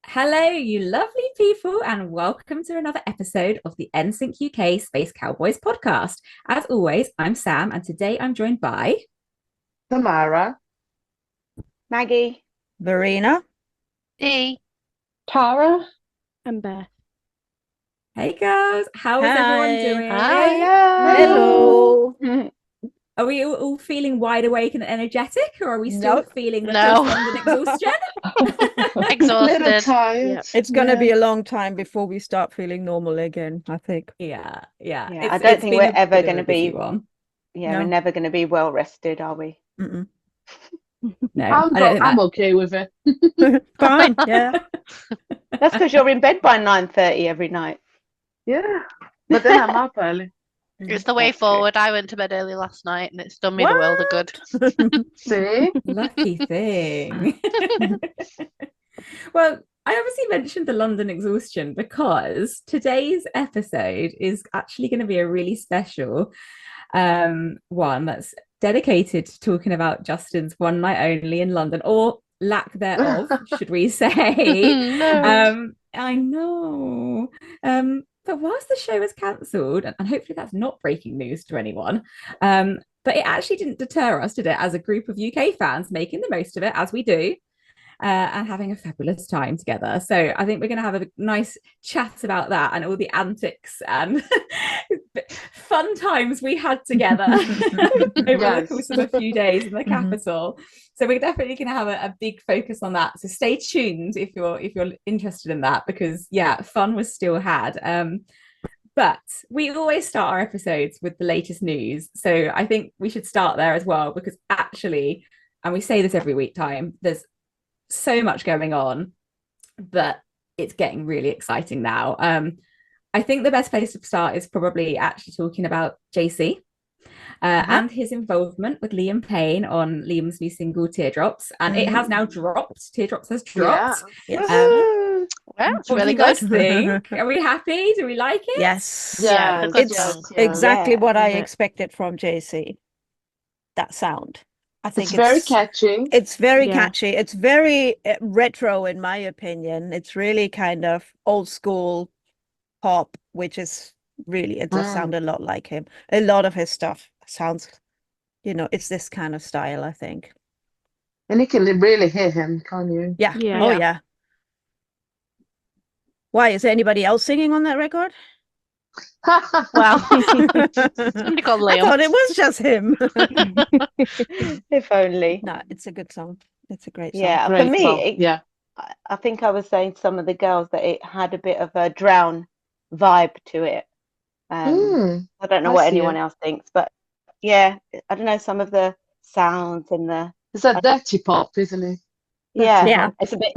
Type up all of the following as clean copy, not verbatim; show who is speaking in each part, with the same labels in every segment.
Speaker 1: Hello, you lovely people, and welcome to another episode of the NSYNC UK Space Cowboys podcast. As always, I'm Sam, and today I'm joined by
Speaker 2: Tamara.
Speaker 3: Maggie.
Speaker 4: Verena.
Speaker 5: Hey.
Speaker 6: Tara.
Speaker 5: And Beth.
Speaker 1: Hey girls, how is everyone
Speaker 4: Hi.
Speaker 1: doing?
Speaker 3: Hi.
Speaker 4: Hello.
Speaker 1: Are we all feeling wide awake and energetic, or are we still
Speaker 4: Nope.
Speaker 1: feeling the
Speaker 5: No.
Speaker 1: post-London exhaustion?
Speaker 2: Little
Speaker 5: Exhausted.
Speaker 2: tired.
Speaker 4: It's going to
Speaker 2: Yeah.
Speaker 4: be a long time before we start feeling normal again, I think.
Speaker 1: Yeah.
Speaker 3: Yeah,
Speaker 1: It's-
Speaker 3: I don't
Speaker 1: it's
Speaker 3: think
Speaker 1: been
Speaker 3: we're
Speaker 1: a
Speaker 3: ever
Speaker 1: bit of
Speaker 3: going
Speaker 1: a
Speaker 3: to be.
Speaker 1: busy one.
Speaker 3: Yeah,
Speaker 4: No.
Speaker 3: we're never going to be well rested, are we?
Speaker 4: Mm-mm.
Speaker 1: No,
Speaker 2: I'm,
Speaker 1: I don't think
Speaker 2: I'm
Speaker 1: that.
Speaker 2: okay with it.
Speaker 4: Fine, yeah.
Speaker 3: That's because you're in bed by 9:30 every night.
Speaker 2: Yeah. But then I'm up early.
Speaker 5: It's the way
Speaker 3: That's true.
Speaker 5: forward. I went to bed early last night and it's done me the world of good.
Speaker 2: See?
Speaker 1: Lucky thing. Well, I obviously mentioned the London exhaustion because today's episode is actually going to be a really special one that's dedicated to talking about Justin's one night only in London, or lack thereof, should we say.
Speaker 5: No.
Speaker 1: I know. But whilst the show was cancelled, and hopefully that's not breaking news to anyone, but it actually didn't deter us, did it, as a group of UK fans making the most of it, as we do, and having a fabulous time together. So I think we're going to have a nice chat about that and all the antics and fun times we had together over the course of a few days in the capital. So we're definitely going to have a big focus on that. So stay tuned if you're interested in that, because yeah, fun was still had. But we always start our episodes with the latest news. So I think we should start there as well, because actually, and we say this every week time, there's so much going on, but it's getting really exciting now. I think the best place to start is probably actually talking about JC and his involvement with Liam Payne on Liam's new single Teardrops, and it has now dropped. Teardrops has dropped.
Speaker 4: Yes.
Speaker 5: Well, it's
Speaker 1: What do
Speaker 5: really
Speaker 1: you guys
Speaker 5: good.
Speaker 1: think? Are we happy? Do we like it?
Speaker 4: Yes.
Speaker 5: Yeah, it's a good
Speaker 4: It's
Speaker 5: song.
Speaker 4: exactly
Speaker 3: Yeah,
Speaker 4: what I
Speaker 5: isn't it?
Speaker 4: expected from JC. That sound. I think
Speaker 2: It's very catchy.
Speaker 4: It's very
Speaker 5: Yeah.
Speaker 4: catchy. It's very retro, in my opinion. It's really kind of old school pop, which is really, it does sound a lot like him. A lot of his stuff sounds, it's this kind of style, I think.
Speaker 2: And you can really hear him, can't you?
Speaker 4: Yeah.
Speaker 5: Yeah.
Speaker 4: Oh,
Speaker 5: Yeah.
Speaker 4: yeah. Why? Is there anybody else singing on that record?
Speaker 5: Well,
Speaker 4: I
Speaker 5: somebody called Liam.
Speaker 4: thought it was just him.
Speaker 3: If only.
Speaker 4: No, it's a good song. It's a great song.
Speaker 3: Yeah, for
Speaker 2: Great
Speaker 3: me,
Speaker 2: song. Yeah.
Speaker 3: I think I was saying to some of the girls that it had a bit of a Drown vibe to it. I don't know
Speaker 2: I
Speaker 3: what
Speaker 2: see
Speaker 3: anyone
Speaker 2: it.
Speaker 3: else thinks, but yeah, I don't know, some of the sounds and the
Speaker 2: It's a dirty pop, isn't it?
Speaker 3: yeah,
Speaker 4: Yeah.
Speaker 3: it's a bit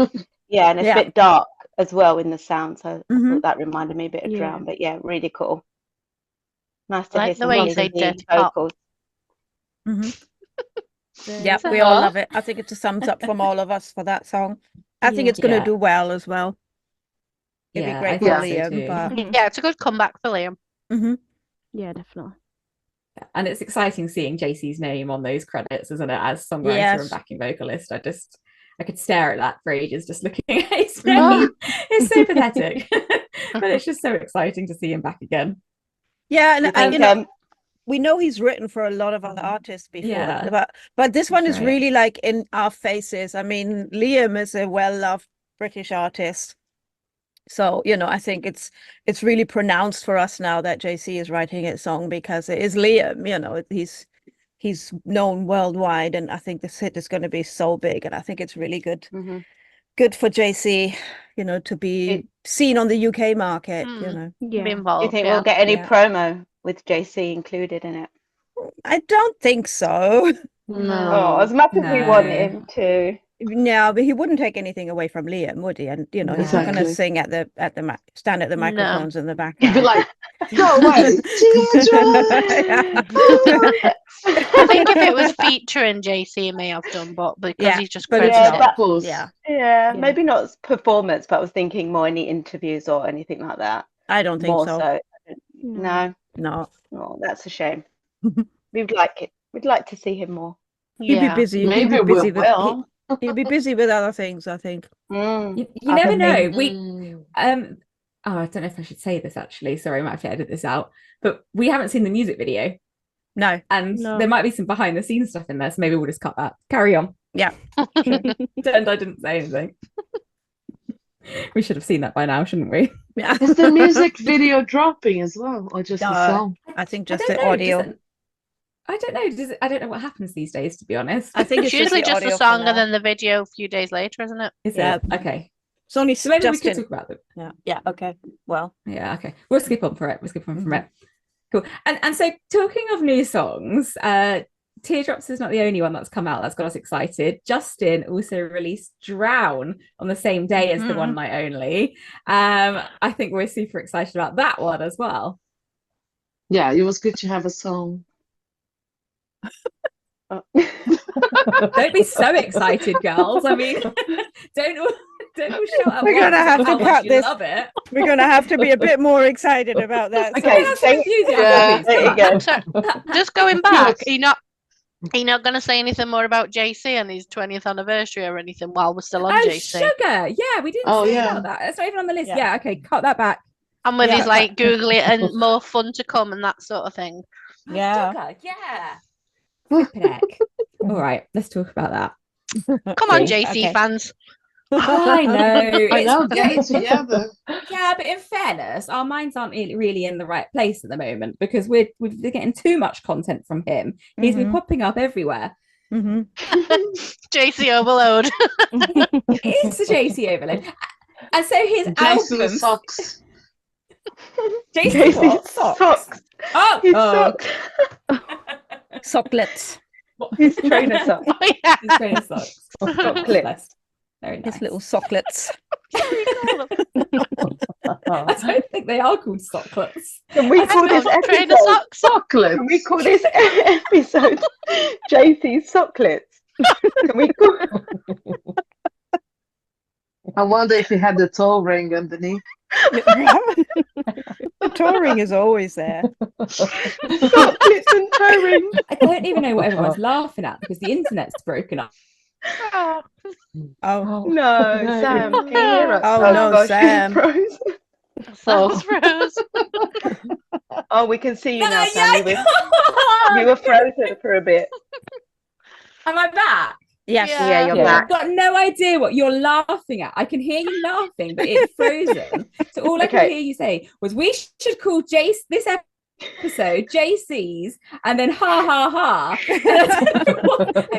Speaker 3: yeah, and it's
Speaker 4: Yeah.
Speaker 3: a bit dark as well in the sound. So I
Speaker 4: Mhm.
Speaker 3: thought that reminded me a bit of
Speaker 5: Yeah.
Speaker 3: Drown, but yeah, really cool. Nice to
Speaker 5: I
Speaker 3: hear
Speaker 5: like the
Speaker 3: some
Speaker 5: way you
Speaker 3: London
Speaker 5: say
Speaker 3: Beat
Speaker 5: dirty pop.
Speaker 3: vocals.
Speaker 4: Mhm. Yeah,
Speaker 5: So-
Speaker 4: we all love it. I think it's a thumbs up from all of us for that song. I think
Speaker 5: Yeah.
Speaker 4: it's going to
Speaker 1: Yeah.
Speaker 4: do well as well. It'd
Speaker 1: Yeah,
Speaker 4: be great
Speaker 1: I
Speaker 4: for
Speaker 1: think so
Speaker 4: Liam,
Speaker 1: too.
Speaker 4: but
Speaker 5: Yeah, it's a good comeback for Liam.
Speaker 4: Mhm.
Speaker 6: Yeah, definitely.
Speaker 1: And it's exciting seeing JC's name on those credits, isn't it, as songwriter
Speaker 4: Yes.
Speaker 1: and backing vocalist. I could stare at that for ages just looking at his
Speaker 4: Mhm.
Speaker 1: name. It's so pathetic. But it's just so exciting to see him back again.
Speaker 4: Yeah,
Speaker 3: Do you
Speaker 4: and
Speaker 3: think
Speaker 4: we know he's written for a lot of other artists before,
Speaker 1: Yeah.
Speaker 4: but this one
Speaker 1: That's
Speaker 4: is
Speaker 1: right.
Speaker 4: really like in our faces. I mean, Liam is a well-loved British artist, so I think it's really pronounced for us now that JC is writing a song, because it is Liam. He's known worldwide, and I think this hit is going to be so big, and I think it's really good for JC, to be seen on the UK market.
Speaker 5: Be
Speaker 6: Yeah.
Speaker 3: do you
Speaker 5: involved.
Speaker 3: think
Speaker 5: Yeah.
Speaker 3: we'll get any
Speaker 4: Yeah.
Speaker 3: promo with JC included in it?
Speaker 4: I don't think so.
Speaker 3: Oh, as
Speaker 2: No.
Speaker 3: much as we want
Speaker 1: No.
Speaker 3: him to.
Speaker 4: No, but he wouldn't take anything away from Liam, would he? And he's not going to
Speaker 2: Exactly.
Speaker 4: sing at the stand at the
Speaker 5: No.
Speaker 4: microphones in the back.
Speaker 2: He'd be like, go away.
Speaker 5: I think if it was featuring JC, it may have done, but because
Speaker 4: Yeah,
Speaker 5: he's just
Speaker 4: but it's
Speaker 5: credited.
Speaker 4: not.
Speaker 2: Of course.
Speaker 4: Yeah,
Speaker 3: Yeah,
Speaker 6: Yeah.
Speaker 3: maybe not as performance, but I was thinking more any interviews or anything like that.
Speaker 4: I don't think
Speaker 3: More
Speaker 4: so.
Speaker 3: so.
Speaker 6: No.
Speaker 3: No,
Speaker 4: No,
Speaker 3: oh, that's a shame. We'd like it. We'd like to see him more.
Speaker 4: he'd be
Speaker 5: Yeah.
Speaker 4: busy. He'd
Speaker 2: Maybe
Speaker 4: be
Speaker 2: we
Speaker 4: busy with
Speaker 2: will.
Speaker 4: He'll be busy with other things, I think.
Speaker 1: You never know. I don't know if I should say this actually. Sorry, I might have to edit this out. But we haven't seen the music video,
Speaker 4: No.
Speaker 1: and
Speaker 6: No.
Speaker 1: there might be some behind the scenes stuff in there. So maybe we'll just cut that. Carry on.
Speaker 4: Yeah.
Speaker 1: Pretend I didn't say anything. We should have seen that by now, shouldn't we?
Speaker 4: Yeah.
Speaker 2: Is the music video dropping as well, or just the
Speaker 4: No.
Speaker 2: song?
Speaker 4: I think
Speaker 1: I
Speaker 4: just
Speaker 1: don't
Speaker 4: the
Speaker 1: know.
Speaker 4: audio.
Speaker 1: I don't know. I don't know what happens these days, to be honest.
Speaker 4: I think
Speaker 5: It's
Speaker 4: it's
Speaker 5: usually
Speaker 4: the
Speaker 5: just the
Speaker 4: audio for
Speaker 5: song
Speaker 4: now.
Speaker 5: and then the video a few days later, isn't it?
Speaker 1: Is
Speaker 4: Yeah.
Speaker 1: it? Okay.
Speaker 4: It's only
Speaker 1: So maybe we
Speaker 4: Justin.
Speaker 1: could talk about them.
Speaker 4: Yeah. Yeah. Okay. Well.
Speaker 1: Yeah, okay. We'll skip on for it. We'll skip on from it. Cool. And so talking of new songs, Teardrops is not the only one that's come out that's got us excited. Justin also released Drown on the same day as the One Night Only. I think we're super excited about that one as well.
Speaker 2: Yeah, it was good to have a song.
Speaker 1: Don't be so excited, girls. I mean, don't all shout out.
Speaker 4: We're gonna have to
Speaker 1: how much
Speaker 4: cut
Speaker 1: you
Speaker 4: this.
Speaker 1: Love it.
Speaker 4: We're going to have to be a bit more excited about that.
Speaker 3: Okay,
Speaker 1: Have
Speaker 3: so
Speaker 1: some enthusiasm,
Speaker 2: Yeah,
Speaker 1: please.
Speaker 3: there
Speaker 1: Come
Speaker 3: you
Speaker 1: on.
Speaker 3: go.
Speaker 5: So, just going back, are you not going to say anything more about JC and his 20th anniversary or anything while we're still on
Speaker 1: Oh,
Speaker 5: JC?
Speaker 1: sugar. Yeah, we didn't
Speaker 2: Oh,
Speaker 1: say
Speaker 2: yeah.
Speaker 1: about that. It's not even on the list.
Speaker 4: Yeah.
Speaker 1: Yeah, okay, cut that back.
Speaker 5: And with
Speaker 4: Yeah.
Speaker 5: his like Google it and more fun to come and that sort of thing.
Speaker 4: Yeah.
Speaker 1: Sugar, yeah. Flippin' heck. All right, let's talk about that.
Speaker 5: Come on,
Speaker 1: Okay.
Speaker 5: JC fans.
Speaker 1: I know.
Speaker 2: I know, get it
Speaker 1: it's-
Speaker 2: together.
Speaker 1: Yeah, but in fairness, our minds aren't really in the right place at the moment because we're getting too much content from him. He's been popping up everywhere.
Speaker 5: JC overload.
Speaker 1: It's a JC overload. And so his
Speaker 2: JC
Speaker 1: albums.
Speaker 2: socks.
Speaker 1: JC what?
Speaker 3: Socks.
Speaker 1: Oh,
Speaker 3: His
Speaker 1: oh.
Speaker 3: socks.
Speaker 4: Socklets.
Speaker 3: His trainer socks.
Speaker 5: Oh, yeah.
Speaker 1: His trainer socks.
Speaker 3: Chocolate.
Speaker 1: Very nice.
Speaker 4: His little socklets.
Speaker 1: I don't think they are called socklets.
Speaker 3: Can we
Speaker 1: I
Speaker 3: call this
Speaker 5: suppose trainer
Speaker 3: episode?
Speaker 5: socks.
Speaker 2: Chocolate.
Speaker 3: Can we call this episode JC's Socklets? Can we call
Speaker 2: I wonder if he had the toe ring underneath.
Speaker 4: The toe ring is always there.
Speaker 3: Socklets and toe rings?
Speaker 1: I don't even know what everyone's laughing at because the internet's broken up.
Speaker 4: Oh.
Speaker 3: No, Sam, can you hear us?
Speaker 4: Oh, no,
Speaker 3: gosh, he's
Speaker 4: Sam.
Speaker 3: frozen.
Speaker 5: Sam's froze.
Speaker 3: Oh, we can see you now,
Speaker 1: No,
Speaker 3: Sam.
Speaker 1: yeah,
Speaker 3: You were frozen for a bit.
Speaker 1: Am I back?
Speaker 4: Yes.
Speaker 3: Yeah, you're
Speaker 2: Yeah.
Speaker 3: back.
Speaker 1: I've got no idea what you're laughing at. I can hear you laughing, but it's frozen. So all I could
Speaker 3: Okay.
Speaker 1: hear you say was, "We should call this episode JC's," and then ha ha ha. I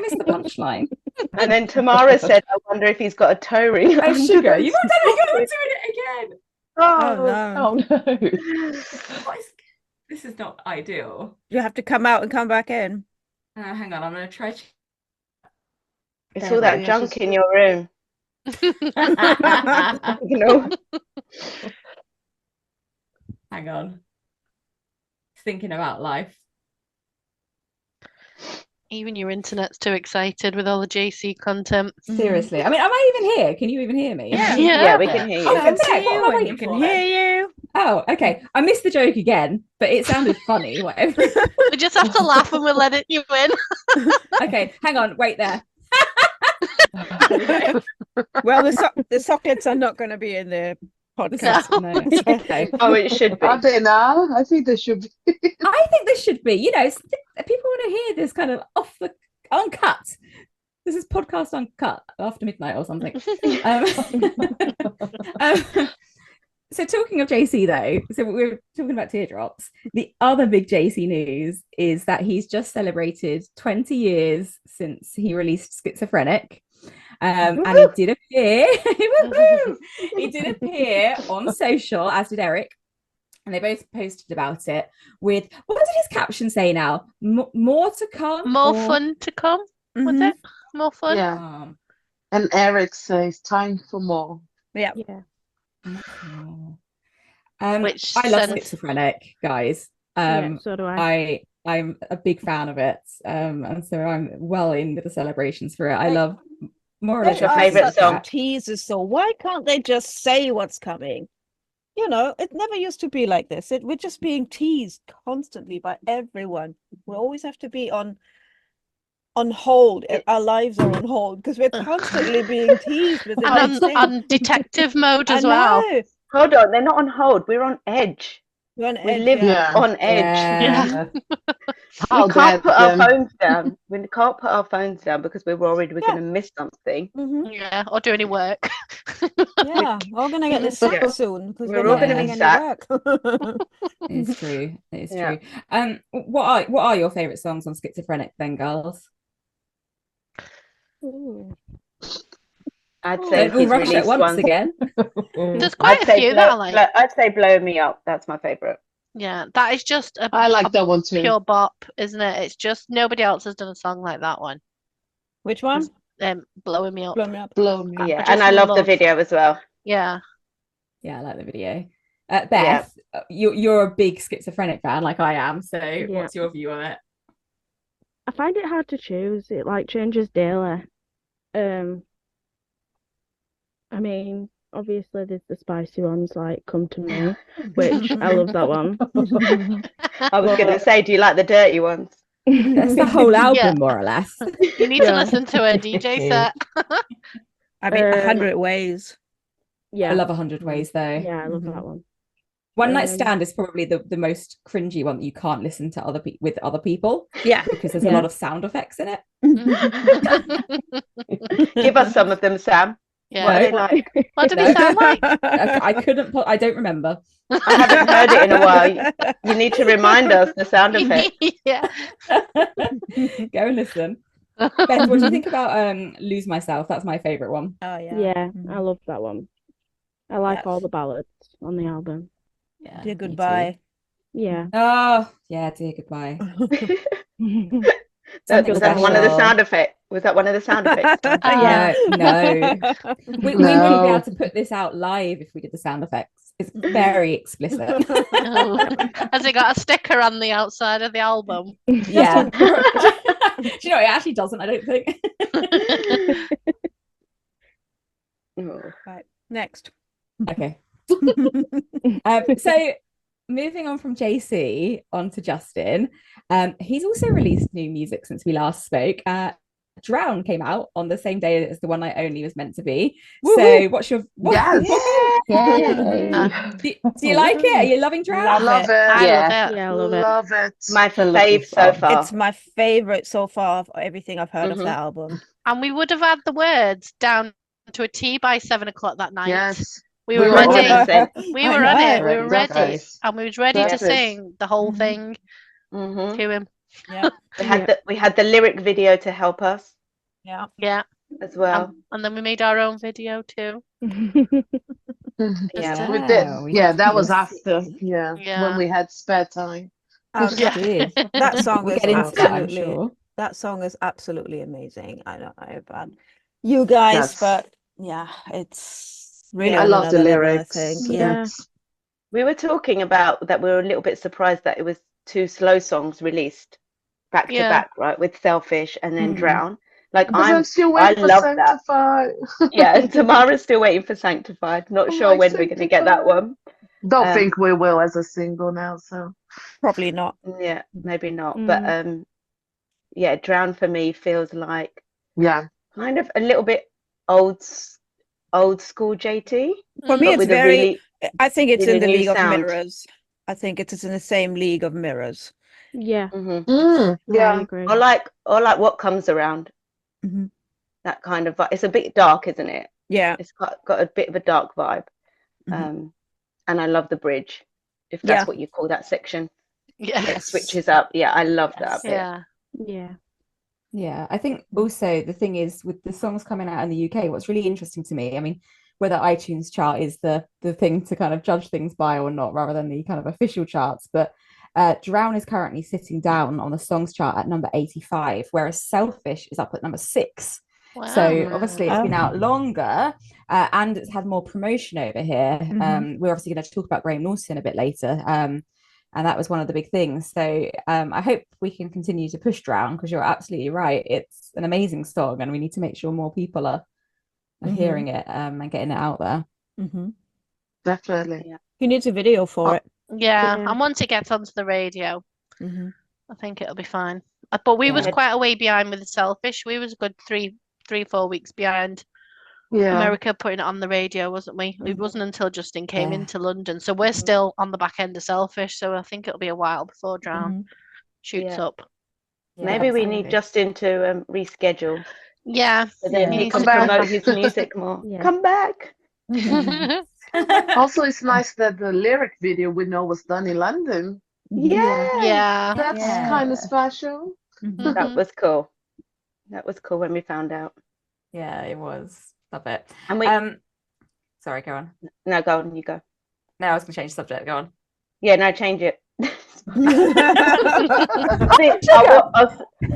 Speaker 1: missed the punchline.
Speaker 3: And then Tamara said, I wonder if he's got a toe ring.
Speaker 1: Oh,
Speaker 3: under
Speaker 1: sugar!
Speaker 3: those
Speaker 1: You've done it. You're
Speaker 3: socklets.
Speaker 1: doing it again.
Speaker 4: Oh, no.
Speaker 2: Oh no.
Speaker 1: What is- This is not ideal.
Speaker 4: You have to come out and come back in.
Speaker 1: Hang on, I'm gonna try.
Speaker 3: It's all that
Speaker 2: Yeah,
Speaker 3: junk
Speaker 2: just-
Speaker 3: in your room. You know?
Speaker 1: Hang on. Thinking about life.
Speaker 5: Even your internet's too excited with all the JC content.
Speaker 1: Seriously. I mean, am I even here? Can you even hear me?
Speaker 4: Yeah.
Speaker 3: Yeah, we can hear you.
Speaker 1: Oh,
Speaker 4: We can
Speaker 1: okay,
Speaker 4: see
Speaker 1: what am I
Speaker 4: you and
Speaker 1: waiting
Speaker 4: you can
Speaker 1: for
Speaker 4: hear
Speaker 1: then?
Speaker 4: you.
Speaker 1: Oh, okay. I missed the joke again, but it sounded funny. Whatever.
Speaker 5: We just have to laugh and we'll let it you in.
Speaker 1: Okay, hang on. Wait there.
Speaker 4: Well, the socklets are not going to be in the podcast.
Speaker 1: No. Okay.
Speaker 3: Oh, it should be.
Speaker 2: Are they now? I think they should be.
Speaker 1: I think this should be, people want to hear this kind of off the uncut. This is podcast uncut after midnight or something. So talking of JC though, so we're talking about Teardrops. The other big JC news is that he's just celebrated 20 years since he released Schizophrenic. And he did appear, he did appear on social, as did Eric. And they both posted about it with, what did his caption say now? More to come?
Speaker 5: More
Speaker 1: or-
Speaker 5: fun to come, was
Speaker 4: Mhm.
Speaker 5: it? More fun?
Speaker 2: Yeah.
Speaker 1: Um,
Speaker 2: And Eric says, time for more.
Speaker 4: Yeah.
Speaker 6: Yeah.
Speaker 5: Which
Speaker 1: I love
Speaker 5: sends-
Speaker 1: Schizophrenic, guys.
Speaker 6: Yeah, so do I.
Speaker 1: I'm a big fan of it, and so I'm well in with the celebrations for it. I love more or
Speaker 3: What's
Speaker 1: less
Speaker 3: your
Speaker 1: everything
Speaker 3: favourite
Speaker 1: like
Speaker 3: song?
Speaker 1: that.
Speaker 4: Teasers, so why can't they just say what's coming? You know, it never used to be like this. We're just being teased constantly by everyone. We always have to be on on hold. Our lives are on hold because we're constantly being teased with the
Speaker 5: And
Speaker 4: next thing.
Speaker 5: on detective mode
Speaker 4: I
Speaker 5: as well.
Speaker 4: know.
Speaker 3: Hold on, they're not on hold. We're on edge.
Speaker 4: We're on
Speaker 3: We
Speaker 4: edge,
Speaker 3: live
Speaker 4: yeah.
Speaker 3: on edge.
Speaker 1: Yeah.
Speaker 2: How
Speaker 3: We can't
Speaker 2: dare
Speaker 3: put our
Speaker 2: them.
Speaker 3: phones down. We can't put our phones down because we're worried we're going to miss something.
Speaker 4: Mhm.
Speaker 5: Yeah, or do any work.
Speaker 4: Yeah, we're gonna get this sacked soon because
Speaker 3: We're
Speaker 4: we're
Speaker 3: all
Speaker 4: not
Speaker 3: gonna
Speaker 4: doing
Speaker 3: be
Speaker 4: any
Speaker 3: sacked.
Speaker 4: work.
Speaker 1: It's true. It is
Speaker 3: Yeah.
Speaker 1: true. What are your favorite songs on Schizophrenic then, girls?
Speaker 6: Ooh.
Speaker 3: I'd say
Speaker 1: Don't all
Speaker 3: his
Speaker 1: rush at
Speaker 3: release
Speaker 1: once
Speaker 3: one.
Speaker 1: again.
Speaker 5: There's quite a few that I like.
Speaker 3: I'd say Blow Me Up. That's my favorite.
Speaker 5: Yeah, that is just
Speaker 2: I like that one too.
Speaker 5: pure bop, isn't it? It's just nobody else has done a song like that one.
Speaker 4: Which one?
Speaker 5: Blowing Me Up.
Speaker 4: Blow me up.
Speaker 2: Blow me.
Speaker 3: Yeah,
Speaker 5: just
Speaker 3: and I love the
Speaker 5: love-
Speaker 3: video as well.
Speaker 5: Yeah.
Speaker 1: Yeah, I like the video. Beth, you're a big Schizophrenic fan, like I am. So, what's your view on it?
Speaker 6: I find it hard to choose. It like changes daily. I mean, obviously there's the spicy ones like Come to Me, which I love that one.
Speaker 3: I was going to say, do you like the dirty ones?
Speaker 1: That's the whole album,
Speaker 5: Yeah.
Speaker 1: more or less.
Speaker 5: You need to listen to a DJ set.
Speaker 4: I mean, 100 Ways.
Speaker 6: Yeah.
Speaker 1: I love 100 Ways, though.
Speaker 6: Yeah, I love that one.
Speaker 1: One Night Stand is probably the most cringy one that you can't listen to with other people.
Speaker 4: Yeah.
Speaker 1: Because there's a lot of sound effects in it.
Speaker 3: Give us some of them, Sam.
Speaker 5: Yeah.
Speaker 3: What are they like?
Speaker 5: What do they sound like?
Speaker 1: I don't remember.
Speaker 3: I haven't heard it in a while. You need to remind us the sound effect.
Speaker 5: Yeah.
Speaker 1: Go and listen. Beth, what do you think about Lose Myself? That's my favorite one.
Speaker 4: Oh yeah.
Speaker 6: Yeah, I love that one. I like
Speaker 4: Yes.
Speaker 6: all the ballads on the album.
Speaker 1: Yeah.
Speaker 4: Dear
Speaker 1: me
Speaker 4: Goodbye.
Speaker 6: Yeah.
Speaker 1: Oh, yeah, Dear Goodbye.
Speaker 3: Was
Speaker 1: Something
Speaker 3: that one of the
Speaker 1: special.
Speaker 3: sound effects? Was that one of the sound effects?
Speaker 4: Yeah.
Speaker 1: No. We wouldn't be able to put this out live if we did the sound effects. It's very explicit.
Speaker 5: Oh. Has it got a sticker on the outside of the album?
Speaker 1: Yeah. Do you know, it actually doesn't, I don't think.
Speaker 4: Right. Next.
Speaker 1: Okay. So moving on from JC onto Justin, he's also released new music since we last spoke. Drown came out on the same day as The One Night Only was meant to be.
Speaker 4: Woo-hoo.
Speaker 1: So what's your
Speaker 2: Yes.
Speaker 1: do you like it? Are you loving Drown?
Speaker 2: Love it.
Speaker 5: I
Speaker 3: Yeah.
Speaker 5: love it.
Speaker 6: Yeah, I love it.
Speaker 2: Love it.
Speaker 3: My
Speaker 2: Still looking
Speaker 3: fave so
Speaker 2: for-
Speaker 3: far.
Speaker 4: It's my favorite so far of everything I've heard of that album.
Speaker 5: And we would have had the words down to a T by 7 o'clock that night.
Speaker 2: Yes.
Speaker 5: We were
Speaker 2: We were
Speaker 5: ready.
Speaker 2: on it.
Speaker 5: We
Speaker 4: I
Speaker 5: were on it.
Speaker 4: know.
Speaker 5: We were ready.
Speaker 2: Definitely.
Speaker 5: And we was ready to
Speaker 2: Definitely.
Speaker 5: sing the whole thing
Speaker 3: Mhm.
Speaker 5: to him.
Speaker 4: Yeah.
Speaker 3: We had the lyric video to help us
Speaker 4: Yeah.
Speaker 5: Yeah.
Speaker 3: as well.
Speaker 5: And then we made our own video too.
Speaker 3: Yeah.
Speaker 2: We did. Yeah, that was
Speaker 1: Yes.
Speaker 2: after. Yeah.
Speaker 5: Yeah.
Speaker 2: When we had spare time.
Speaker 1: Yeah.
Speaker 4: That song
Speaker 1: We'll
Speaker 4: is
Speaker 1: get into that, I'm
Speaker 4: absolutely
Speaker 1: sure.
Speaker 4: that song is absolutely amazing. I don't know about you guys,
Speaker 2: Yes.
Speaker 4: but yeah, it's really
Speaker 2: Yeah, I
Speaker 4: on
Speaker 2: love the
Speaker 4: another level, I
Speaker 2: lyrics.
Speaker 4: think.
Speaker 6: Yeah.
Speaker 2: Yes.
Speaker 3: We were talking about that we were a little bit surprised that it was two slow songs released back to
Speaker 5: Yeah.
Speaker 3: back, right? With Selfish and then
Speaker 1: Mhm.
Speaker 3: Drown. Like
Speaker 2: Because I'm still
Speaker 3: I
Speaker 2: waiting for
Speaker 3: love that.
Speaker 2: Sanctify.
Speaker 3: Yeah, and Tamara's still waiting for Sanctified. Not
Speaker 2: I
Speaker 3: sure
Speaker 2: like
Speaker 3: when we're going to get that
Speaker 2: Sanctified.
Speaker 3: one.
Speaker 2: Don't think we will as a single now, so
Speaker 4: Probably not.
Speaker 3: Yeah, maybe not. But yeah, Drown for me feels like
Speaker 2: yeah.
Speaker 3: kind of a little bit old school JT.
Speaker 4: For me,
Speaker 3: but
Speaker 4: it's
Speaker 3: with a
Speaker 4: very.
Speaker 3: really
Speaker 4: I think it's
Speaker 3: really
Speaker 4: in the
Speaker 3: new
Speaker 4: League of
Speaker 3: sound.
Speaker 4: Mirrors. I think it is in the same League of Mirrors.
Speaker 6: Yeah,
Speaker 3: Mhm.
Speaker 6: I
Speaker 2: Yeah.
Speaker 6: agree.
Speaker 3: I like What Comes Around.
Speaker 4: Mhm.
Speaker 3: That kind of it's a bit dark, isn't it?
Speaker 4: Yeah.
Speaker 3: It's got a bit of a dark vibe.
Speaker 4: Mhm.
Speaker 3: And I love the bridge, if that's
Speaker 4: Yeah.
Speaker 3: what you call that section.
Speaker 5: Yeah.
Speaker 3: It switches up. Yeah, I love that bit.
Speaker 5: Yeah.
Speaker 6: Yeah.
Speaker 1: Yeah, I think also the thing is with the songs coming out in the UK, what's really interesting to me, I mean, whether iTunes chart is the thing to kind of judge things by or not, rather than the kind of official charts, but Drown is currently sitting down on the songs chart at number 85, whereas Selfish is up at number 6.
Speaker 5: Wow.
Speaker 1: So obviously it's been
Speaker 4: Wow.
Speaker 1: out longer and it's had more promotion over here.
Speaker 4: Mhm.
Speaker 1: We're obviously going to talk about Graham Norton a bit later. And that was one of the big things. So I hope we can continue to push Drown, because you're absolutely right. It's an amazing song and we need to make sure more people are hearing it and getting it out there.
Speaker 4: Mhm.
Speaker 2: Definitely.
Speaker 4: He needs a video for it.
Speaker 5: Yeah.
Speaker 6: Yeah.
Speaker 5: And once it gets onto the radio,
Speaker 4: Mhm.
Speaker 5: I think it'll be fine. But we was
Speaker 1: Yeah.
Speaker 5: quite a way behind with the Selfish. We was a good 4 weeks behind
Speaker 2: Yeah.
Speaker 5: America putting it on the radio, wasn't we? It wasn't until Justin came
Speaker 1: Yeah.
Speaker 5: into London. So we're still on the back end of Selfish. So I think it'll be a while before Drown shoots
Speaker 3: Yeah.
Speaker 5: up.
Speaker 1: Yeah,
Speaker 3: Maybe we need
Speaker 1: absolutely.
Speaker 3: Justin to reschedule,
Speaker 5: Yeah.
Speaker 3: so then
Speaker 2: Yeah.
Speaker 3: he
Speaker 5: He
Speaker 3: can
Speaker 5: needs
Speaker 2: Come back.
Speaker 3: promote his music more.
Speaker 6: Yeah.
Speaker 3: Come back.
Speaker 5: to-
Speaker 2: Also, it's nice that the lyric video we know was done in London.
Speaker 3: Yeah.
Speaker 5: Yeah.
Speaker 2: That's
Speaker 1: Yeah.
Speaker 2: kind of special.
Speaker 1: Mhm.
Speaker 3: That
Speaker 5: Mhm.
Speaker 3: was cool. That was cool when we found out.
Speaker 1: Yeah, it was. Love it.
Speaker 3: And we
Speaker 1: Sorry, go on.
Speaker 3: no, go on, you go.
Speaker 1: No, I was gonna change the subject. Go on.
Speaker 3: Yeah, no, change it.
Speaker 1: Sugar.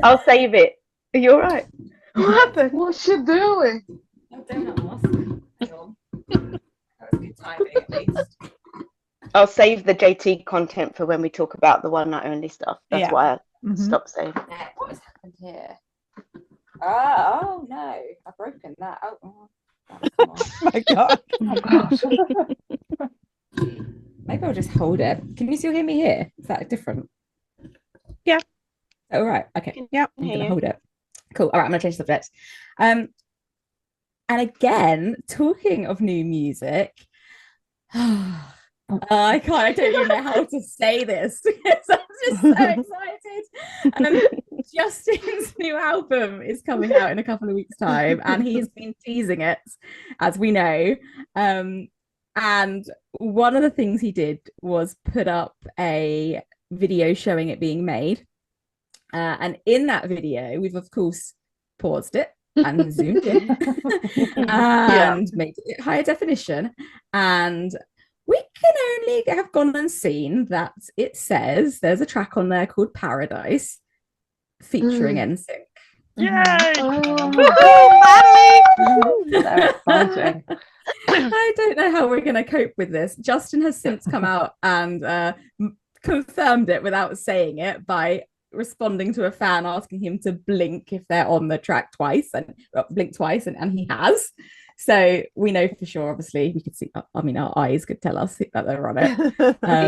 Speaker 3: I'll save it. Are you all right? What happened?
Speaker 2: What's she doing?
Speaker 1: Oh, don't ask. Hang on. That was good timing, at least.
Speaker 3: I'll save the JT content for when we talk about the one night only stuff. That's
Speaker 4: Yeah.
Speaker 3: why I
Speaker 1: Mhm.
Speaker 3: stopped saving.
Speaker 1: What has happened here? Oh no, I've broken that. That's come off.
Speaker 4: Oh my God.
Speaker 1: Oh gosh. Maybe I'll just hold it. Can you still hear me here? Is that different?
Speaker 4: Yeah.
Speaker 1: All right. Okay.
Speaker 4: Yeah.
Speaker 1: I'm
Speaker 3: Hear
Speaker 1: gonna
Speaker 3: you.
Speaker 1: hold it. Cool. All right. I'm gonna change the subject. And again, talking of new music, I can't. I don't even know how to say this because I'm just so excited. Justin's new album is coming out in a couple of weeks' time, and he's been teasing it, as we know. And one of the things he did was put up a video showing it being made. And in that video, we've of course paused it and zoomed in and made it higher definition. And we can only have gone and seen that it says there's a track on there called Paradise featuring NSYNC.
Speaker 5: Yay!
Speaker 1: So exciting. I don't know how we're going to cope with this. Justin has since come out and confirmed it without saying it by responding to a fan asking him to blink if they're on the track twice and blink twice, and he has. So we know for sure, obviously, we could see, I mean, our eyes could tell us that they're on it.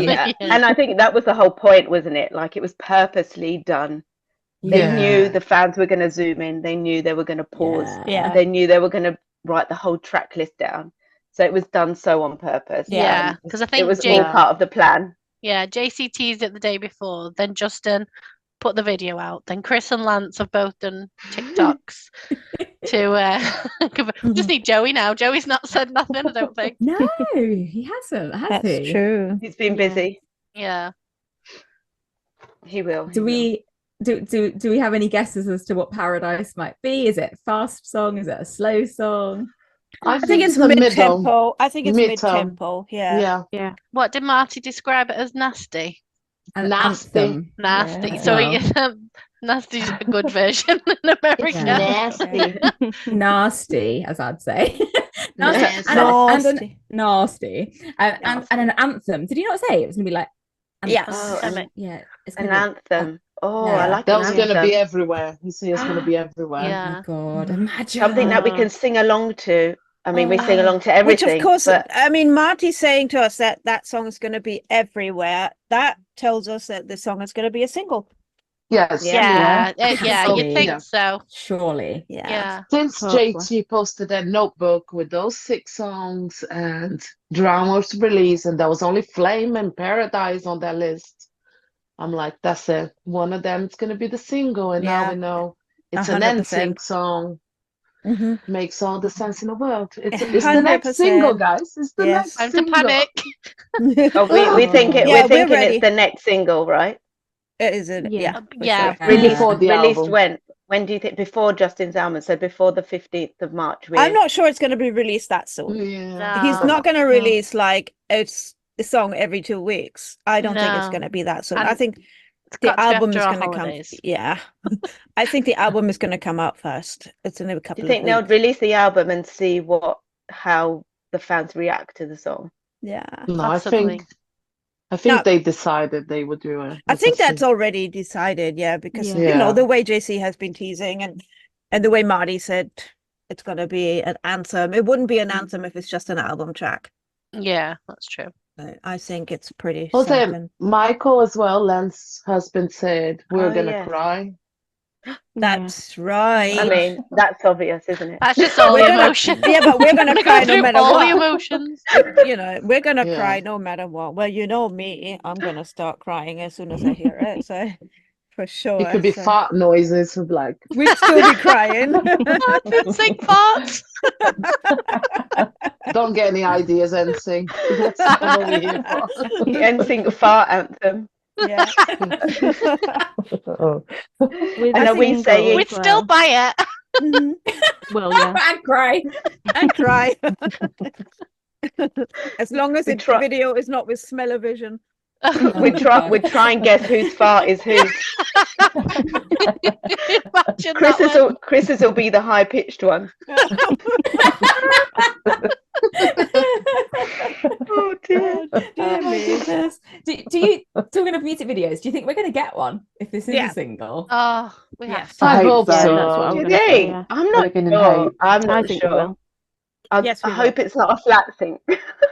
Speaker 3: Yeah. And I think that was the whole point, wasn't it? Like, it was purposely done. They knew the fans were going to zoom in. They knew they were going to pause.
Speaker 4: Yeah.
Speaker 3: They knew they were going to write the whole track list down. So it was done so on purpose.
Speaker 5: Yeah, because I think
Speaker 3: it was all part of the plan.
Speaker 5: Yeah, JC teased it the day before. Then Justin put the video out. Then Chris and Lance have both done TikToks to just need Joey now. Joey's not said nothing, I don't think.
Speaker 1: No, he hasn't, has
Speaker 4: That's
Speaker 1: he?
Speaker 4: true.
Speaker 3: He's been busy.
Speaker 5: Yeah.
Speaker 3: He will.
Speaker 1: Do we have any guesses as to what Paradise might be? Is it a fast song? Is it a slow song?
Speaker 3: I
Speaker 4: think it's
Speaker 2: a middle.
Speaker 4: mid-tempo. I think it's
Speaker 2: Mid-tone.
Speaker 4: mid-tempo. Yeah.
Speaker 2: Yeah.
Speaker 5: What did Marty describe it as? Nasty.
Speaker 1: An
Speaker 2: Nasty.
Speaker 1: anthem.
Speaker 5: Nasty.
Speaker 1: Yeah.
Speaker 5: So
Speaker 1: Well.
Speaker 5: Nasty's a good version in America.
Speaker 3: Nasty.
Speaker 1: Nasty, as I'd say.
Speaker 2: Yes.
Speaker 1: Nasty. Nasty. And an anthem. Did you not say it was gonna be like
Speaker 4: Yes.
Speaker 1: yeah, it's
Speaker 3: An
Speaker 1: gonna be
Speaker 3: anthem. Oh,
Speaker 1: Yeah.
Speaker 3: I like
Speaker 2: That
Speaker 3: an
Speaker 2: was going to
Speaker 3: anthem.
Speaker 2: be everywhere. You see, it's going to be everywhere.
Speaker 1: oh
Speaker 5: Yeah.
Speaker 1: my god, imagine
Speaker 3: Something that we can sing along to. I mean, we sing along to
Speaker 4: Which,
Speaker 3: everything.
Speaker 4: of course,
Speaker 3: but
Speaker 4: I mean, Marty's saying to us that that song is going to be everywhere. That tells us that the song is going to be a single.
Speaker 2: Yes.
Speaker 5: Yeah,
Speaker 1: Yeah.
Speaker 5: you'd think
Speaker 2: Yeah.
Speaker 5: so.
Speaker 1: surely.
Speaker 5: Yeah.
Speaker 2: Since
Speaker 6: Hopefully.
Speaker 2: JT posted that notebook with those 6 songs and Drown was released, and there was only Flame and Paradise on that list, I'm like, that's it. One of them is going to be the single, and now
Speaker 4: Yeah.
Speaker 2: we know it's an
Speaker 4: 100%.
Speaker 2: NSYNC song.
Speaker 4: Mhm.
Speaker 2: Makes all the sense in the world. It's the
Speaker 4: 100%.
Speaker 2: next single, guys. It's the
Speaker 4: Yes.
Speaker 2: next
Speaker 5: Time to
Speaker 2: single.
Speaker 5: panic.
Speaker 3: oh, we think it.
Speaker 4: Yeah,
Speaker 3: we're
Speaker 4: we're
Speaker 3: thinking
Speaker 4: ready.
Speaker 3: it's the next single, right?
Speaker 4: It is it.
Speaker 6: Yeah.
Speaker 4: Yeah. for
Speaker 5: Yeah.
Speaker 4: sure.
Speaker 3: Released.
Speaker 2: Before the
Speaker 3: Released
Speaker 2: album.
Speaker 3: when? When do you think? Before Justin's album, so before the 15th of March.
Speaker 4: I'm not sure it's going to be released that soon.
Speaker 2: Yeah.
Speaker 4: He's
Speaker 5: No.
Speaker 4: not going to release like it's a song every 2 weeks. I don't think it's
Speaker 5: No.
Speaker 4: going to be that soon.
Speaker 5: And
Speaker 4: I think
Speaker 5: It's
Speaker 4: the
Speaker 5: got to be
Speaker 4: album
Speaker 5: after
Speaker 4: is
Speaker 5: our
Speaker 4: going to come.
Speaker 5: holidays.
Speaker 4: Yeah. I think the album is going to come out first. It's in a
Speaker 3: Do
Speaker 4: couple
Speaker 3: you think
Speaker 4: of
Speaker 3: they'll
Speaker 4: weeks.
Speaker 3: release the album and see how the fans react to the song?
Speaker 4: Yeah.
Speaker 2: No,
Speaker 5: Possibly.
Speaker 2: I think
Speaker 4: No.
Speaker 2: they decided they would do it.
Speaker 4: I think that's already decided, yeah, because
Speaker 6: Yeah.
Speaker 4: you know
Speaker 2: Yeah.
Speaker 4: the way JC has been teasing and the way Marty said it's going to be an anthem. It wouldn't be an anthem if it's just an album track.
Speaker 5: Yeah, that's true.
Speaker 4: I think it's pretty
Speaker 2: Also,
Speaker 4: certain.
Speaker 2: Michael as well, Lance's husband, said we're
Speaker 3: Oh,
Speaker 2: gonna
Speaker 3: yes.
Speaker 2: cry.
Speaker 4: That's right.
Speaker 3: I mean, that's obvious, isn't it?
Speaker 5: That's just all
Speaker 4: We're
Speaker 5: the
Speaker 4: gonna-
Speaker 5: emotion.
Speaker 4: yeah, but we're gonna
Speaker 5: Gonna
Speaker 4: cry
Speaker 5: go
Speaker 4: no
Speaker 5: through
Speaker 4: matter
Speaker 5: all the
Speaker 4: what.
Speaker 5: emotions.
Speaker 4: You know, we're gonna
Speaker 2: Yeah.
Speaker 4: cry no matter what. Well, you know me, I'm gonna start crying as soon as I hear it. So for sure.
Speaker 2: It could be
Speaker 4: so
Speaker 2: fart noises of like,
Speaker 4: we'd still be crying.
Speaker 5: Sync farts.
Speaker 2: don't get any ideas, NSYNC. That's not what we're here for.
Speaker 3: The NSYNC fart anthem.
Speaker 4: Yeah.
Speaker 6: With
Speaker 3: And
Speaker 6: the
Speaker 3: are we
Speaker 6: single
Speaker 3: saying-
Speaker 6: as
Speaker 5: We'd still
Speaker 6: well.
Speaker 5: buy it.
Speaker 4: Mhm.
Speaker 6: Well, yeah.
Speaker 1: And cry.
Speaker 4: And cry. As long as
Speaker 3: We
Speaker 4: the
Speaker 3: try-
Speaker 4: video is not with smell-o-vision.
Speaker 3: we try and guess whose fart is whose.
Speaker 5: Imagine that one.
Speaker 3: Chris's will be the high pitched one. Oh dear.
Speaker 1: Oh my goodness. Do you, talking of music videos, do you think we're going to get one if this is
Speaker 4: Yeah.
Speaker 1: a single?
Speaker 5: Oh, we
Speaker 4: Yes.
Speaker 5: have to.
Speaker 2: I hope
Speaker 6: Yeah,
Speaker 2: so.
Speaker 6: that's what I'm
Speaker 3: Do you
Speaker 6: gonna say,
Speaker 3: think?
Speaker 6: yeah.
Speaker 3: I'm not
Speaker 2: Looking in
Speaker 3: sure.
Speaker 2: hope.
Speaker 3: I'm
Speaker 6: I
Speaker 3: not
Speaker 6: think we
Speaker 3: sure.
Speaker 6: will.
Speaker 4: Yes,
Speaker 3: I
Speaker 4: we
Speaker 3: hope it's not a flat sync.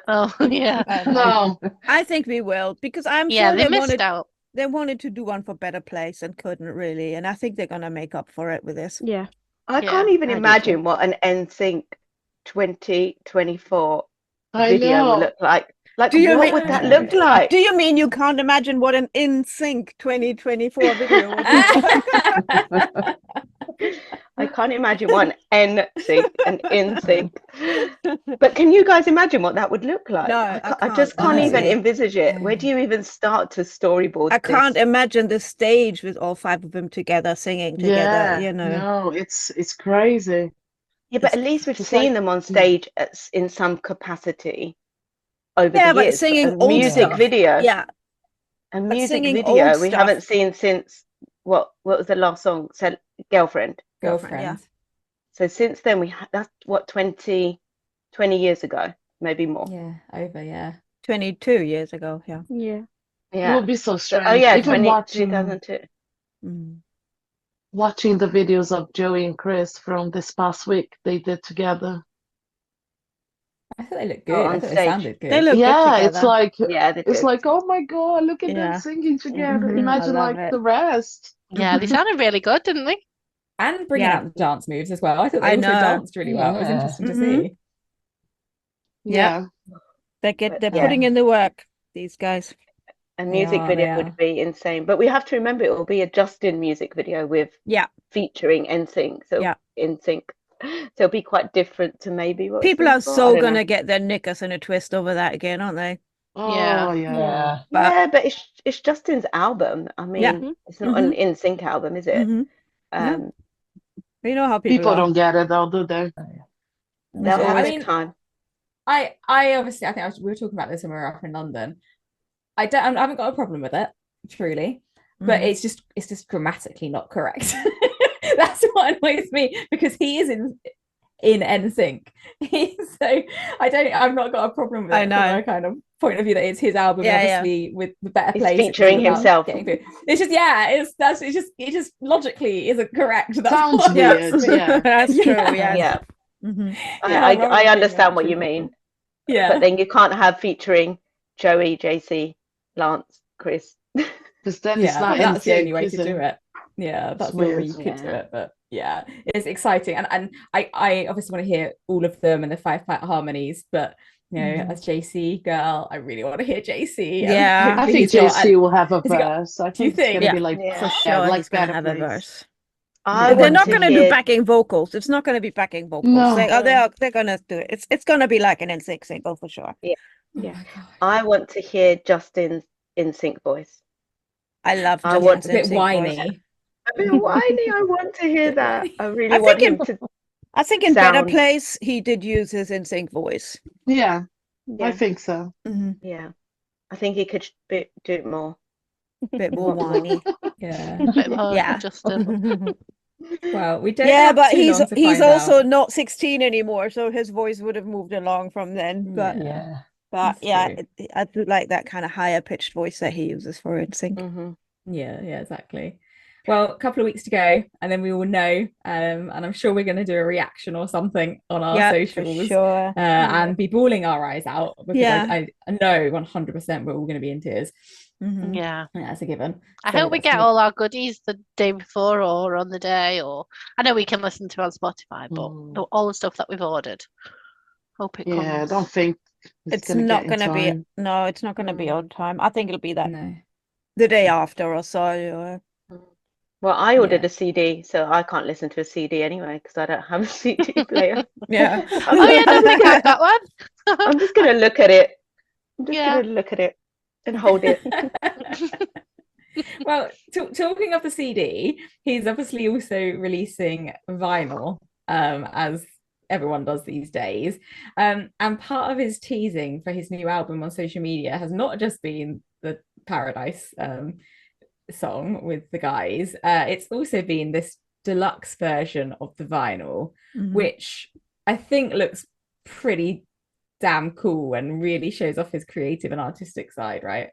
Speaker 5: Oh, yeah.
Speaker 2: No,
Speaker 4: I think we will, because I'm
Speaker 5: Yeah,
Speaker 4: sure
Speaker 5: they
Speaker 4: they
Speaker 5: missed
Speaker 4: wanted
Speaker 5: out.
Speaker 4: they wanted to do one for Better Place and couldn't really, and I think they're gonna make up for it with this.
Speaker 6: Yeah.
Speaker 3: I
Speaker 5: Yeah,
Speaker 3: can't even
Speaker 6: I do
Speaker 3: imagine
Speaker 6: too.
Speaker 3: what an NSYNC 2024
Speaker 2: I
Speaker 3: video will
Speaker 2: know.
Speaker 3: look like. Like,
Speaker 4: Do you
Speaker 3: what
Speaker 4: mean-
Speaker 3: would that look like?
Speaker 4: Do you mean you can't imagine what an InSync 2024 video would be?
Speaker 3: I can't imagine one NSYNC and InSync. But can you guys imagine what that would look like?
Speaker 4: No,
Speaker 3: I just can't even
Speaker 1: honestly.
Speaker 3: envisage it. Where do you even start to storyboard
Speaker 4: I can't
Speaker 3: this?
Speaker 4: imagine the stage with all 5 of them together singing together,
Speaker 2: Yeah,
Speaker 4: you know.
Speaker 2: no, it's crazy.
Speaker 3: Yeah, but at
Speaker 4: It's-
Speaker 3: least we've
Speaker 2: it's
Speaker 3: seen
Speaker 2: like-
Speaker 3: them on stage in some capacity over
Speaker 4: Yeah,
Speaker 3: the
Speaker 4: but
Speaker 3: years.
Speaker 4: singing
Speaker 3: A
Speaker 4: old
Speaker 3: music
Speaker 4: stuff.
Speaker 3: video.
Speaker 4: Yeah,
Speaker 3: A
Speaker 4: but
Speaker 3: music
Speaker 4: singing
Speaker 3: video
Speaker 4: old
Speaker 3: we
Speaker 4: stuff.
Speaker 3: haven't seen since what was the last song? Said Girlfriend.
Speaker 4: Girlfriend, yeah.
Speaker 3: So since then that's what 20 years ago, maybe more.
Speaker 1: Yeah, over, yeah.
Speaker 4: 22 years ago, yeah.
Speaker 6: Yeah.
Speaker 2: It
Speaker 3: Yeah.
Speaker 2: would be so strange.
Speaker 3: Oh yeah,
Speaker 2: Even
Speaker 3: 2002.
Speaker 2: watching the videos of Joey and Chris from this past week they did together.
Speaker 1: I thought they looked
Speaker 3: Oh,
Speaker 1: good.
Speaker 3: on
Speaker 1: I thought they
Speaker 3: stage.
Speaker 1: sounded good.
Speaker 4: They look good
Speaker 2: Yeah, it's
Speaker 4: together.
Speaker 2: like
Speaker 3: Yeah, they
Speaker 2: it's
Speaker 3: do.
Speaker 2: like, oh my God, look at
Speaker 4: Yeah.
Speaker 2: them singing together.
Speaker 4: Mhm, I
Speaker 2: Imagine
Speaker 4: love
Speaker 2: like
Speaker 4: it.
Speaker 2: the rest.
Speaker 5: Yeah, they sounded really good, didn't they?
Speaker 1: And bringing
Speaker 4: Yeah.
Speaker 1: out the dance moves as well. I thought they
Speaker 4: I
Speaker 1: also
Speaker 4: know.
Speaker 1: danced really well. It was
Speaker 2: Yeah.
Speaker 1: interesting to
Speaker 4: Mhm.
Speaker 1: see.
Speaker 4: Yeah. They're
Speaker 3: But,
Speaker 4: putting in the work, these guys.
Speaker 3: A
Speaker 1: They
Speaker 3: music
Speaker 1: are,
Speaker 3: video
Speaker 1: they are.
Speaker 3: would be insane. But we have to remember it will be a Justin music video with
Speaker 4: Yeah.
Speaker 3: featuring NSYNC. So
Speaker 4: Yeah.
Speaker 3: NSYNC. So it'll be quite different to maybe what
Speaker 4: People
Speaker 3: it's
Speaker 4: are
Speaker 3: been for. I
Speaker 4: so
Speaker 3: don't know.
Speaker 4: gonna get their knickers in a twist over that again, aren't they?
Speaker 2: Oh
Speaker 5: Yeah.
Speaker 2: yeah.
Speaker 4: But
Speaker 3: Yeah, but it's Justin's album. I mean,
Speaker 4: Yeah.
Speaker 3: it's not an NSYNC album, is it?
Speaker 4: mhm.
Speaker 3: Um,
Speaker 4: You know how people
Speaker 2: People
Speaker 4: are.
Speaker 2: don't get it though, do they?
Speaker 3: they'll have
Speaker 1: I
Speaker 3: their
Speaker 1: mean,
Speaker 3: time.
Speaker 1: I obviously, I think we were talking about this when we were up in London. I haven't got a problem with it, truly, but
Speaker 4: Mhm.
Speaker 1: it's just grammatically not correct. That's what annoys me, because he is in NSYNC. So I've not got a problem with it
Speaker 4: I
Speaker 1: from
Speaker 4: know.
Speaker 1: a kind of point of view that it's his album,
Speaker 4: Yeah,
Speaker 1: and
Speaker 4: yeah.
Speaker 1: obviously with the Better
Speaker 3: He's
Speaker 1: Place,
Speaker 3: featuring
Speaker 1: all about
Speaker 3: himself.
Speaker 1: getting through. It's just it just logically isn't correct. That's
Speaker 2: Sounds
Speaker 1: what
Speaker 2: weird,
Speaker 1: annoys me.
Speaker 2: yeah.
Speaker 4: That's true.
Speaker 1: Yeah.
Speaker 4: Yes.
Speaker 3: Yeah,
Speaker 4: Mhm.
Speaker 1: Yeah,
Speaker 3: I
Speaker 1: rather than
Speaker 3: I
Speaker 1: being
Speaker 3: understand
Speaker 1: an
Speaker 3: what you
Speaker 1: actual
Speaker 3: mean.
Speaker 1: problem. Yeah.
Speaker 3: But then you can't have featuring Joey, JC, Lance, Chris.
Speaker 2: Because then it's
Speaker 1: Yeah,
Speaker 2: not
Speaker 1: that's the only
Speaker 2: NSYNC,
Speaker 1: way
Speaker 2: is
Speaker 1: to do
Speaker 2: it?
Speaker 1: it. Yeah, that's
Speaker 2: It's
Speaker 1: the only way
Speaker 2: weird.
Speaker 1: you could do
Speaker 3: Yeah.
Speaker 1: it. But yeah, it's exciting, and I obviously want to hear all of them and the 5-part harmonies. But you know,
Speaker 4: Mhm.
Speaker 1: as JC girl, I really want to hear JC. and
Speaker 4: Yeah.
Speaker 2: I
Speaker 1: hopefully
Speaker 2: think
Speaker 1: he's got-
Speaker 2: JC will have a
Speaker 1: has he got-
Speaker 2: verse. I
Speaker 1: do you
Speaker 2: think it's
Speaker 1: think?
Speaker 2: gonna be like
Speaker 3: Yeah.
Speaker 4: For
Speaker 3: Yeah,
Speaker 4: sure,
Speaker 2: like
Speaker 4: he's gonna
Speaker 2: Better
Speaker 4: have a
Speaker 2: Place.
Speaker 4: verse.
Speaker 3: I
Speaker 4: But they're
Speaker 3: want
Speaker 4: not
Speaker 3: to
Speaker 4: going to do
Speaker 3: hear.
Speaker 4: backing vocals. It's not going to be backing vocals.
Speaker 2: No.
Speaker 4: They're going to do it. It's going to be like an NSYNC single for sure.
Speaker 1: Oh
Speaker 6: Yeah.
Speaker 1: my gosh.
Speaker 3: I want to hear Justin's NSYNC voice.
Speaker 4: I love
Speaker 3: I
Speaker 4: Justin
Speaker 3: want
Speaker 1: It's a bit
Speaker 4: NSYNC voice.
Speaker 1: whiny.
Speaker 3: A bit whiny. I want to hear
Speaker 1: Bit
Speaker 3: that.
Speaker 1: whiny.
Speaker 3: I really
Speaker 4: I
Speaker 3: want
Speaker 4: think
Speaker 3: him to.
Speaker 4: I think in Better
Speaker 3: Sound.
Speaker 4: Place he did use his NSYNC voice.
Speaker 2: Yeah, I
Speaker 6: Yeah.
Speaker 2: think so.
Speaker 3: Yeah, I think he could do it more.
Speaker 4: Bit more whiny.
Speaker 1: Yeah.
Speaker 5: A bit more
Speaker 4: Yeah.
Speaker 5: Justin.
Speaker 1: Well, we don't.
Speaker 4: Yeah,
Speaker 1: have
Speaker 4: but
Speaker 1: too
Speaker 4: he's
Speaker 1: long to
Speaker 4: he's
Speaker 1: find
Speaker 4: also
Speaker 1: out.
Speaker 4: not 16 anymore, so his voice would have moved along from then. But
Speaker 1: Yeah.
Speaker 4: but
Speaker 1: that's
Speaker 4: yeah,
Speaker 1: true.
Speaker 4: I do like that kind of higher pitched voice that he uses for NSYNC.
Speaker 3: Hmm
Speaker 1: Yeah, exactly. Well, a couple of weeks to go, and then we will know. And I'm sure we're going to do a reaction or something on our
Speaker 4: Yeah, for
Speaker 1: socials,
Speaker 4: sure.
Speaker 1: and be bawling our eyes out, because
Speaker 4: Yeah.
Speaker 1: I know 100% we're all going to be in tears.
Speaker 4: Mhm.
Speaker 5: Yeah.
Speaker 1: Yeah, that's a given.
Speaker 5: I
Speaker 1: So
Speaker 5: hope we
Speaker 1: that's
Speaker 5: get
Speaker 1: gonna-
Speaker 5: all our goodies the day before or on the day, or I know we can listen to on Spotify, but all the stuff that we've ordered. Hope it
Speaker 2: Yeah, I
Speaker 5: comes.
Speaker 2: don't think it's
Speaker 4: It's
Speaker 2: gonna
Speaker 4: not
Speaker 2: get in
Speaker 4: going to be,
Speaker 2: time.
Speaker 4: no, it's not going to be on time. I think it'll be that
Speaker 1: no.
Speaker 4: the day after or so.
Speaker 3: Well, I ordered
Speaker 1: Yeah.
Speaker 3: a CD, so I can't listen to a CD anyway because I don't have a CD player.
Speaker 4: Yeah.
Speaker 3: I'm
Speaker 5: Oh yeah, I
Speaker 3: just,
Speaker 5: don't think I've got one.
Speaker 3: I'm just gonna look at it. I'm just
Speaker 5: Yeah.
Speaker 3: gonna look at it and hold it.
Speaker 1: Well, talking of the CD, he's obviously also releasing vinyl, as everyone does these days. And part of his teasing for his new album on social media has not just been the Paradise song with the guys, it's also been this deluxe version of the vinyl,
Speaker 4: Mhm.
Speaker 1: which I think looks pretty damn cool and really shows off his creative and artistic side, right?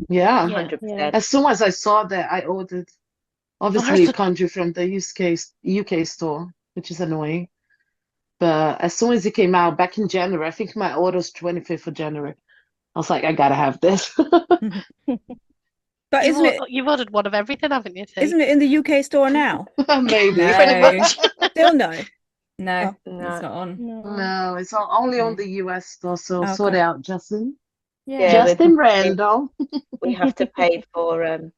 Speaker 2: Yeah.
Speaker 3: 100%.
Speaker 2: As soon as I saw that, I ordered. Obviously, it comes from the UK store, which is annoying. But as soon as it came out back in January, I think my order was 25th of January. I was like, I gotta have this.
Speaker 4: But
Speaker 5: You've ordered one of everything, haven't you, T?
Speaker 4: isn't it in the UK store now?
Speaker 2: Maybe.
Speaker 1: No.
Speaker 4: Still no.
Speaker 1: No,
Speaker 3: No.
Speaker 1: it's not on.
Speaker 2: No, it's only on the US store, so sort it
Speaker 4: Okay.
Speaker 2: out, Justin.
Speaker 3: Yeah,
Speaker 2: Justin
Speaker 3: we
Speaker 2: Randall.
Speaker 3: have to pay for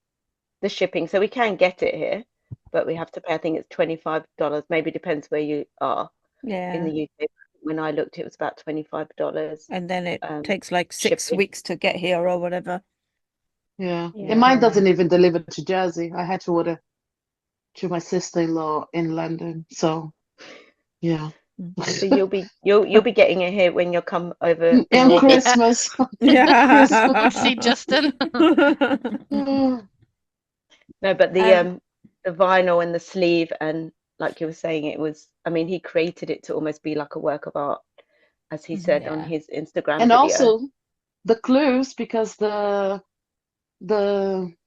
Speaker 3: the shipping, so we can get it here, but we have to pay. I think it's $25. Maybe depends where you are in
Speaker 4: Yeah.
Speaker 3: the UK. When I looked, it was about $25.
Speaker 4: And then it
Speaker 3: Um,
Speaker 4: takes like 6
Speaker 3: shipping.
Speaker 4: weeks to get here or whatever.
Speaker 2: Yeah.
Speaker 6: Yeah.
Speaker 2: And mine doesn't even deliver to Jersey. I had to order to my sister-in-law in London. So, yeah.
Speaker 3: So you'll be getting it here when you come over in
Speaker 2: And
Speaker 3: August.
Speaker 2: Christmas.
Speaker 4: Yeah.
Speaker 5: See Justin.
Speaker 2: Mm.
Speaker 3: No, but the vinyl and the sleeve, and like you were saying, it was, I mean, he created it to almost be like a work of art, as he said on
Speaker 1: Yeah.
Speaker 3: his Instagram
Speaker 2: And
Speaker 3: video.
Speaker 2: also the clues, because the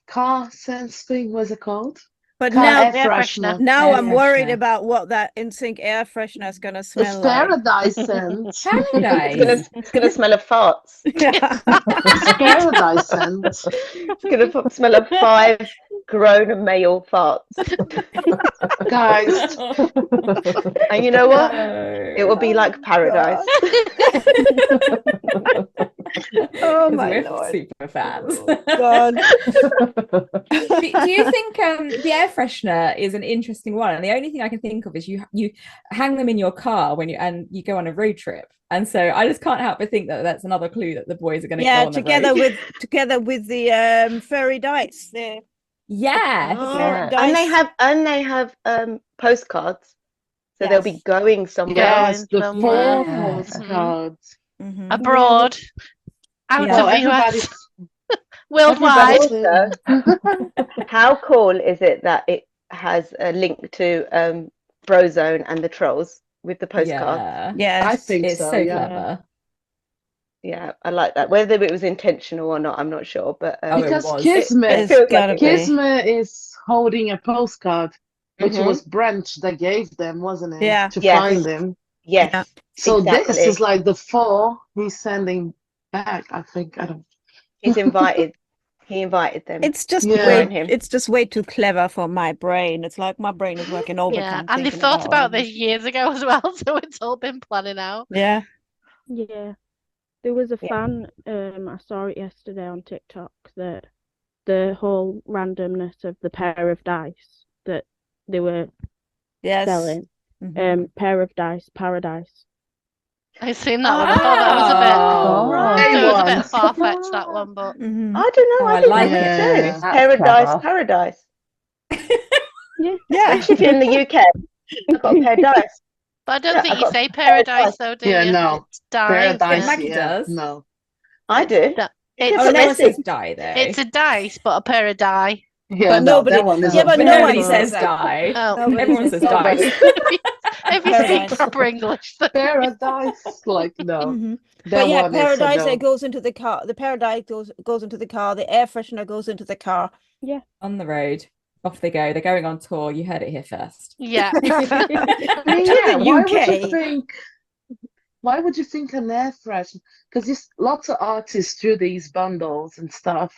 Speaker 2: car sense thing, what's it called?
Speaker 4: But
Speaker 2: Car
Speaker 4: now,
Speaker 2: air
Speaker 5: Air
Speaker 2: freshener.
Speaker 5: freshener.
Speaker 4: now
Speaker 1: Air
Speaker 4: I'm worried
Speaker 1: freshener.
Speaker 4: about what that NSYNC air freshener is going to
Speaker 2: It's
Speaker 4: smell like.
Speaker 2: paradise scent.
Speaker 1: Paradise.
Speaker 3: It's gonna smell of farts.
Speaker 4: Yeah.
Speaker 2: It's paradise scent.
Speaker 3: It's gonna smell of 5 grown male farts.
Speaker 2: Guys.
Speaker 3: And you know what?
Speaker 1: No.
Speaker 3: It will be like paradise.
Speaker 4: Oh
Speaker 1: 'Cause
Speaker 4: my
Speaker 1: we're
Speaker 4: Lord.
Speaker 1: super fans.
Speaker 4: God.
Speaker 1: Do you think the air freshener is an interesting one? And the only thing I can think of is you hang them in your car when you go on a road trip, and so I just can't help but think that that's another clue that the boys are going to go on the road.
Speaker 4: together with the fairy dice. The
Speaker 1: Yes.
Speaker 3: Oh,
Speaker 4: dice.
Speaker 3: and they have postcards. So they'll be
Speaker 1: Yes.
Speaker 3: going somewhere.
Speaker 2: Yes, the
Speaker 5: somewhere.
Speaker 2: 4
Speaker 1: Yeah.
Speaker 2: postcards.
Speaker 4: Mhm.
Speaker 5: Abroad. Out
Speaker 4: Yeah.
Speaker 2: So
Speaker 5: of the US.
Speaker 2: everybody's
Speaker 5: Worldwide.
Speaker 3: Also, how cool is it that it has a link to Brozone and the Trolls with the postcards?
Speaker 1: Yeah.
Speaker 4: Yes.
Speaker 2: I think
Speaker 1: It's
Speaker 2: so,
Speaker 1: so
Speaker 2: yeah.
Speaker 1: clever.
Speaker 3: Yeah, I like that. Whether it was intentional or not, I'm not sure. But
Speaker 1: Oh, it
Speaker 2: Because
Speaker 1: was.
Speaker 2: Kismet,
Speaker 4: It's
Speaker 3: feels
Speaker 4: gotta
Speaker 3: like
Speaker 4: be.
Speaker 2: Kismet is holding a postcard, which
Speaker 3: Mhm.
Speaker 2: was Branch that gave them, wasn't it?
Speaker 4: Yeah.
Speaker 2: To
Speaker 3: Yes.
Speaker 2: find them.
Speaker 3: Yes,
Speaker 4: Yeah.
Speaker 2: So this
Speaker 3: exactly.
Speaker 2: is like the 4 he's sending back, I think. I don't.
Speaker 3: He's invited. He invited them
Speaker 4: It's just
Speaker 2: Yeah.
Speaker 3: to
Speaker 4: way
Speaker 3: join him.
Speaker 4: it's just way too clever for my brain. It's like my brain is working
Speaker 5: Yeah,
Speaker 4: overtime.
Speaker 5: and they
Speaker 4: thinking
Speaker 5: thought about
Speaker 4: all
Speaker 5: this years ago as well, so it's all been planning out.
Speaker 4: Yeah.
Speaker 6: Yeah. There was a
Speaker 3: Yeah.
Speaker 6: fan, I saw it yesterday on TikTok, that the whole randomness of the pair of dice that they were
Speaker 4: Yes.
Speaker 6: selling,
Speaker 4: Mhm.
Speaker 6: pair of dice, paradise.
Speaker 5: I seen that one. I thought that was a bit.
Speaker 1: Oh,
Speaker 5: I thought it was a bit
Speaker 2: right.
Speaker 5: far fetched, that one, but
Speaker 4: Mhm.
Speaker 3: I don't know.
Speaker 1: Oh,
Speaker 3: I
Speaker 1: I
Speaker 3: think
Speaker 1: like
Speaker 3: that
Speaker 1: it
Speaker 3: makes
Speaker 1: though.
Speaker 3: sense.
Speaker 7: That's
Speaker 3: Paradise,
Speaker 7: clever.
Speaker 3: paradise.
Speaker 6: Yeah.
Speaker 4: Yeah.
Speaker 3: Especially if you're in the UK. I've got a pair of dice.
Speaker 5: I don't
Speaker 3: Yeah,
Speaker 5: think
Speaker 3: I
Speaker 5: you
Speaker 3: got
Speaker 5: say
Speaker 3: paradise.
Speaker 5: paradise though, do
Speaker 2: Yeah,
Speaker 5: you?
Speaker 2: no.
Speaker 5: It's die.
Speaker 2: Paradise,
Speaker 1: Maggie
Speaker 2: yeah.
Speaker 1: does.
Speaker 2: No.
Speaker 3: I do.
Speaker 5: No,
Speaker 3: It's
Speaker 1: Oh,
Speaker 3: a
Speaker 1: no one
Speaker 3: message.
Speaker 1: says die though.
Speaker 5: it's a dice, but a pair of die.
Speaker 2: Yeah,
Speaker 4: But
Speaker 2: no,
Speaker 4: nobody-
Speaker 2: that one is
Speaker 4: yeah,
Speaker 2: a
Speaker 4: but
Speaker 1: But
Speaker 4: no
Speaker 1: nobody
Speaker 4: one
Speaker 1: says
Speaker 4: says that.
Speaker 1: die.
Speaker 5: Oh,
Speaker 4: Nobody
Speaker 1: Everyone
Speaker 4: says
Speaker 1: says
Speaker 2: Nobody.
Speaker 1: dice.
Speaker 5: if you
Speaker 4: Paradise.
Speaker 5: speak proper English, then
Speaker 2: paradise. Like, no.
Speaker 4: Mhm.
Speaker 2: That
Speaker 4: But yeah,
Speaker 2: one is a
Speaker 4: paradise
Speaker 2: no.
Speaker 4: it goes into the car. The paradise goes into the car. The air freshener goes into the car.
Speaker 1: On the road. Off they go. They're going on tour. You heard it here first.
Speaker 5: yeah.
Speaker 2: I mean,
Speaker 4: To
Speaker 2: yeah,
Speaker 4: the
Speaker 2: why would you
Speaker 4: UK.
Speaker 2: think Why would you think an air freshener? Because lots of artists do these bundles and stuff.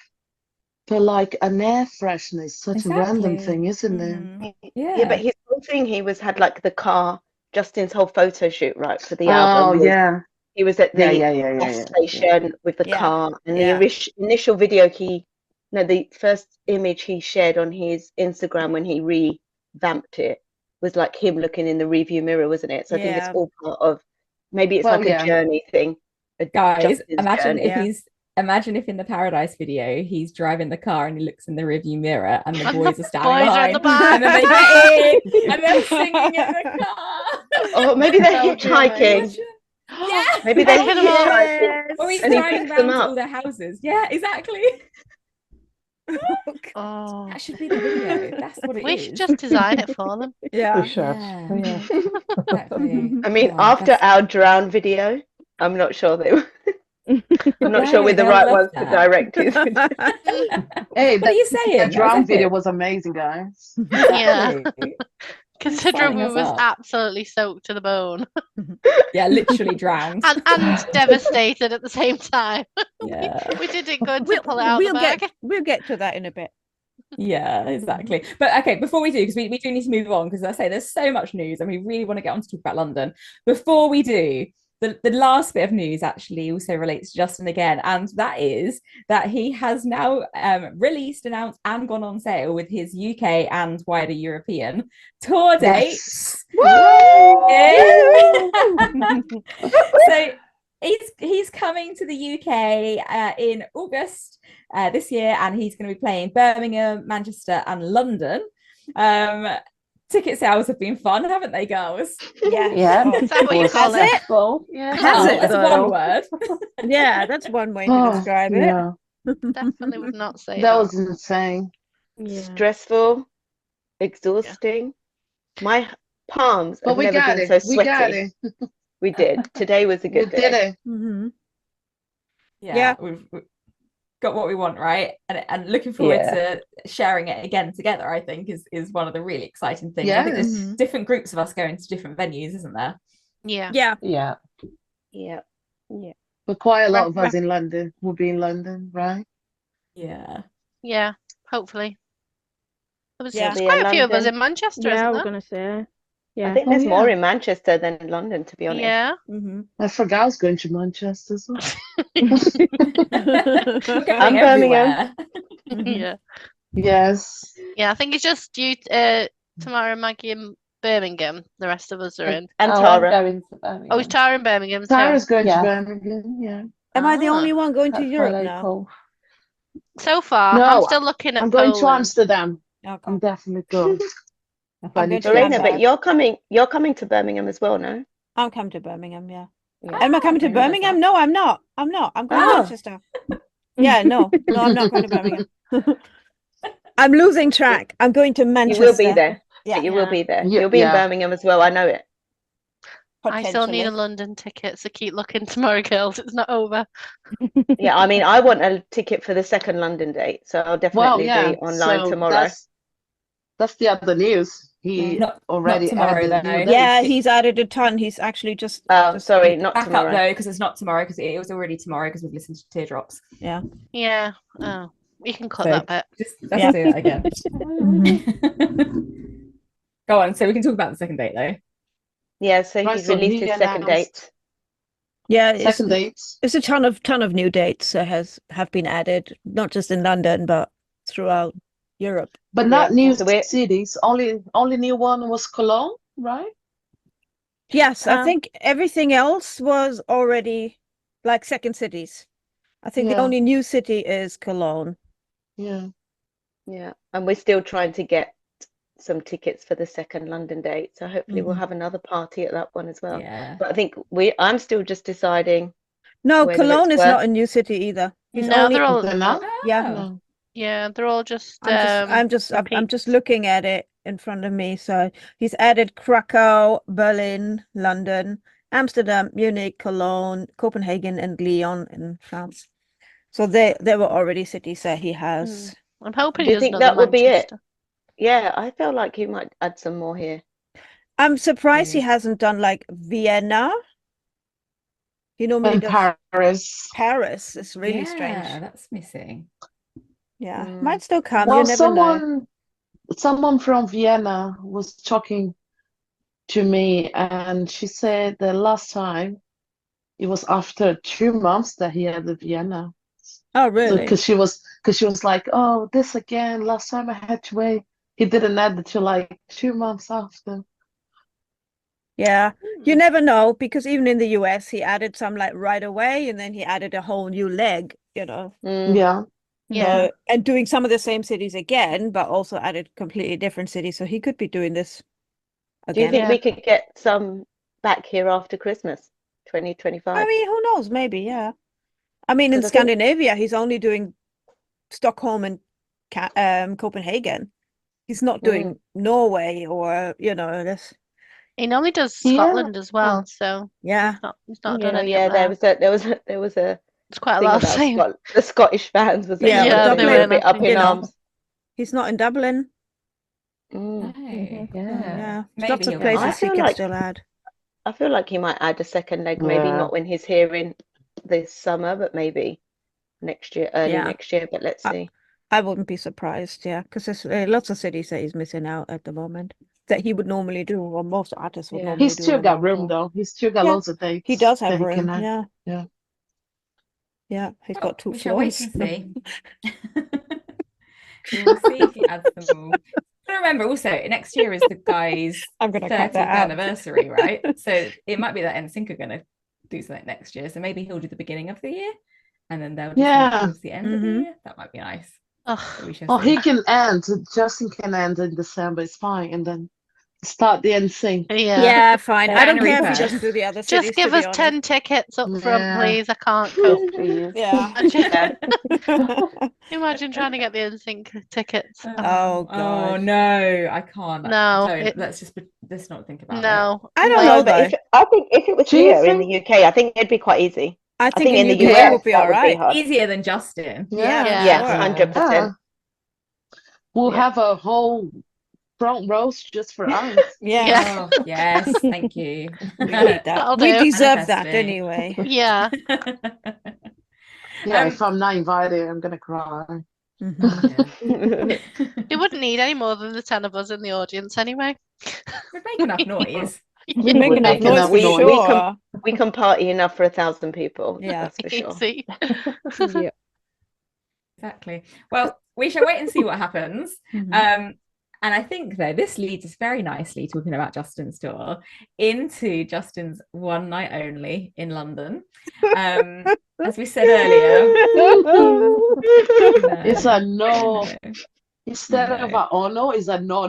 Speaker 2: But like an air freshener is such a random
Speaker 1: Exactly.
Speaker 2: thing, isn't it?
Speaker 4: Mhm.
Speaker 3: Yeah, but
Speaker 1: Yeah.
Speaker 3: his whole thing, had like the car, Justin's whole photo shoot, right, for the
Speaker 2: Oh
Speaker 3: album was
Speaker 2: yeah.
Speaker 3: he was at
Speaker 2: Yeah,
Speaker 3: the
Speaker 2: yeah, yeah, yeah,
Speaker 3: gas
Speaker 2: yeah.
Speaker 3: station with the
Speaker 4: Yeah.
Speaker 3: car, and
Speaker 4: Yeah.
Speaker 3: the initial video the first image he shared on his Instagram when he revamped it was like him looking in the review mirror, wasn't it? So I think it's
Speaker 4: Yeah.
Speaker 3: all part of, maybe it's
Speaker 2: Well,
Speaker 3: like a
Speaker 2: yeah.
Speaker 3: journey thing,
Speaker 1: Guys,
Speaker 3: Justin's journey.
Speaker 4: Yeah.
Speaker 1: imagine if in the Paradise video he's driving the car and he looks in the rearview mirror and the
Speaker 5: And
Speaker 1: boys
Speaker 5: the
Speaker 1: are standing
Speaker 5: boys are at the
Speaker 1: behind, and then they get in and they're singing in the car.
Speaker 3: Oh, maybe they're
Speaker 2: That would be
Speaker 3: hitchhiking.
Speaker 2: amazing.
Speaker 1: Yeah.
Speaker 3: Maybe they're
Speaker 5: Look at 'em all.
Speaker 3: hitchhiking.
Speaker 1: Or he's
Speaker 3: And he
Speaker 1: driving
Speaker 3: picks them
Speaker 1: round to
Speaker 3: up.
Speaker 1: all their houses. Yeah, exactly.
Speaker 5: Oh,
Speaker 1: That should be the video. That's what it
Speaker 5: we
Speaker 1: is.
Speaker 5: should just design it for them.
Speaker 4: Yeah.
Speaker 2: We should.
Speaker 1: Yeah.
Speaker 2: Yeah.
Speaker 1: Exactly.
Speaker 3: I mean,
Speaker 1: Oh,
Speaker 3: after
Speaker 1: that's-
Speaker 3: our drown video, I'm not sure I'm not sure
Speaker 1: Yeah,
Speaker 3: we're the
Speaker 1: they'll
Speaker 3: right
Speaker 1: love
Speaker 3: ones to
Speaker 1: that.
Speaker 3: direct it.
Speaker 2: Hey,
Speaker 1: What are you saying?
Speaker 2: that drown
Speaker 1: Exactly.
Speaker 2: video was amazing, guys.
Speaker 5: Yeah.
Speaker 1: Exactly.
Speaker 5: Considering
Speaker 1: Signing
Speaker 5: we
Speaker 1: us
Speaker 5: was
Speaker 1: up.
Speaker 5: absolutely soaked to the bone
Speaker 1: Yeah, literally drowned.
Speaker 5: and devastated at the same time.
Speaker 1: Yeah.
Speaker 5: We did it good to pull it out of
Speaker 4: we'll
Speaker 5: the bag.
Speaker 4: we'll get to that in a bit.
Speaker 1: Yeah, exactly. But okay, before we do, because we do need to move on, because as I say, there's so much news and we really want to get on to talk about London. Before we do, the last bit of news actually also relates to Justin again, and that is that he has now released, announced, and gone on sale with his UK and wider European tour dates. Yeah. So he's coming to the UK in August this year, and he's going to be playing Birmingham, Manchester, and London. Ticket sales have been fun, haven't they, girls?
Speaker 4: Yeah.
Speaker 6: Yeah.
Speaker 4: Oh,
Speaker 5: Is that what you call
Speaker 4: has
Speaker 5: it?
Speaker 4: it?
Speaker 6: Well, yeah.
Speaker 4: Has it,
Speaker 1: That's
Speaker 4: though?
Speaker 1: one word.
Speaker 4: Yeah, that's one way to
Speaker 2: Oh,
Speaker 4: describe it.
Speaker 2: yeah.
Speaker 5: Definitely would not say
Speaker 2: That
Speaker 5: that.
Speaker 2: was insane.
Speaker 6: Yeah.
Speaker 3: Stressful, exhausting. My palms
Speaker 2: But
Speaker 3: have
Speaker 2: we
Speaker 3: never
Speaker 2: got
Speaker 3: been
Speaker 2: it.
Speaker 3: so
Speaker 2: We got
Speaker 3: sweaty.
Speaker 2: it.
Speaker 3: We did. Today was a
Speaker 2: We
Speaker 3: good
Speaker 2: did
Speaker 3: day.
Speaker 2: it.
Speaker 4: Mhm.
Speaker 1: Yeah, we've got what we want, right? And looking forward to sharing it again together, I think is one of the really exciting things. I think there's
Speaker 2: Yes.
Speaker 1: different groups of us going to different venues, isn't there?
Speaker 5: Yeah.
Speaker 4: Yeah.
Speaker 6: Yeah.
Speaker 3: Yeah.
Speaker 2: But quite a lot of
Speaker 4: Right,
Speaker 2: us in London will be in London, right?
Speaker 1: Yeah.
Speaker 5: Yeah. Hopefully. There's
Speaker 4: Yeah.
Speaker 3: We'll be
Speaker 5: quite
Speaker 3: in
Speaker 5: a few of us
Speaker 3: London.
Speaker 5: in Manchester,
Speaker 6: Yeah, I
Speaker 5: isn't
Speaker 6: was
Speaker 5: there?
Speaker 6: gonna say.
Speaker 3: I
Speaker 6: Yeah.
Speaker 3: think
Speaker 2: Oh,
Speaker 3: there's more
Speaker 2: yeah.
Speaker 3: in Manchester than in London, to be honest.
Speaker 5: Yeah.
Speaker 4: Mhm.
Speaker 2: I forgot I was going to Manchester as well.
Speaker 1: We're going
Speaker 3: And Birmingham.
Speaker 1: everywhere.
Speaker 4: Mhm.
Speaker 5: Yeah.
Speaker 2: Yes.
Speaker 5: Yeah, I think it's just you, Tamara, Maggie, and Birmingham. The rest of us are in.
Speaker 3: And
Speaker 6: Oh, I'm
Speaker 3: Tara.
Speaker 6: going to
Speaker 5: Oh,
Speaker 6: Birmingham.
Speaker 5: is Tara in Birmingham too?
Speaker 2: Tara's going
Speaker 6: Yeah.
Speaker 2: to Birmingham, yeah.
Speaker 4: Am I the
Speaker 5: Ah.
Speaker 4: only one going to
Speaker 6: That's my
Speaker 4: Europe now?
Speaker 6: local.
Speaker 5: So far, I'm
Speaker 2: No,
Speaker 5: still looking at
Speaker 2: I'm going to
Speaker 5: Poland.
Speaker 2: Amsterdam.
Speaker 4: Okay.
Speaker 2: I'm definitely going. If I
Speaker 4: I'm
Speaker 2: need
Speaker 4: going
Speaker 2: to
Speaker 4: to
Speaker 2: get
Speaker 3: Lorena,
Speaker 4: Amsterdam.
Speaker 3: but
Speaker 2: back.
Speaker 3: you're coming to Birmingham as well, no?
Speaker 4: I'm coming to Birmingham, yeah.
Speaker 3: Yeah.
Speaker 4: Am I coming to
Speaker 1: I didn't realise
Speaker 4: Birmingham?
Speaker 1: that.
Speaker 4: No, I'm not. I'm not. I'm going to
Speaker 2: Oh.
Speaker 4: Manchester. Yeah, no, I'm not going to Birmingham. I'm losing track. I'm going to
Speaker 3: You
Speaker 4: Manchester.
Speaker 3: will be there.
Speaker 4: Yeah,
Speaker 3: You will be there.
Speaker 2: Yeah,
Speaker 3: You'll be in
Speaker 2: yeah.
Speaker 3: Birmingham as well. I know it.
Speaker 5: I still need a
Speaker 4: potentially.
Speaker 5: London ticket, so keep looking tomorrow, girls. It's not over.
Speaker 3: Yeah, I mean, I want a ticket for the second London date, so I'll
Speaker 2: Well,
Speaker 3: definitely
Speaker 2: yeah.
Speaker 3: be online
Speaker 2: So
Speaker 3: tomorrow.
Speaker 2: that's the other news. He
Speaker 1: Not
Speaker 2: already
Speaker 1: tomorrow,
Speaker 2: added new
Speaker 1: though.
Speaker 4: Yeah,
Speaker 2: dates.
Speaker 4: he's added a ton. He's actually just
Speaker 3: Oh, sorry,
Speaker 4: he-
Speaker 3: not
Speaker 1: Back
Speaker 3: tomorrow.
Speaker 1: up though, because it's not tomorrow, because it was already tomorrow because we've listened to Teardrops.
Speaker 5: Yeah. Oh, you can cut
Speaker 1: So
Speaker 5: that bit.
Speaker 1: let's
Speaker 4: Yeah.
Speaker 1: do it again. Go on, so we can talk about the second date though.
Speaker 3: Yeah, so
Speaker 2: Right,
Speaker 3: he's
Speaker 2: so
Speaker 3: released
Speaker 2: he
Speaker 3: his second
Speaker 2: announced
Speaker 3: date.
Speaker 4: Yeah, it's
Speaker 2: second dates.
Speaker 4: a ton of new dates that have been added, not just in London but throughout Europe.
Speaker 2: But not
Speaker 3: Yeah,
Speaker 2: new
Speaker 3: so we're-
Speaker 2: cities. Only new one was Cologne, right?
Speaker 4: Yes, I
Speaker 3: Um,
Speaker 4: think everything else was already like second cities. I think the
Speaker 2: Yeah.
Speaker 4: only new city is Cologne.
Speaker 2: Yeah.
Speaker 3: Yeah, and we're still trying to get some tickets for the second London date. So hopefully we'll
Speaker 4: Mhm.
Speaker 3: have another party at that one as well.
Speaker 1: Yeah.
Speaker 3: But I think I'm still just deciding.
Speaker 4: No,
Speaker 3: Whether
Speaker 4: Cologne
Speaker 3: it's
Speaker 4: is not
Speaker 3: worth-
Speaker 4: a new city either. He's
Speaker 5: No,
Speaker 4: only
Speaker 5: they're all.
Speaker 2: They're not?
Speaker 4: yeah.
Speaker 2: No.
Speaker 5: Yeah, they're all just.
Speaker 4: I'm just
Speaker 5: repeats.
Speaker 4: looking at it in front of me. So he's added Krakow, Berlin, London, Amsterdam, Munich, Cologne, Copenhagen, and Lyon in France. So they were already cities that he has.
Speaker 5: I'm hoping
Speaker 3: Do
Speaker 5: he
Speaker 3: you
Speaker 5: does
Speaker 3: think
Speaker 5: another
Speaker 3: that would be it?
Speaker 5: Manchester.
Speaker 3: Yeah, I feel like he might add some more here.
Speaker 4: I'm surprised he
Speaker 1: Mm.
Speaker 4: hasn't done like Vienna. He normally
Speaker 2: And
Speaker 4: does
Speaker 2: Paris.
Speaker 4: Paris. It's really
Speaker 1: Yeah,
Speaker 4: strange.
Speaker 1: that's missing.
Speaker 4: Yeah,
Speaker 3: Mm.
Speaker 4: might still come.
Speaker 2: Well,
Speaker 4: You never know.
Speaker 2: someone from Vienna was talking to me, and she said the last time it was after 2 months that he had the Vienna.
Speaker 4: Oh,
Speaker 2: So
Speaker 4: really?
Speaker 2: because she was like, oh, this again. Last time I had to wait. He didn't add it till like 2 months after.
Speaker 4: Yeah, you never know, because even in the US, he added some like right away, and then he added a whole new leg,
Speaker 3: Mm.
Speaker 2: Yeah.
Speaker 5: Yeah.
Speaker 4: So, and doing some of the same cities again, but also added completely different cities. So he could be doing this
Speaker 3: Do you
Speaker 4: again.
Speaker 3: think
Speaker 2: Yeah.
Speaker 3: we could get some back here after Christmas,
Speaker 4: I
Speaker 3: 2025?
Speaker 4: mean, who knows? Maybe, yeah. I mean, in
Speaker 3: 'Cause I think
Speaker 4: Scandinavia, he's only doing Stockholm and Copenhagen. He's not doing Norway or, this.
Speaker 5: He normally does
Speaker 2: Yeah.
Speaker 5: Scotland as well, so
Speaker 4: Yeah.
Speaker 5: he's not done
Speaker 3: Oh
Speaker 5: any
Speaker 3: yeah,
Speaker 5: up there.
Speaker 3: there was a
Speaker 5: It's quite a
Speaker 3: thing
Speaker 5: lot of
Speaker 3: about
Speaker 5: saying.
Speaker 3: the Scottish fans was
Speaker 4: Yeah, but
Speaker 5: Yeah,
Speaker 3: they
Speaker 5: they
Speaker 3: were a
Speaker 5: were
Speaker 3: bit up
Speaker 5: actually.
Speaker 3: in arms.
Speaker 4: He's not in Dublin.
Speaker 1: No.
Speaker 3: Yeah.
Speaker 4: Yeah.
Speaker 1: Maybe
Speaker 4: Lots of
Speaker 1: he'll
Speaker 4: places
Speaker 1: come
Speaker 3: I
Speaker 1: back.
Speaker 4: he
Speaker 3: feel
Speaker 4: can
Speaker 3: like
Speaker 4: still add.
Speaker 3: I feel like he might add a second leg, maybe
Speaker 2: Yeah.
Speaker 3: not when he's here in this summer, but maybe next year, early
Speaker 4: Yeah.
Speaker 3: next year. But let's
Speaker 4: I-
Speaker 3: see.
Speaker 4: I wouldn't be surprised, yeah, because there's lots of cities that he's missing out at the moment that he would normally do, or most artists would
Speaker 3: Yeah.
Speaker 4: normally
Speaker 2: He's
Speaker 4: do
Speaker 2: still
Speaker 4: on
Speaker 2: got
Speaker 4: World
Speaker 2: room
Speaker 4: Tour.
Speaker 2: though. He's still got
Speaker 4: Yeah,
Speaker 2: loads of dates
Speaker 4: he does have
Speaker 2: that he
Speaker 4: room.
Speaker 2: can add.
Speaker 4: Yeah,
Speaker 2: Yeah.
Speaker 4: yeah, he's
Speaker 1: Well,
Speaker 4: got 2
Speaker 1: we shall wait
Speaker 4: floors.
Speaker 1: and see. We will see if he adds them all. But remember, also next year is the guy's
Speaker 4: I'm gonna cut
Speaker 1: 30th
Speaker 4: that out.
Speaker 1: anniversary, right? So it might be that NSYNC are going to do something next year. So maybe he'll do the beginning of the year, and then they'll do something
Speaker 2: Yeah.
Speaker 1: towards the end of the
Speaker 4: Mhm.
Speaker 1: year. That might be nice.
Speaker 5: Ugh.
Speaker 1: But we shall
Speaker 2: Oh,
Speaker 1: see.
Speaker 2: he can end. Justin can end in December. It's fine, and then start the NSYNC.
Speaker 5: Yeah.
Speaker 4: Yeah, fine. I don't
Speaker 1: January
Speaker 4: care if he
Speaker 1: 1st.
Speaker 4: just do the other cities,
Speaker 5: Just give
Speaker 4: to be
Speaker 5: us 10
Speaker 4: honest.
Speaker 5: tickets up front,
Speaker 2: Yeah.
Speaker 5: please. I can't cope.
Speaker 3: Please.
Speaker 4: Yeah.
Speaker 5: Imagine trying to get the NSYNC tickets.
Speaker 4: Oh, God.
Speaker 1: No, I can't.
Speaker 5: No,
Speaker 1: Let's not think about it.
Speaker 5: No.
Speaker 4: I don't
Speaker 3: No,
Speaker 4: know,
Speaker 3: but
Speaker 4: though.
Speaker 3: I think if it was
Speaker 2: Do you
Speaker 3: here in
Speaker 2: think?
Speaker 3: the UK, I think it'd be quite easy.
Speaker 4: I
Speaker 3: I
Speaker 4: think
Speaker 3: think
Speaker 4: in
Speaker 3: in the
Speaker 4: UK it
Speaker 3: US
Speaker 4: would be
Speaker 3: that
Speaker 4: all
Speaker 3: would be
Speaker 4: right.
Speaker 3: hard.
Speaker 1: Easier than Justin.
Speaker 4: Yeah,
Speaker 5: Yeah.
Speaker 3: Yes,
Speaker 4: sure.
Speaker 3: 100%.
Speaker 2: Yeah. We'll
Speaker 3: Yeah.
Speaker 2: have a whole front rows just for us.
Speaker 4: Yeah,
Speaker 5: Yeah.
Speaker 1: Oh, yes, thank you.
Speaker 4: we need that.
Speaker 5: That'll
Speaker 4: We
Speaker 5: do.
Speaker 4: deserve that
Speaker 1: Manifesting.
Speaker 4: anyway.
Speaker 5: Yeah.
Speaker 2: Yeah, if I'm not invited, I'm gonna cry.
Speaker 4: Mhm.
Speaker 5: They wouldn't need any more than the 10 of us in the audience anyway.
Speaker 1: We'd make enough noise.
Speaker 4: We'd make
Speaker 2: We'd
Speaker 4: enough
Speaker 2: make
Speaker 4: noise
Speaker 2: enough
Speaker 4: for
Speaker 2: noise.
Speaker 4: sure.
Speaker 3: We can party enough for 1,000 people.
Speaker 4: Yeah.
Speaker 3: That's for sure.
Speaker 5: Easy.
Speaker 6: Yeah.
Speaker 1: Exactly. Well, we shall wait and see what happens.
Speaker 4: Mhm.
Speaker 1: And I think, though, this leads us very nicely, talking about Justin's tour, into Justin's one night only in London. As we said earlier,
Speaker 2: It's a no.
Speaker 1: no.
Speaker 2: Instead of
Speaker 1: No.
Speaker 2: a ONO, it's a no.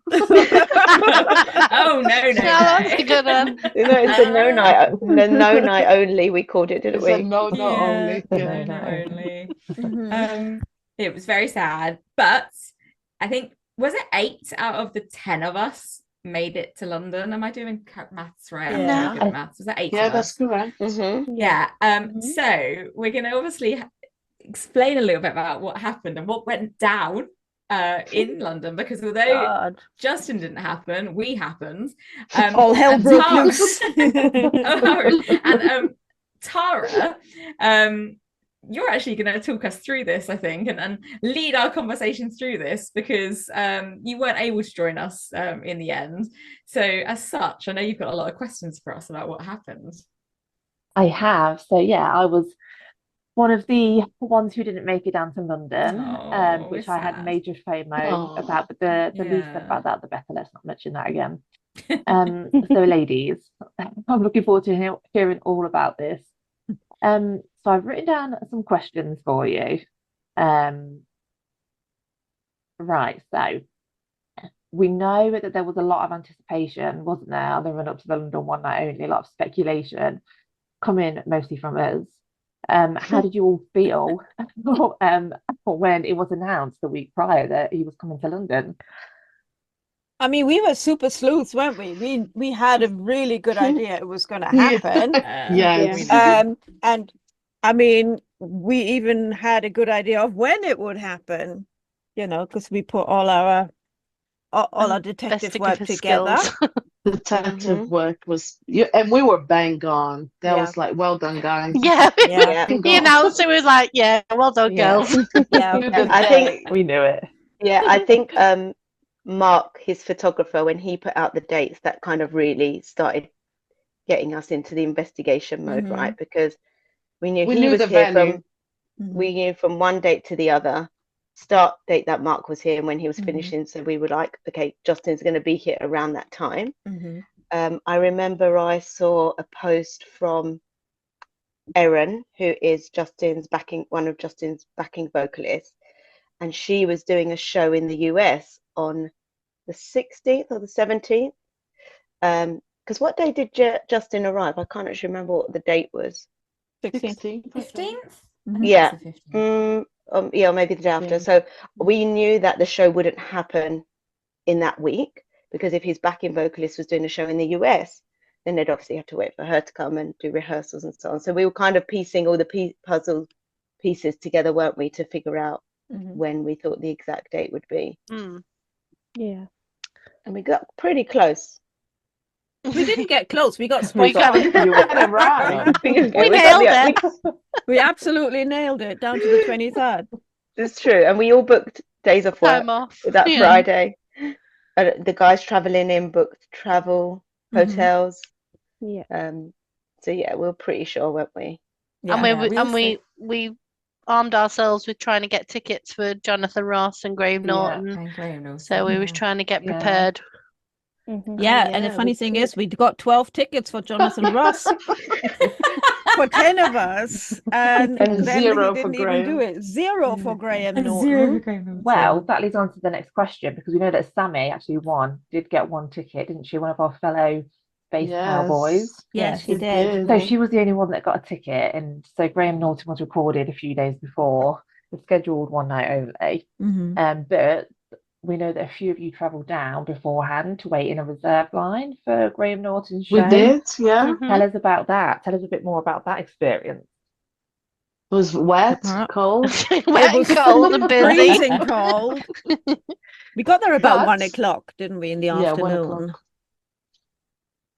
Speaker 1: Oh, no,
Speaker 5: Yeah, that's a good one.
Speaker 3: It's a no night, the no night only. We called it, didn't
Speaker 2: It's a
Speaker 3: we?
Speaker 2: no
Speaker 1: Yeah,
Speaker 2: only.
Speaker 1: no,
Speaker 2: Yeah.
Speaker 1: no, only.
Speaker 4: Mhm.
Speaker 1: It was very sad, but I think, was it 8 out of the 10 of us made it to London? Am I doing maths right? I'm
Speaker 4: Yeah.
Speaker 1: not good at maths. Was that 8
Speaker 2: Yeah,
Speaker 1: of
Speaker 2: that's
Speaker 1: us?
Speaker 2: correct.
Speaker 3: Mm-hmm.
Speaker 1: Yeah.
Speaker 4: Mhm.
Speaker 1: So we're going to obviously explain a little bit about what happened and what went down in London, because although
Speaker 4: God.
Speaker 1: Justin didn't happen, we happened.
Speaker 4: All hell
Speaker 1: and
Speaker 4: broke
Speaker 1: Tara-
Speaker 4: loose.
Speaker 1: and Tara, you're actually going to talk us through this, I think, and lead our conversation through this, because you weren't able to join us in the end. So as such, I know you've got a lot of questions for us about what happened.
Speaker 7: I have. So yeah, I was one of the ones who didn't make it down to London,
Speaker 1: Oh,
Speaker 7: which
Speaker 1: we're
Speaker 7: I had
Speaker 1: sad.
Speaker 7: major FOMO
Speaker 2: Oh.
Speaker 7: about. But the least said
Speaker 1: Yeah.
Speaker 7: about that, the better. Let's not mention that again. So ladies, I'm looking forward to hearing all about this. So I've written down some questions for you. Right, so we know that there was a lot of anticipation, wasn't there, on the run up to the London one night only, a lot of speculation coming mostly from us. How did you all feel when it was announced the week prior that he was coming to London?
Speaker 4: I mean, we were super sleuths, weren't we? We had a really good idea it was going to happen.
Speaker 2: Yes.
Speaker 1: We did.
Speaker 4: And I mean, we even had a good idea of when it would happen, because we put all our detective work
Speaker 5: Investigative
Speaker 4: together.
Speaker 5: skills.
Speaker 2: detective work was, and we were bang on. That
Speaker 4: Yeah.
Speaker 2: was like, well done, guys.
Speaker 5: Yeah.
Speaker 4: Yeah.
Speaker 2: Bang
Speaker 5: The
Speaker 2: on.
Speaker 5: announcer was like, "Yeah, well done,
Speaker 2: Yeah.
Speaker 5: girls."
Speaker 4: Yeah.
Speaker 2: To the
Speaker 3: I think-
Speaker 2: day.
Speaker 7: We knew it.
Speaker 3: Yeah, I think Mark, his photographer, when he put out the dates, that kind of really started getting us into the investigation mode,
Speaker 4: Mhm.
Speaker 3: right? Because we knew
Speaker 2: We
Speaker 3: he
Speaker 2: knew
Speaker 3: was
Speaker 2: the
Speaker 3: here
Speaker 2: venue.
Speaker 3: we knew from one date to the other, start date that Mark was here and when he was
Speaker 4: Mhm.
Speaker 3: finishing. So we were like, okay, Justin's going to be here around that time.
Speaker 4: Mhm.
Speaker 3: I remember I saw a post from Erin, who is one of Justin's backing vocalists, and she was doing a show in the US on the 16th or the 17th. Because what day did Justin arrive? I can't actually remember what the date was.
Speaker 4: 16th.
Speaker 2: 16th, I think.
Speaker 1: 15th?
Speaker 3: Yeah.
Speaker 1: It's the 15th.
Speaker 3: Yeah, maybe the day after.
Speaker 2: Yeah.
Speaker 3: So we knew that the show wouldn't happen in that week, because if his backing vocalist was doing a show in the US, then they'd obviously have to wait for her to come and do rehearsals and so on. So we were kind of piecing all the puzzle pieces together, weren't we, to figure out
Speaker 4: Mhm.
Speaker 3: when we thought the exact date would be.
Speaker 5: Mm.
Speaker 6: Yeah.
Speaker 3: And we got pretty close.
Speaker 4: We didn't get close. We got
Speaker 5: We
Speaker 4: spot
Speaker 5: got
Speaker 4: on.
Speaker 5: it.
Speaker 7: You got it right.
Speaker 3: We
Speaker 5: nailed it.
Speaker 4: We absolutely nailed it down to the 23rd.
Speaker 3: It's true. And we all booked days off work
Speaker 5: Time off.
Speaker 3: that
Speaker 5: Yeah.
Speaker 3: Friday. The guys traveling in booked travel,
Speaker 4: Mhm.
Speaker 3: hotels.
Speaker 6: Yeah.
Speaker 3: So yeah, we were pretty sure, weren't we?
Speaker 5: And
Speaker 4: Yeah.
Speaker 5: we armed ourselves with trying to get tickets for Jonathan Ross and Graham
Speaker 7: Yeah.
Speaker 5: Norton.
Speaker 1: And Graham Norton,
Speaker 5: So we was
Speaker 1: yeah.
Speaker 5: trying to get
Speaker 7: Yeah.
Speaker 5: prepared.
Speaker 6: Mhm.
Speaker 4: Yeah, and the
Speaker 3: Yeah,
Speaker 4: funny
Speaker 3: we
Speaker 4: thing
Speaker 3: did.
Speaker 4: is, we got 12 tickets for Jonathan Ross for 10 of us, and
Speaker 3: And
Speaker 4: then
Speaker 2: zero
Speaker 4: he
Speaker 2: for
Speaker 4: didn't even do
Speaker 2: Graham.
Speaker 4: it. Zero for Graham
Speaker 1: And zero for
Speaker 4: Norton.
Speaker 1: Graham Norton.
Speaker 7: Well, that leads on to the next question, because we know that Sammy actually did get one ticket, didn't she? One of our fellow Space Cowboys.
Speaker 4: Yes, he
Speaker 2: She
Speaker 4: did.
Speaker 7: So she was the only one that got a ticket, and so Graham Norton was recorded a few days before the scheduled one night only.
Speaker 4: Mhm.
Speaker 7: But we know that a few of you travelled down beforehand to wait in a reserve line for Graham Norton's
Speaker 2: We
Speaker 7: show.
Speaker 2: did, yeah.
Speaker 5: Mhm.
Speaker 7: Tell us about that. Tell us a bit more about that experience.
Speaker 2: It was wet,
Speaker 4: Apart-
Speaker 2: cold.
Speaker 5: Wet and cold and busy.
Speaker 4: Freezing cold. We got there about
Speaker 2: But-
Speaker 4: 1 o'clock, didn't we, in the
Speaker 2: Yeah, 1
Speaker 4: afternoon?
Speaker 2: o'clock.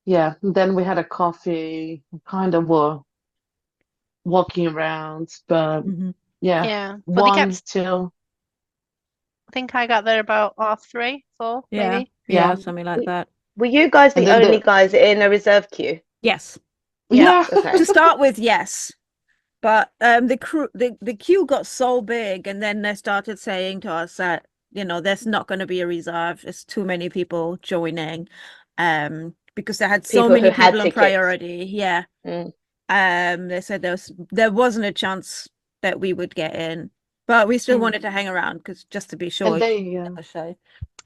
Speaker 2: Yeah, and then we had a coffee, kind of were walking around, but
Speaker 4: Mhm.
Speaker 2: yeah,
Speaker 5: Yeah. But they
Speaker 2: 1
Speaker 5: kept,
Speaker 2: till,
Speaker 5: I think I got there about 3:30, 4,
Speaker 4: Yeah,
Speaker 5: maybe.
Speaker 4: yeah,
Speaker 2: Yeah.
Speaker 4: something like that.
Speaker 3: Were you guys
Speaker 2: And
Speaker 3: the
Speaker 2: then
Speaker 3: only guys in a reserve queue?
Speaker 4: Yes.
Speaker 2: yeah.
Speaker 3: Okay.
Speaker 4: To start with, yes. But the queue got so big, and then they started saying to us that, there's not going to be a reserve. There's too many people joining, because they had so
Speaker 3: People
Speaker 4: many
Speaker 3: who had
Speaker 4: people on
Speaker 3: tickets.
Speaker 4: priority. Yeah.
Speaker 3: Mm.
Speaker 4: They said there wasn't a chance that we would get in, but we still wanted to hang around just to be sure.
Speaker 2: And they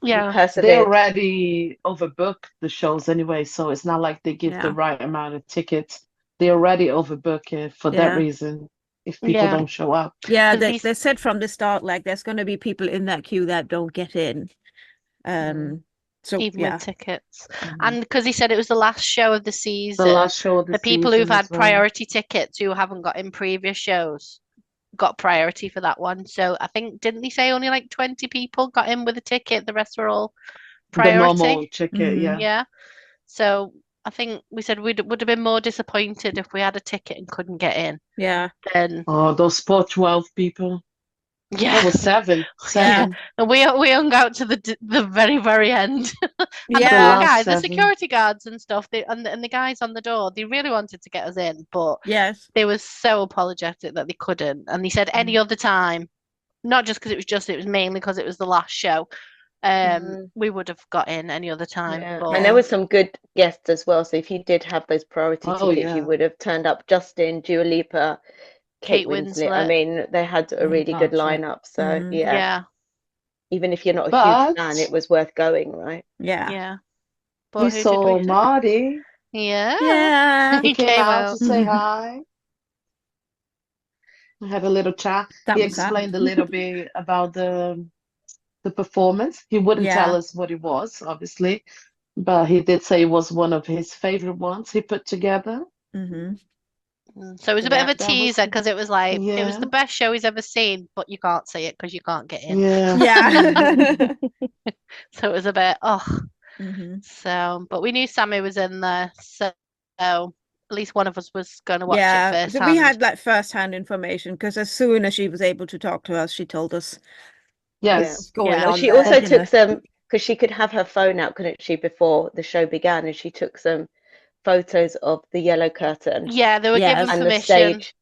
Speaker 5: Yeah.
Speaker 3: Persevered.
Speaker 2: already overbooked the shows anyway, so it's not like they give
Speaker 4: Yeah.
Speaker 2: the right amount of tickets. They already overbook it for that
Speaker 4: Yeah.
Speaker 2: reason if people
Speaker 5: Yeah.
Speaker 2: don't show up.
Speaker 4: Yeah,
Speaker 5: 'Cause
Speaker 4: they
Speaker 5: these-
Speaker 4: they said from the start, like, there's going to be people in that queue that don't get in. So
Speaker 5: Even
Speaker 4: yeah.
Speaker 5: with tickets.
Speaker 2: Mhm.
Speaker 5: And because he said it was the last show of the
Speaker 2: The
Speaker 5: season,
Speaker 2: last show of the
Speaker 5: the people who've
Speaker 2: season
Speaker 5: had
Speaker 2: as well.
Speaker 5: priority tickets who haven't got in previous shows got priority for that one. So I think, didn't they say only like 20 people got in with a ticket? The rest were all
Speaker 2: The normal
Speaker 5: priority.
Speaker 2: ticket,
Speaker 4: Mhm.
Speaker 2: yeah.
Speaker 5: Yeah. So I think we said we would have been more disappointed if we had a ticket and couldn't get in.
Speaker 4: Yeah.
Speaker 5: Then
Speaker 2: Oh, those poor 12 people.
Speaker 5: yeah.
Speaker 2: That was 7.
Speaker 5: Yeah.
Speaker 2: 7.
Speaker 5: And we hung out to the very, very end. And the
Speaker 4: Yeah.
Speaker 5: poor
Speaker 2: last
Speaker 5: guys, the
Speaker 2: 7.
Speaker 5: security guards and stuff, and the guys on the door, they really wanted to get us in, but
Speaker 4: Yes.
Speaker 5: they were so apologetic that they couldn't. And they said any other time, not just because it was mainly because it was the last show. We would have got in any other time.
Speaker 3: Yeah.
Speaker 5: But
Speaker 3: And there were some good guests as well. So if you did have those priority
Speaker 2: Oh,
Speaker 3: tickets,
Speaker 2: yeah.
Speaker 3: you would have turned up. Justin, Dua Lipa, Kate
Speaker 5: Kate
Speaker 3: Winslet. I
Speaker 5: Winslet.
Speaker 3: mean, they had a
Speaker 1: Kate
Speaker 3: really good
Speaker 1: Blanchett.
Speaker 3: lineup. So
Speaker 4: Mhm.
Speaker 3: yeah,
Speaker 5: Yeah.
Speaker 3: even if you're not a
Speaker 2: But
Speaker 3: huge fan, it was worth going, right?
Speaker 4: Yeah.
Speaker 5: Yeah.
Speaker 2: we
Speaker 5: But who did
Speaker 2: saw
Speaker 5: we see?
Speaker 2: Marty.
Speaker 5: Yeah.
Speaker 4: Yeah.
Speaker 2: He
Speaker 5: He
Speaker 2: came
Speaker 5: came
Speaker 2: out
Speaker 5: out.
Speaker 2: to say hi. We had a little chat.
Speaker 4: That
Speaker 2: He
Speaker 4: was that.
Speaker 2: explained a little bit about the performance. He wouldn't
Speaker 4: Yeah.
Speaker 2: tell us what it was, obviously, but he did say it was one of his favorite ones he put together.
Speaker 4: Mhm.
Speaker 5: So it was a bit of a
Speaker 2: That was
Speaker 5: teaser because it was like it was
Speaker 2: Yeah.
Speaker 5: the best show he's ever seen, but you can't see it because you can't get in.
Speaker 2: Yeah.
Speaker 4: Yeah.
Speaker 5: So it was a bit, So, but we knew Sammy was in there, so at least one of us was going to watch it
Speaker 4: Yeah,
Speaker 5: first
Speaker 4: so we
Speaker 5: hand.
Speaker 4: had like first-hand information because as soon as she was able to talk to us, she told us
Speaker 2: Yes.
Speaker 4: what's going
Speaker 5: Yeah.
Speaker 3: Well,
Speaker 4: on
Speaker 3: she
Speaker 4: there,
Speaker 3: also
Speaker 4: you know.
Speaker 3: took some, because she could have her phone out, couldn't she, before the show began, and she took some photos of the yellow curtain
Speaker 5: Yeah, they were given
Speaker 3: and the
Speaker 5: permission.
Speaker 3: stage.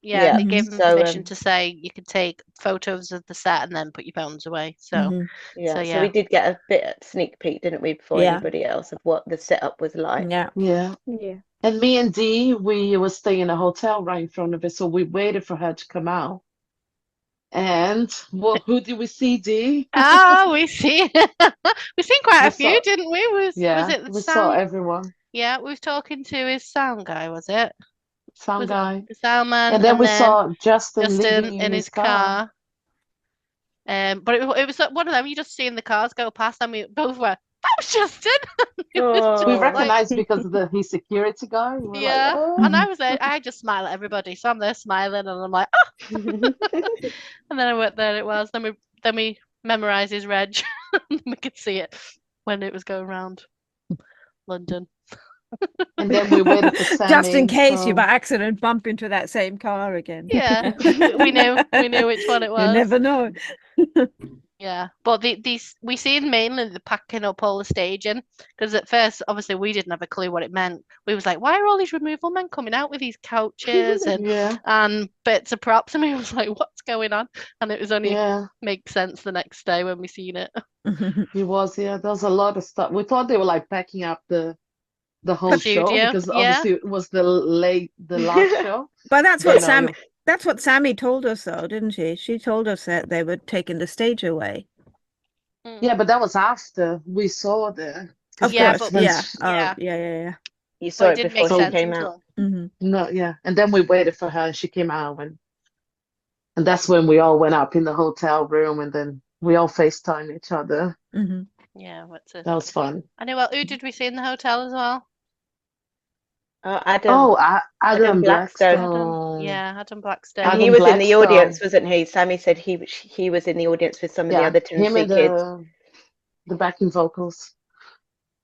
Speaker 5: Yeah,
Speaker 3: Yeah.
Speaker 5: they gave them
Speaker 3: So
Speaker 5: permission to say you could take photos of the set and then put your phones away. So,
Speaker 3: yeah,
Speaker 5: so
Speaker 3: so
Speaker 5: yeah.
Speaker 3: we did get a bit of sneak peek, didn't we, before
Speaker 4: Yeah.
Speaker 3: anybody else of what the setup was like.
Speaker 4: Yeah.
Speaker 2: Yeah.
Speaker 6: Yeah.
Speaker 2: And me and Dee, we were staying in a hotel right in front of it, so we waited for her to come out. And well, who did we see, Dee?
Speaker 5: Oh, we see we seen quite
Speaker 2: We
Speaker 5: a few,
Speaker 2: saw,
Speaker 5: didn't we? Was
Speaker 2: yeah,
Speaker 5: it the
Speaker 2: we saw
Speaker 5: sound?
Speaker 2: everyone.
Speaker 5: Yeah, we was talking to his sound guy, was it?
Speaker 2: Sound
Speaker 5: Was it
Speaker 2: guy.
Speaker 5: the sound man?
Speaker 2: And then
Speaker 5: And
Speaker 2: we
Speaker 5: then
Speaker 2: saw Justin
Speaker 5: Justin
Speaker 2: leaving
Speaker 5: in
Speaker 2: in
Speaker 5: his
Speaker 2: his car.
Speaker 5: car. But it was like one of them. You just seeing the cars go past, and we both were. That was Justin. It was
Speaker 3: Oh.
Speaker 2: We
Speaker 5: just like,
Speaker 2: recognized because of his security guard. We were like,
Speaker 5: yeah.
Speaker 2: oh.
Speaker 5: And I was there. I just smile at everybody, so I'm there smiling, and I'm like, oh. And then I went there. It was. Then we memorized his reg. And we could see it when it was going around London.
Speaker 2: And then we waited for Sammy.
Speaker 4: Just in case you
Speaker 2: so-
Speaker 4: by accident bump into that same car again.
Speaker 5: Yeah, we knew which one it was.
Speaker 4: You never know.
Speaker 5: Yeah, but these we seen mainly the packing up all the staging because at first, obviously, we didn't have a clue what it meant. We was like, "Why are all these removal men coming out with these couches
Speaker 2: Yeah,
Speaker 5: and bits of props?" And we was like, "What's going on?" And it was only
Speaker 2: yeah,
Speaker 5: make sense the next day when we seen it.
Speaker 2: he was. Yeah, there was a lot of stuff. We thought they were like packing up the whole show
Speaker 5: Studio,
Speaker 2: because
Speaker 5: yeah.
Speaker 2: obviously it was the last show.
Speaker 4: But that's
Speaker 2: But
Speaker 4: what
Speaker 2: no,
Speaker 4: that's what Sammy told us though, didn't she? She told us that they were taking the stage away.
Speaker 2: yeah, but that was after we saw the.
Speaker 4: Of
Speaker 5: Yeah,
Speaker 4: course,
Speaker 5: but
Speaker 4: yeah.
Speaker 5: yeah.
Speaker 4: Yeah.
Speaker 3: You
Speaker 5: But
Speaker 3: saw
Speaker 5: it
Speaker 3: it
Speaker 5: didn't
Speaker 3: before
Speaker 5: make
Speaker 3: she
Speaker 2: So-
Speaker 5: sense
Speaker 3: came out.
Speaker 5: until
Speaker 2: No, yeah, and then we waited for her, and she came out, and that's when we all went up in the hotel room, and then we all FaceTime each other.
Speaker 5: yeah. What's it?
Speaker 2: That was fun.
Speaker 5: I know. Well, who did we see in the hotel as well?
Speaker 3: Adam,
Speaker 2: Oh, Adam
Speaker 3: Adam Blackstone.
Speaker 2: Blackstone.
Speaker 5: Yeah, Adam Blackstone.
Speaker 3: and
Speaker 2: Adam
Speaker 3: he was in the
Speaker 2: Blackstone.
Speaker 3: audience, wasn't he? Sammy said he was in the audience with some of the
Speaker 2: Yeah,
Speaker 3: other
Speaker 2: him
Speaker 3: Tennessee
Speaker 2: and
Speaker 3: kids.
Speaker 2: the backing vocals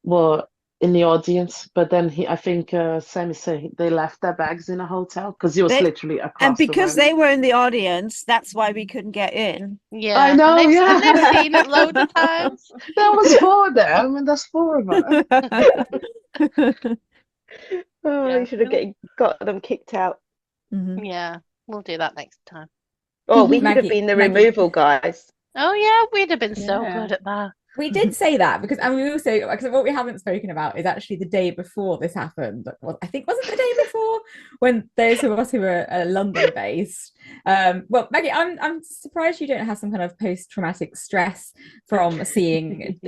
Speaker 2: were in the audience, but then I think Sammy said they left their bags in a hotel because he was literally across
Speaker 4: And because
Speaker 2: the room.
Speaker 4: they were in the audience, that's why we couldn't get in.
Speaker 5: Yeah,
Speaker 2: I know,
Speaker 5: and
Speaker 2: yeah.
Speaker 5: and they've seen it loads of times.
Speaker 2: That was four of them, and that's four of us.
Speaker 3: Oh,
Speaker 5: Yeah.
Speaker 3: you should have got them kicked out.
Speaker 5: Yeah, we'll do that next time.
Speaker 3: Oh, we could have
Speaker 1: Maggie-
Speaker 3: been the
Speaker 1: Maggie-
Speaker 3: removal guys.
Speaker 5: Oh yeah, we'd have been so
Speaker 7: Yeah.
Speaker 5: good at that.
Speaker 1: We did say that because, and we also, because what we haven't spoken about is actually the day before this happened. Well, I think wasn't the day before when those of us who were London based. Well, Maggie, I'm surprised you don't have some kind of post-traumatic stress from seeing,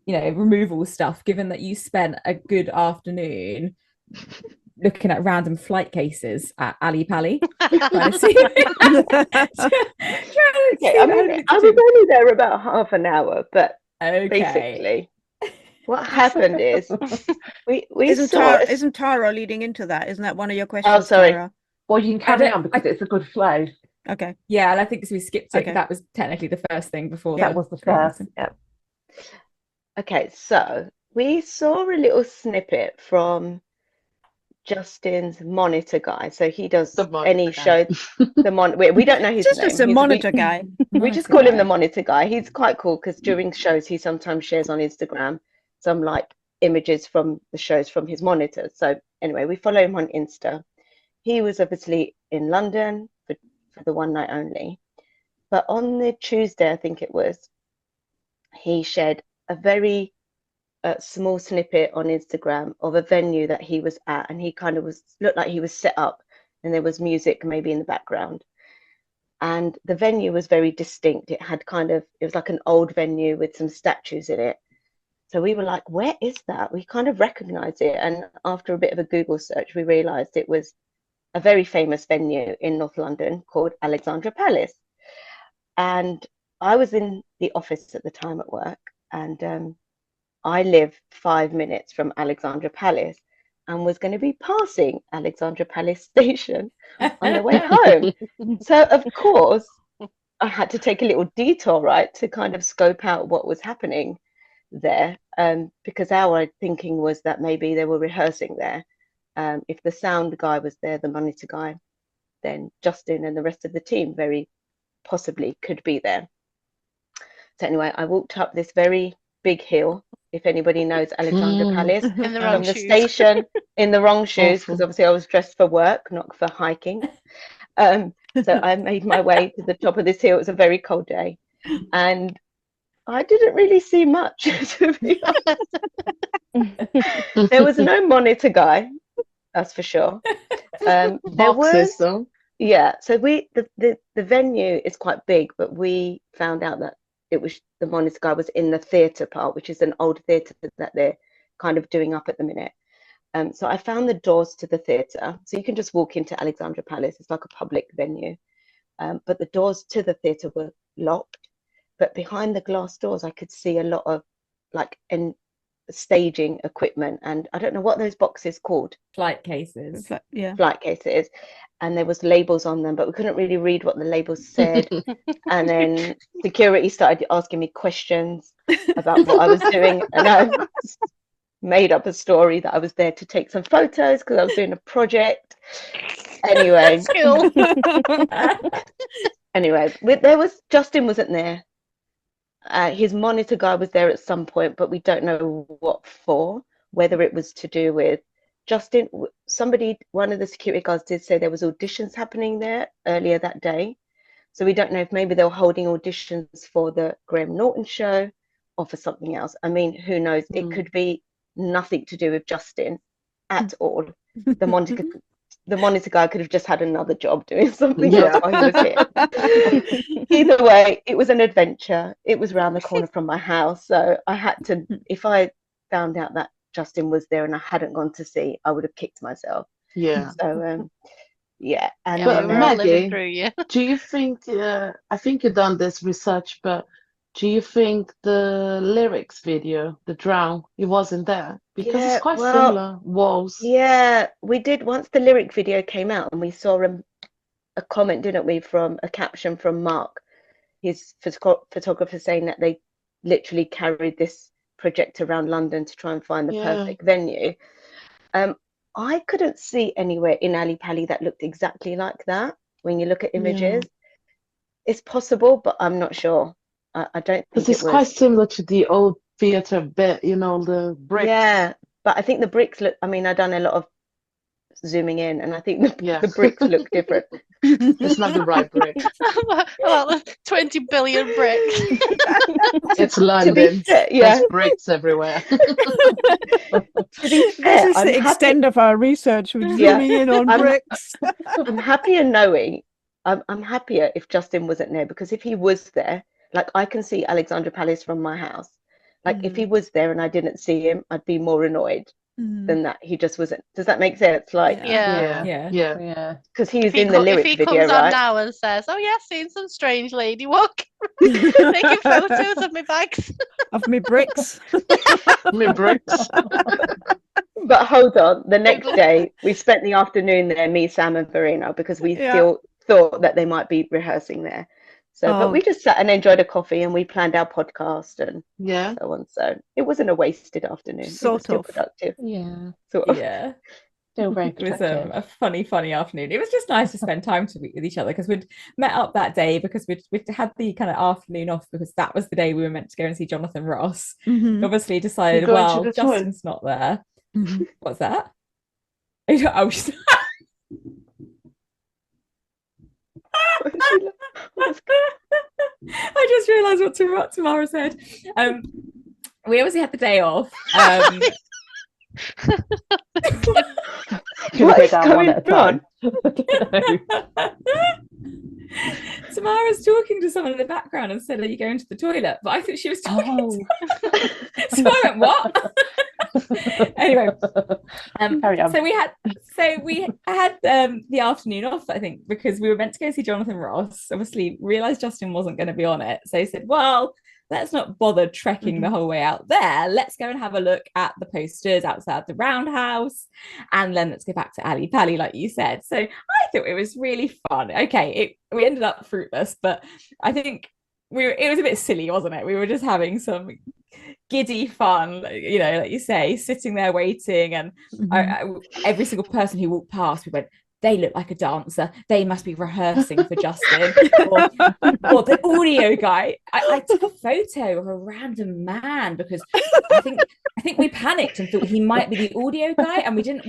Speaker 1: removal stuff, given that you spent a good afternoon looking at random flight cases at Ali Pali. Trying to see-
Speaker 3: Okay, I mean, I was only there about half an hour, but
Speaker 1: Okay.
Speaker 3: basically, what happened is we
Speaker 4: Isn't
Speaker 3: saw.
Speaker 4: isn't Tara leading into that? Isn't that one of your questions?
Speaker 3: Oh, sorry.
Speaker 4: Tara?
Speaker 7: Well, you can carry on because it's a good flow.
Speaker 4: Okay.
Speaker 1: Yeah, and I think we skipped it.
Speaker 4: Okay.
Speaker 1: That was technically the first thing before
Speaker 7: That was the first.
Speaker 3: Okay, so we saw a little snippet from Justin's monitor guy. So he does
Speaker 2: The monitor
Speaker 3: any
Speaker 2: guy.
Speaker 3: show. We don't know his
Speaker 4: Just
Speaker 3: name.
Speaker 4: as a
Speaker 3: He's-
Speaker 4: monitor guy.
Speaker 3: We just call him the monitor guy. He's quite cool because during shows he sometimes shares on Instagram some like images from the shows from his monitor. So anyway, we follow him on Insta. He was obviously in London for the one night only. But on the Tuesday, I think it was, he shared a very small snippet on Instagram of a venue that he was at, and he kind of looked like he was set up and there was music maybe in the background. And the venue was very distinct. It was like an old venue with some statues in it. So we were like, where is that? We kind of recognized it. And after a bit of a Google search, we realized it was a very famous venue in North London called Alexandra Palace. And I was in the office at the time at work, and I live 5 minutes from Alexandra Palace and was going to be passing Alexandra Palace station on the way home. So, of course, I had to take a little detour, right, to kind of scope out what was happening. there, because our thinking was that maybe they were rehearsing there. If the sound guy was there, the monitor guy, then Justin and the rest of the team very possibly could be there. So anyway, I walked up this very big hill, if anybody knows Alexandra Palace,
Speaker 5: In the wrong
Speaker 3: from the
Speaker 5: shoes.
Speaker 3: station in the wrong shoes, because
Speaker 2: Awful.
Speaker 3: obviously I was dressed for work, not for hiking. So I made my way to the top of this hill. It was a very cold day, and I didn't really see much, to be honest. There was no monitor guy, that's for sure. There
Speaker 2: Boxes,
Speaker 3: was,
Speaker 2: though.
Speaker 3: yeah. So the venue is quite big, but we found out that it was the monitor guy was in the theatre part, which is an old theatre that they're kind of doing up at the minute. So I found the doors to the theatre. So you can just walk into Alexandra Palace. It's like a public venue. But the doors to the theatre were locked. But behind the glass doors, I could see a lot of like staging equipment. And I don't know what those boxes called.
Speaker 1: Flight cases.
Speaker 4: Yeah.
Speaker 3: Flight cases. And there was labels on them, but we couldn't really read what the labels said. And then security started asking me questions about what I was doing. And I made up a story that I was there to take some photos because I was doing a project. Anyway, Justin wasn't there. His monitor guy was there at some point, but we don't know what for, whether it was to do with Justin. One of the security guards did say there was auditions happening there earlier that day. So we don't know if maybe they were holding auditions for the Graham Norton show or for something else. I mean, who knows? It could be nothing to do with Justin at all. The monitor guy could have just had another job doing something else while he was here. Either way, it was an adventure. It was around the corner from my house. So I had to, if I found out that Justin was there and I hadn't gone to see, I would have kicked myself.
Speaker 2: Yeah.
Speaker 3: So, yeah. And
Speaker 5: Yeah,
Speaker 2: But
Speaker 5: we were all living
Speaker 2: Maggie,
Speaker 5: through you.
Speaker 2: do you think, I think you've done this research, but do you think the lyrics video, the Drown, it wasn't there? Because
Speaker 3: Yeah,
Speaker 2: it's quite
Speaker 3: well,
Speaker 2: similar, walls.
Speaker 3: yeah, we did once the lyric video came out and we saw a comment, didn't we, from a caption from Mark, his photographer, saying that they literally carried this project around London to try and find the perfect venue. I couldn't see anywhere in Ali Pali that looked exactly like that when you look at images. It's possible, but I'm not sure. I don't think
Speaker 2: Because
Speaker 3: it
Speaker 2: it's
Speaker 3: was.
Speaker 2: quite similar to the old theatre bit, you know, the bricks.
Speaker 3: Yeah, but I think the bricks look, I mean, I've done a lot of zooming in and I think the bricks look different.
Speaker 2: It's not the right brick.
Speaker 5: About the 20 billion bricks.
Speaker 2: It's
Speaker 3: To be
Speaker 2: London.
Speaker 3: fair, yeah.
Speaker 2: There's bricks everywhere.
Speaker 3: To be fair,
Speaker 4: This is the extent of our research. We're
Speaker 3: Yeah.
Speaker 4: zooming in on bricks.
Speaker 3: I'm happier knowing. I'm happier if Justin wasn't there, because if he was there, like I can see Alexandra Palace from my house. Like if he was there and I didn't see him, I'd be more annoyed than that he just wasn't. Does that make sense? Like,
Speaker 1: Yeah.
Speaker 3: because he's
Speaker 5: If he,
Speaker 3: in the lyric
Speaker 5: if he
Speaker 3: video,
Speaker 5: comes on
Speaker 3: right?
Speaker 5: now and says, "Oh yeah, seen some strange lady walking, taking photos of my bags,"
Speaker 4: Of me bricks.
Speaker 2: Me bricks.
Speaker 3: But hold on, the next day we spent the afternoon there, me, Sam, and Verena, because we still thought that they might be rehearsing there. So, but we just sat and enjoyed a coffee and we planned our podcast and so on. So it wasn't a wasted afternoon. It was still productive.
Speaker 2: Yeah.
Speaker 3: Sort of.
Speaker 1: Yeah.
Speaker 7: Still very
Speaker 1: It was
Speaker 7: productive.
Speaker 1: a funny afternoon. It was just nice to spend time with each other, because we'd met up that day because we'd had the kind of afternoon off, because that was the day we were meant to go and see Jonathan Ross. Obviously decided,
Speaker 2: You're going to
Speaker 1: well,
Speaker 2: the
Speaker 1: Justin's not there. What's that? Oh, I just realised what Tamara said. We obviously had the day off.
Speaker 3: What is going on?
Speaker 1: Tamara's talking to someone in the background and said, "Are you going to the toilet?" But I thought she was talking to so I went, "What?" Anyway, so we had the afternoon off, I think, because we were meant to go see Jonathan Ross. Obviously realized Justin wasn't going to be on it, so he said, well, let's not bother trekking the whole way out there. Let's go and have a look at the posters outside the Roundhouse, and then let's go back to Ali Pali, like you said. So I thought it was really fun. Okay, we ended up fruitless, but I think it was a bit silly, wasn't it? We were just having some giddy fun, you know, like you say, sitting there waiting. And every single person who walked past, we went, they look like a dancer. They must be rehearsing for Justin. or the audio guy. I took a photo of a random man because I think we panicked and thought he might be the audio guy, and we didn't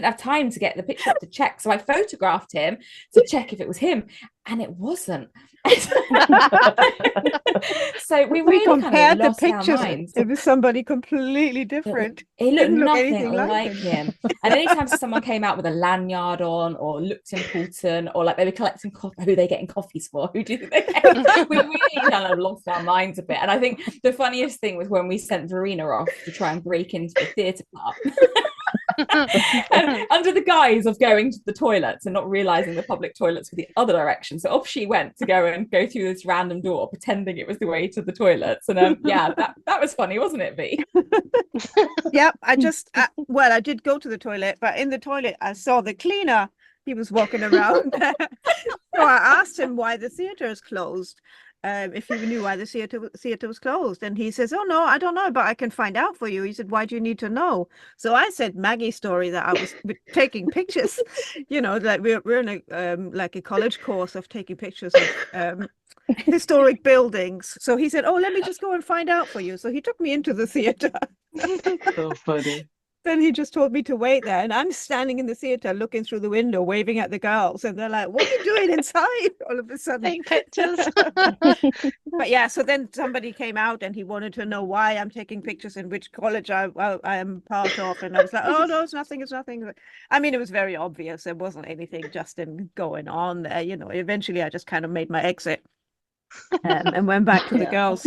Speaker 1: have time to get the picture up to check. So I photographed him to check if it was him, and it wasn't. So we really
Speaker 4: compared
Speaker 1: kind of lost
Speaker 4: the pictures.
Speaker 1: our minds.
Speaker 4: It was somebody completely different.
Speaker 1: He looked
Speaker 4: Didn't look
Speaker 1: nothing
Speaker 4: anything
Speaker 1: like
Speaker 4: like
Speaker 1: him. And anytime someone came out with a lanyard on or looked important, or like they were collecting coffee, who are they getting coffees for? Who do you think they get? We really kind of lost our minds a bit. And I think the funniest thing was when we sent Verena off to try and break into the theatre part. And under the guise of going to the toilets and not realizing the public toilets were the other direction, so off she went to go through this random door, pretending it was the way to the toilets. And yeah, that was funny, wasn't it, V?
Speaker 4: Yep, I did go to the toilet, but in the toilet I saw the cleaner. He was walking around. So I asked him why the theatre is closed. If he knew why the theatre was closed, and he says, "Oh no, I don't know, but I can find out for you." He said, "Why do you need to know?" So I said Maggie's story that I was taking pictures. You know, like we're in a like a college course of taking pictures of historic buildings. So he said, "Oh, let me just go and find out for you." So he took me into the theatre.
Speaker 2: So funny.
Speaker 4: Then he just told me to wait there, and I'm standing in the theatre looking through the window waving at the girls, and they're like, "What are you doing inside?" All of a sudden,
Speaker 5: Take pictures.
Speaker 4: But yeah, so then somebody came out and he wanted to know why I'm taking pictures and which college I am part of, and I was like, "Oh no, it's nothing. I mean, it was very obvious. There wasn't anything Justin going on there. You know, eventually I just kind of made my exit. And went back to the girls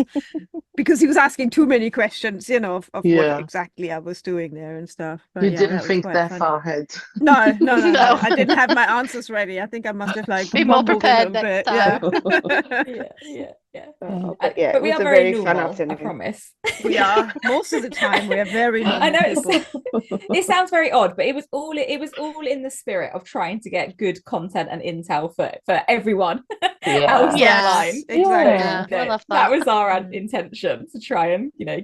Speaker 4: because he was asking too many questions, you know, of what exactly I was doing there and stuff. But
Speaker 2: You
Speaker 4: yeah,
Speaker 2: didn't
Speaker 4: that was
Speaker 2: think
Speaker 4: quite
Speaker 2: that
Speaker 4: funny.
Speaker 2: far ahead.
Speaker 4: No.
Speaker 5: No.
Speaker 4: I didn't have my answers ready. I think I must have like
Speaker 5: Be more
Speaker 4: mumbled a
Speaker 5: prepared
Speaker 4: little
Speaker 5: next
Speaker 4: bit.
Speaker 1: Yeah.
Speaker 3: But yeah,
Speaker 1: But
Speaker 3: it
Speaker 1: we
Speaker 3: was
Speaker 1: are
Speaker 3: a
Speaker 1: very
Speaker 3: very fun
Speaker 1: normal, I
Speaker 3: afternoon.
Speaker 1: promise.
Speaker 4: We are most of the time. We are very
Speaker 1: I
Speaker 4: normal
Speaker 1: know
Speaker 4: people.
Speaker 1: it sounds very odd, but it was all in the spirit of trying to get good content and intel for everyone else
Speaker 5: Yes,
Speaker 1: online.
Speaker 4: Exactly.
Speaker 5: Yeah,
Speaker 1: You
Speaker 5: I
Speaker 1: know,
Speaker 5: love
Speaker 1: that
Speaker 5: that.
Speaker 1: was our intention, to try and, you know,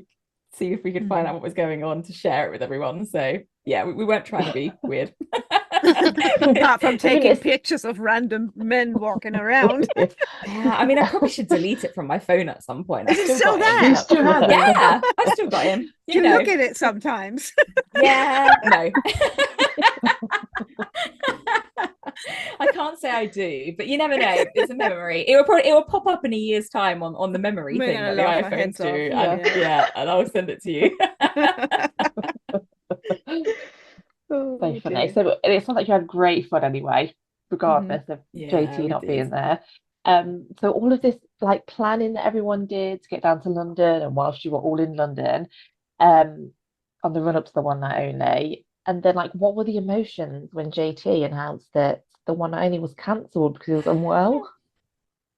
Speaker 1: see if we could find out what was going on, to share it with everyone. So yeah, we weren't trying to be weird.
Speaker 4: Apart from taking pictures of random men walking around.
Speaker 1: Yeah, I mean, I probably should delete it from my phone at some point. I
Speaker 4: Is it
Speaker 1: still
Speaker 4: still
Speaker 1: got
Speaker 4: there?
Speaker 1: him.
Speaker 2: You still have it?
Speaker 1: Yeah, I still got him.
Speaker 4: Do you look at it sometimes?
Speaker 1: Yeah, no. I can't say I do, but you never know. It's a memory. It will pop up in a year's time on the memory
Speaker 4: We're
Speaker 1: thing
Speaker 4: gonna
Speaker 1: that the
Speaker 4: laugh our
Speaker 1: iPhones
Speaker 4: heads
Speaker 1: do.
Speaker 4: off.
Speaker 1: And, and I'll send it to you.
Speaker 7: So funny. So it sounds like you had great fun anyway, regardless of JT not being there. So all of this like planning that everyone did to get down to London, and whilst you were all in London, on the run up to the one night only, and then like what were the emotions when JT announced that the one night only was cancelled because he was unwell?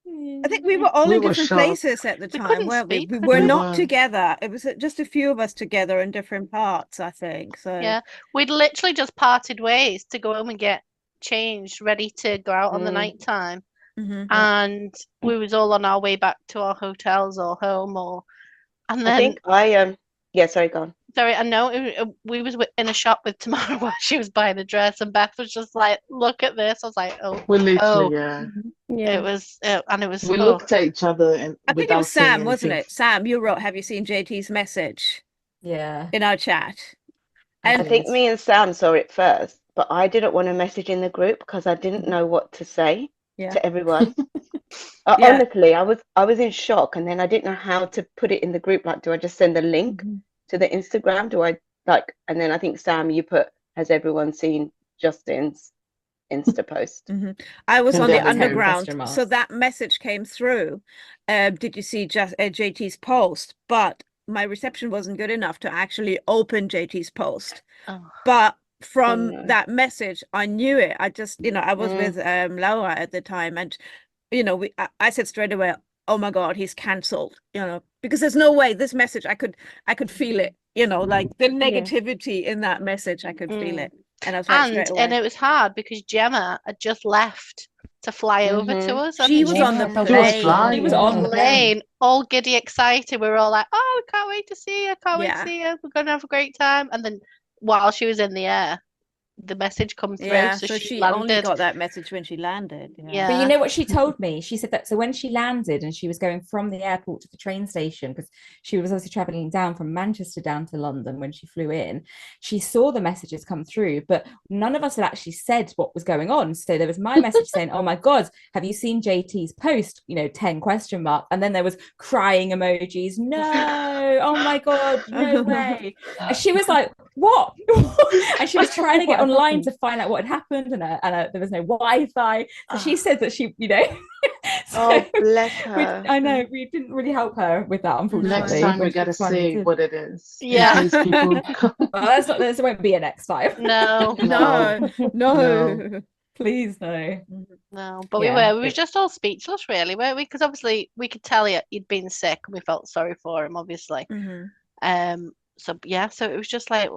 Speaker 4: I think we were all in different
Speaker 2: shocked.
Speaker 4: places at the
Speaker 5: We
Speaker 4: time,
Speaker 5: couldn't
Speaker 4: weren't we?
Speaker 5: speak.
Speaker 4: We were
Speaker 2: We
Speaker 4: not
Speaker 2: were.
Speaker 4: together. It was just a few of us together in different parts, I think. So
Speaker 5: Yeah, we'd literally just parted ways to go home and get changed, ready to go out on the night time. And we was all on our way back to our hotels or home, and then
Speaker 3: I think sorry, go on.
Speaker 5: sorry, I know we was in a shop with Tamara while she was buying a dress, and Beth was just like, "Look at this." I was like, "Oh,
Speaker 2: We literally,
Speaker 5: it was," and it was.
Speaker 2: we looked at each other and
Speaker 4: I think it was
Speaker 2: without saying
Speaker 4: Sam, wasn't
Speaker 2: anything.
Speaker 4: it? Sam, you wrote, "Have you seen JT's message?"
Speaker 1: Yeah.
Speaker 4: In our chat.
Speaker 3: I think me and Sam saw it first, but I didn't want to message in the group because I didn't know what to say to everyone. Honestly, I was in shock, and then I didn't know how to put it in the group. Like, do I just send a link to the Instagram? Do I like? And then I think Sam, you put, "Has everyone seen Justin's Insta post?"
Speaker 4: I was on the
Speaker 2: Condemning him.
Speaker 4: underground, so that message came through. Did you see JT's post? But my reception wasn't good enough to actually open JT's post. But from that message, I knew it. I just, I was with Laura at the time, and I said straight away, "Oh my God, he's cancelled," because there's no way this message, I could feel it, like the negativity in that message, I could feel it. And I was like, straight away.
Speaker 5: And it was hard because Gemma had just left to fly over to us. I
Speaker 4: She
Speaker 5: think
Speaker 4: was
Speaker 5: she
Speaker 4: on the
Speaker 2: She was
Speaker 4: plane.
Speaker 2: flying.
Speaker 1: She was on the
Speaker 5: plane, all giddy excited. We were all like, oh, we can't wait to see her, can't wait to
Speaker 4: Yeah.
Speaker 5: see her. We're going to have a great time. And then while she was in the air, the message come through.
Speaker 4: Yeah,
Speaker 5: So
Speaker 4: so
Speaker 5: she
Speaker 4: she only
Speaker 5: landed.
Speaker 4: got that message when she landed.
Speaker 5: Yeah.
Speaker 1: But you know what she told me? She said that so when she landed and she was going from the airport to the train station, because she was also traveling down from Manchester down to London when she flew in, she saw the messages come through, but none of us had actually said what was going on. So there was my message saying, oh my God, have you seen JT's post? 10 question mark. And then there was crying emojis. No, oh my God, no way. And she was like, what? And she was trying to get online to find out what had happened, and there was no Wi-Fi. So she said that she,
Speaker 3: Oh, bless her.
Speaker 1: I know we didn't really help her with that, unfortunately.
Speaker 2: Next time we
Speaker 1: when she
Speaker 2: gotta
Speaker 1: was planning
Speaker 2: say
Speaker 1: to-
Speaker 2: what it is. in
Speaker 5: Yeah.
Speaker 2: case people
Speaker 1: Well, there won't be a next time.
Speaker 5: No,
Speaker 4: No, no.
Speaker 2: No.
Speaker 1: Please, no.
Speaker 5: no. But
Speaker 1: Yeah,
Speaker 5: we were just all speechless, really, weren't we? Because obviously we could tell he'd been sick and we felt sorry for him, obviously.
Speaker 4: Mhm.
Speaker 5: So yeah, so it was just like,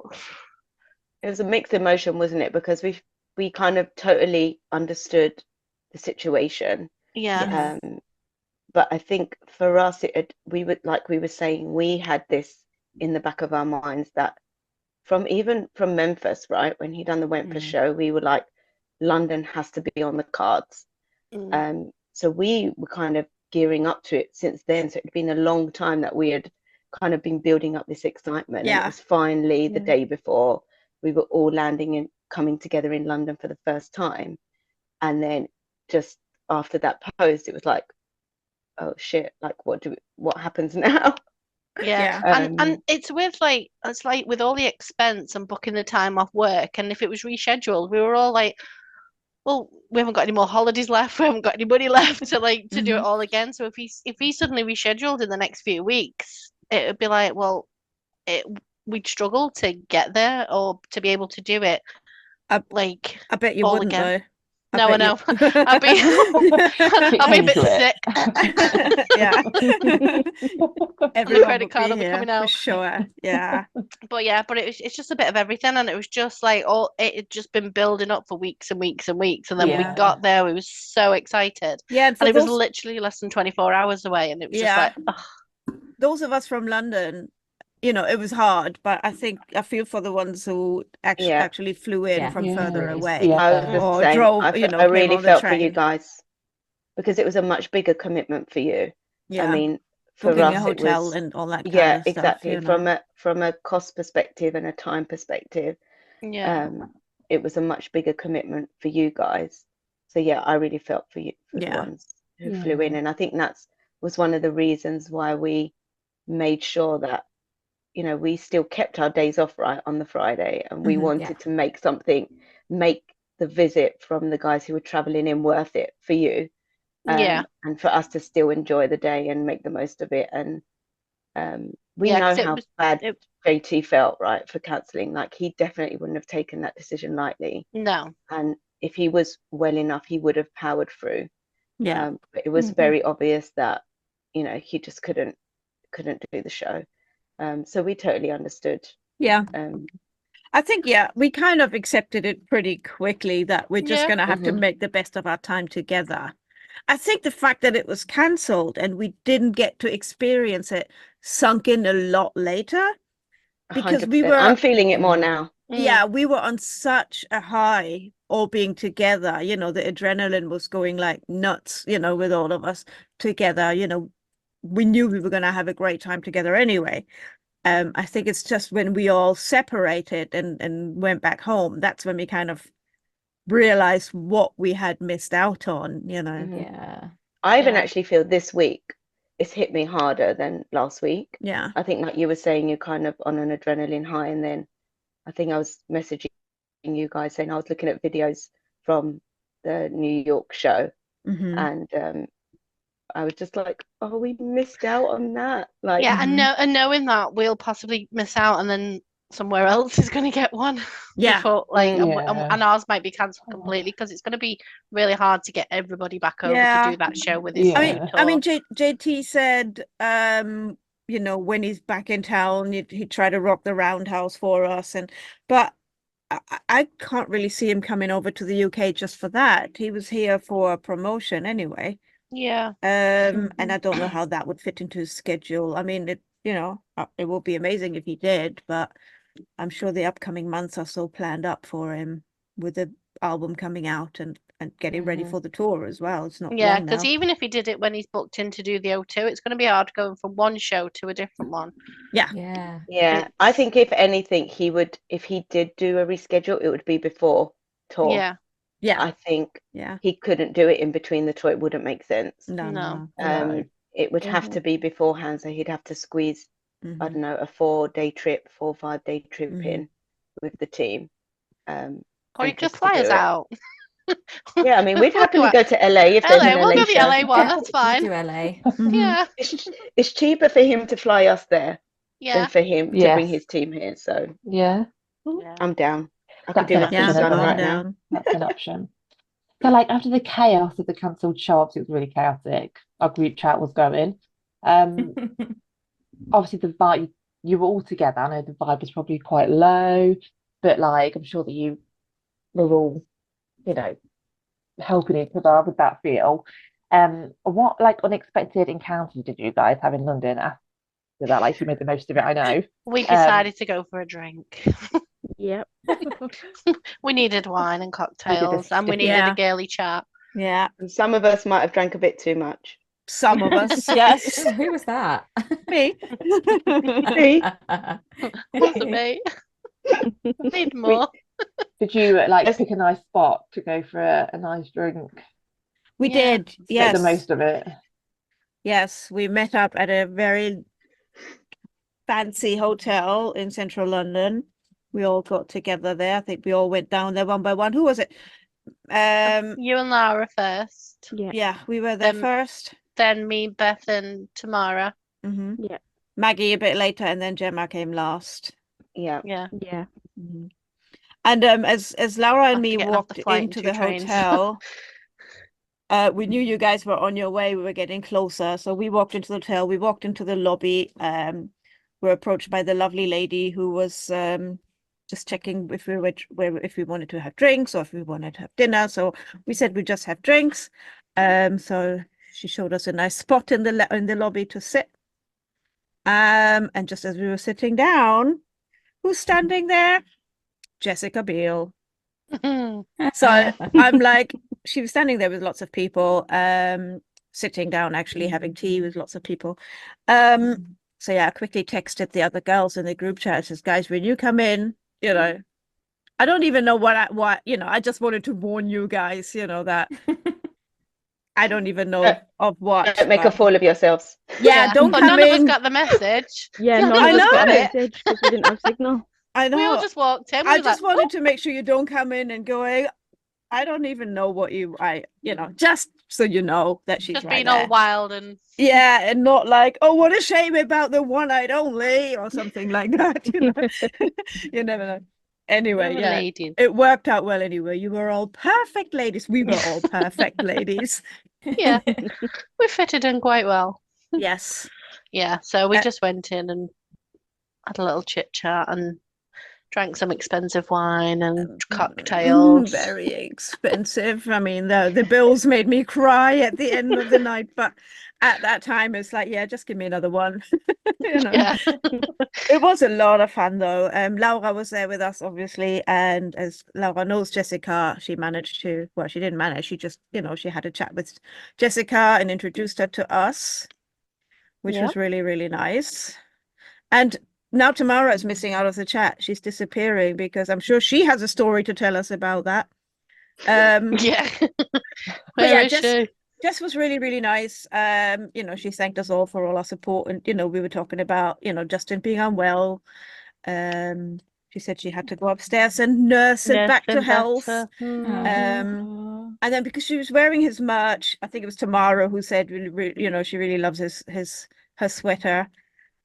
Speaker 3: It was a mixed emotion, wasn't it? Because we kind of totally understood the situation.
Speaker 5: yeah,
Speaker 3: But I think for us, we would, like we were saying, we had this in the back of our minds that even from Memphis, right, when he done the Wembley show, we were like, London has to be on the cards. So we were kind of gearing up to it since then. So it'd been a long time that we had kind of been building up this excitement. And it
Speaker 4: Yeah.
Speaker 3: was finally the day before we were all landing and coming together in London for the first time. And then just after that post, it was like, oh shit, like what happens now?
Speaker 5: yeah.
Speaker 4: Yeah.
Speaker 5: And it's like with all the expense and booking the time off work, and if it was rescheduled, we were all like, well, we haven't got any more holidays left, we haven't got any money left to do it all again. So if he suddenly rescheduled in the next few weeks, it would be like, well, we'd struggle to get there or to be able to do it.
Speaker 4: I bet you
Speaker 5: all
Speaker 4: wouldn't
Speaker 5: again.
Speaker 4: though.
Speaker 5: No, I know. I'll be a bit sick.
Speaker 4: Yeah.
Speaker 5: The
Speaker 4: Everyone
Speaker 5: credit
Speaker 4: would
Speaker 5: card
Speaker 4: be
Speaker 5: will be
Speaker 4: here
Speaker 5: coming
Speaker 4: for
Speaker 5: out.
Speaker 4: sure. Yeah.
Speaker 5: But it's just a bit of everything, and it was just like it had just been building up for weeks and weeks and weeks, and then when we
Speaker 4: Yeah.
Speaker 5: got there, we were so excited,
Speaker 4: Yeah, and
Speaker 5: and it was
Speaker 4: those,
Speaker 5: literally less than 24 hours away, and it was just
Speaker 4: Yeah.
Speaker 5: like, ugh.
Speaker 4: those of us from London, it was hard, but I feel for the ones who
Speaker 3: Yeah.
Speaker 4: actually flew in
Speaker 1: Yeah.
Speaker 4: from further
Speaker 7: Yes,
Speaker 4: away
Speaker 3: I was the
Speaker 4: or
Speaker 3: same.
Speaker 4: drove,
Speaker 3: I
Speaker 4: came
Speaker 3: really
Speaker 4: on the
Speaker 3: felt for you
Speaker 4: train.
Speaker 3: guys because it was a much bigger commitment for you.
Speaker 4: Yeah.
Speaker 3: I mean, for
Speaker 4: Booking a
Speaker 3: us, it
Speaker 4: hotel
Speaker 3: was,
Speaker 4: and all that kind
Speaker 3: yeah,
Speaker 4: of stuff,
Speaker 3: exactly. From a cost perspective and a time perspective,
Speaker 5: Yeah.
Speaker 3: it was a much bigger commitment for you guys. So yeah, I really felt for you, for the
Speaker 4: Yeah.
Speaker 3: ones who flew in, and I think was one of the reasons why we made sure that we still kept our days off right on the Friday, and we wanted to make the visit from the guys who were traveling in worth it for you,
Speaker 5: Yeah.
Speaker 3: and for us to still enjoy the day and make the most of it. And we
Speaker 5: Yeah,
Speaker 3: know
Speaker 5: 'cause
Speaker 3: how bad JT felt, right, for cancelling. Like, he definitely wouldn't have taken that decision lightly.
Speaker 5: No.
Speaker 3: And if he was well enough, he would have powered through.
Speaker 4: Yeah.
Speaker 3: But it was very obvious that he just couldn't do the show. So we totally understood.
Speaker 4: Yeah.
Speaker 3: I
Speaker 4: think, we kind of accepted it pretty quickly that we're just going to have to make the best of our time together. I think the fact that it was cancelled and we didn't get to experience it sunk in a lot later, because
Speaker 3: 100%. I'm feeling it more now.
Speaker 4: Yeah, we were on such a high, all being together. The adrenaline was going like nuts, with all of us together. We knew we were going to have a great time together anyway. I think it's just when we all separated and went back home, that's when we kind of realized what we had missed out on,
Speaker 1: Yeah.
Speaker 3: I even actually feel this week it's hit me harder than last week.
Speaker 4: Yeah.
Speaker 3: I think, like you were saying, you're kind of on an adrenaline high, and then I think I was messaging you guys saying I was looking at videos from the New York show, and I was just like, oh, we missed out on that. Like,
Speaker 5: yeah, and knowing that we'll possibly miss out, and then somewhere else is going to get one.
Speaker 4: Yeah.
Speaker 5: Before, and ours might be cancelled completely, because it's going to be really hard to get everybody back over to do that show with his
Speaker 4: I mean, JT said, when he's back in town, he'd try to rock the roundhouse for us, but I can't really see him coming over to the UK just for that. He was here for a promotion anyway.
Speaker 5: Yeah.
Speaker 4: And I don't know how that would fit into his schedule. I mean, it would be amazing if he did, but I'm sure the upcoming months are so planned up for him with the album coming out and getting ready for the tour as well. It's not
Speaker 5: Yeah,
Speaker 4: long
Speaker 5: because
Speaker 4: now.
Speaker 5: even if he did it when he's booked in to do the O2, it's going to be hard going from one show to a different one.
Speaker 4: Yeah.
Speaker 1: Yeah.
Speaker 3: Yeah, I think if anything, if he did do a reschedule, it would be before tour.
Speaker 5: Yeah.
Speaker 4: Yeah.
Speaker 3: I think
Speaker 4: Yeah.
Speaker 3: he couldn't do it in between the tour. It wouldn't make sense.
Speaker 4: No.
Speaker 5: No.
Speaker 7: No.
Speaker 3: It would have to be beforehand, so he'd have to squeeze, I don't know, a 4-day trip, 4 or 5-day trip in with the team.
Speaker 5: Or you
Speaker 3: and
Speaker 5: just
Speaker 3: to
Speaker 5: fly
Speaker 3: do
Speaker 5: us
Speaker 3: it.
Speaker 5: out.
Speaker 3: Yeah, I mean, we'd happily
Speaker 5: What?
Speaker 3: go to LA if there's
Speaker 5: LA,
Speaker 3: an
Speaker 5: we'll
Speaker 3: LA
Speaker 5: go to the
Speaker 3: show.
Speaker 5: LA one,
Speaker 1: Yeah,
Speaker 5: that's
Speaker 1: we'll
Speaker 5: fine.
Speaker 1: do LA.
Speaker 5: Yeah.
Speaker 3: It's cheaper for him to fly us there
Speaker 5: Yeah.
Speaker 3: than for him to bring
Speaker 7: Yes.
Speaker 3: his team here. So
Speaker 7: Yeah,
Speaker 5: Yeah.
Speaker 3: I'm down. I could
Speaker 7: that's
Speaker 3: do
Speaker 7: an
Speaker 3: with
Speaker 4: Yeah,
Speaker 3: some
Speaker 7: option as
Speaker 4: I'm
Speaker 3: sun
Speaker 7: well.
Speaker 3: right
Speaker 4: going
Speaker 3: now.
Speaker 4: down.
Speaker 7: That's an option. So, like after the chaos of the cancelled show, obviously it was really chaotic. Our group chat was going. Obviously the vibe, you were all together. I know the vibe was probably quite low, but like I'm sure that you were all, helping each other with that feel. What like unexpected encounters did you guys have in London after that? Like you made the most of it, I know.
Speaker 5: We decided to go for a drink.
Speaker 6: Yep.
Speaker 5: We needed wine and cocktails and we
Speaker 7: sticky-
Speaker 5: needed a
Speaker 4: Yeah.
Speaker 5: girly chat.
Speaker 4: Yeah.
Speaker 3: And some of us might have drank a bit too much.
Speaker 4: Some of us, yes.
Speaker 1: Oh, who was that?
Speaker 4: Me.
Speaker 3: See?
Speaker 5: Possibly. Need more.
Speaker 7: Did you like
Speaker 3: Yes.
Speaker 7: pick a nice spot to go for a nice drink?
Speaker 4: We
Speaker 5: Yeah.
Speaker 4: did.
Speaker 7: Make
Speaker 4: Yes.
Speaker 7: the most of it.
Speaker 4: Yes, we met up at a very fancy hotel in central London. We all got together there. I think we all went down there one by one. Who was it?
Speaker 5: You and Lara first.
Speaker 6: Yeah.
Speaker 4: Yeah, we were there first.
Speaker 5: Then me, Beth, and Tamara.
Speaker 6: Yeah.
Speaker 4: Maggie a bit later, and then Gemma came last.
Speaker 3: Yeah.
Speaker 5: Yeah.
Speaker 6: Yeah.
Speaker 4: And as Laura and
Speaker 5: After
Speaker 4: me
Speaker 5: getting off the
Speaker 4: walked
Speaker 5: flight in
Speaker 4: into
Speaker 5: 2
Speaker 4: the
Speaker 5: trains.
Speaker 4: hotel, we knew you guys were on your way. We were getting closer, so we walked into the hotel. We walked into the lobby. We're approached by the lovely lady who was just checking if we wanted to have drinks or if we wanted to have dinner. So we said we just have drinks. So she showed us a nice spot in the lobby to sit. And just as we were sitting down, who's standing there? Jessica Biel. So I'm like, she was standing there with lots of people, sitting down, actually having tea with lots of people. So yeah, I quickly texted the other girls in the group chat, says, guys, when you come in, I don't even know what I just wanted to warn you guys, that I don't even know of what.
Speaker 3: Don't make a fool of yourselves.
Speaker 4: Yeah, don't
Speaker 5: but
Speaker 4: come
Speaker 5: none of us
Speaker 4: in.
Speaker 5: got the message.
Speaker 6: Yeah,
Speaker 5: None
Speaker 6: none
Speaker 4: I
Speaker 6: of us
Speaker 4: know
Speaker 6: got a
Speaker 4: it.
Speaker 6: message because we didn't have signal.
Speaker 4: I know.
Speaker 5: We all just walked in. We
Speaker 4: I
Speaker 5: were
Speaker 4: just
Speaker 5: like,
Speaker 4: wanted to make sure you don't come in and going, I don't even know what just so you know that she's
Speaker 5: just
Speaker 4: right
Speaker 5: being all
Speaker 4: there.
Speaker 5: wild and
Speaker 4: Yeah, and not like, oh, what a shame about the one-eyed only or something like that. You never know. Anyway,
Speaker 5: we were
Speaker 4: yeah,
Speaker 5: ladies.
Speaker 4: it worked out well anyway. You were all perfect ladies. We were all perfect ladies.
Speaker 5: Yeah, we fitted in quite well.
Speaker 4: Yes.
Speaker 5: Yeah, so we just went in and had a little chit chat and drank some expensive wine and cocktails.
Speaker 4: Very expensive. I mean, the bills made me cry at the end of the night, but at that time it's like, yeah, just give me another one.
Speaker 5: Yeah.
Speaker 4: It was a lot of fun though. Laura was there with us, obviously, and as Laura knows Jessica, she didn't manage, she just, she had a chat with Jessica and introduced her to us, which was really, really nice. And now Tamara is missing out of the chat. She's disappearing because I'm sure she has a story to tell us about that.
Speaker 5: Yeah.
Speaker 4: Where
Speaker 5: is she?
Speaker 4: Jess was really, really nice. She thanked us all for all our support, and we were talking about, Justin being unwell. She said she had to go upstairs and nurse it back to health. And then because she was wearing his merch, I think it was Tamara who said, she really loves her sweater.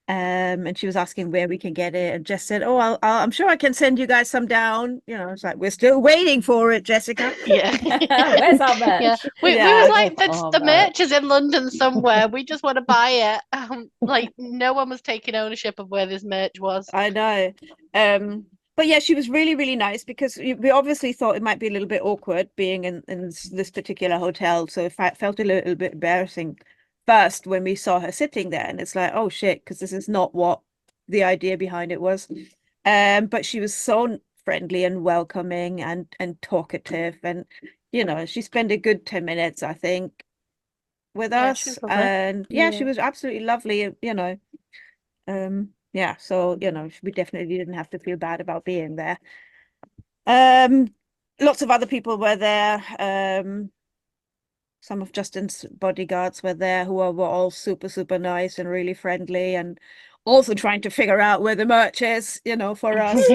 Speaker 4: And she was asking where we can get it, and Jess said, "Oh, I'm sure I can send you guys some down." It's like we're still waiting for it, Jessica.
Speaker 5: Yeah.
Speaker 1: Where's our merch?
Speaker 5: Yeah. We was like, the merch is in London somewhere. We just want to buy it. Like no one was taking ownership of where this merch was.
Speaker 4: I know. But yeah, she was really, really nice because we obviously thought it might be a little bit awkward being in this particular hotel. So it felt a little bit embarrassing first when we saw her sitting there. And it's like, oh shit, because this is not what the idea behind it was. But she was so friendly and welcoming and talkative. And, you know, she spent a good 10 minutes, I think, with
Speaker 5: Yeah,
Speaker 4: us.
Speaker 5: she was lovely.
Speaker 4: And yeah, she
Speaker 6: Yeah.
Speaker 4: was absolutely lovely, you know. Yeah, so you know, we definitely didn't have to feel bad about being there. Lots of other people were there. Some of Justin's bodyguards were there who were all super, super nice and really friendly, and also trying to figure out where the merch is, you know, for us.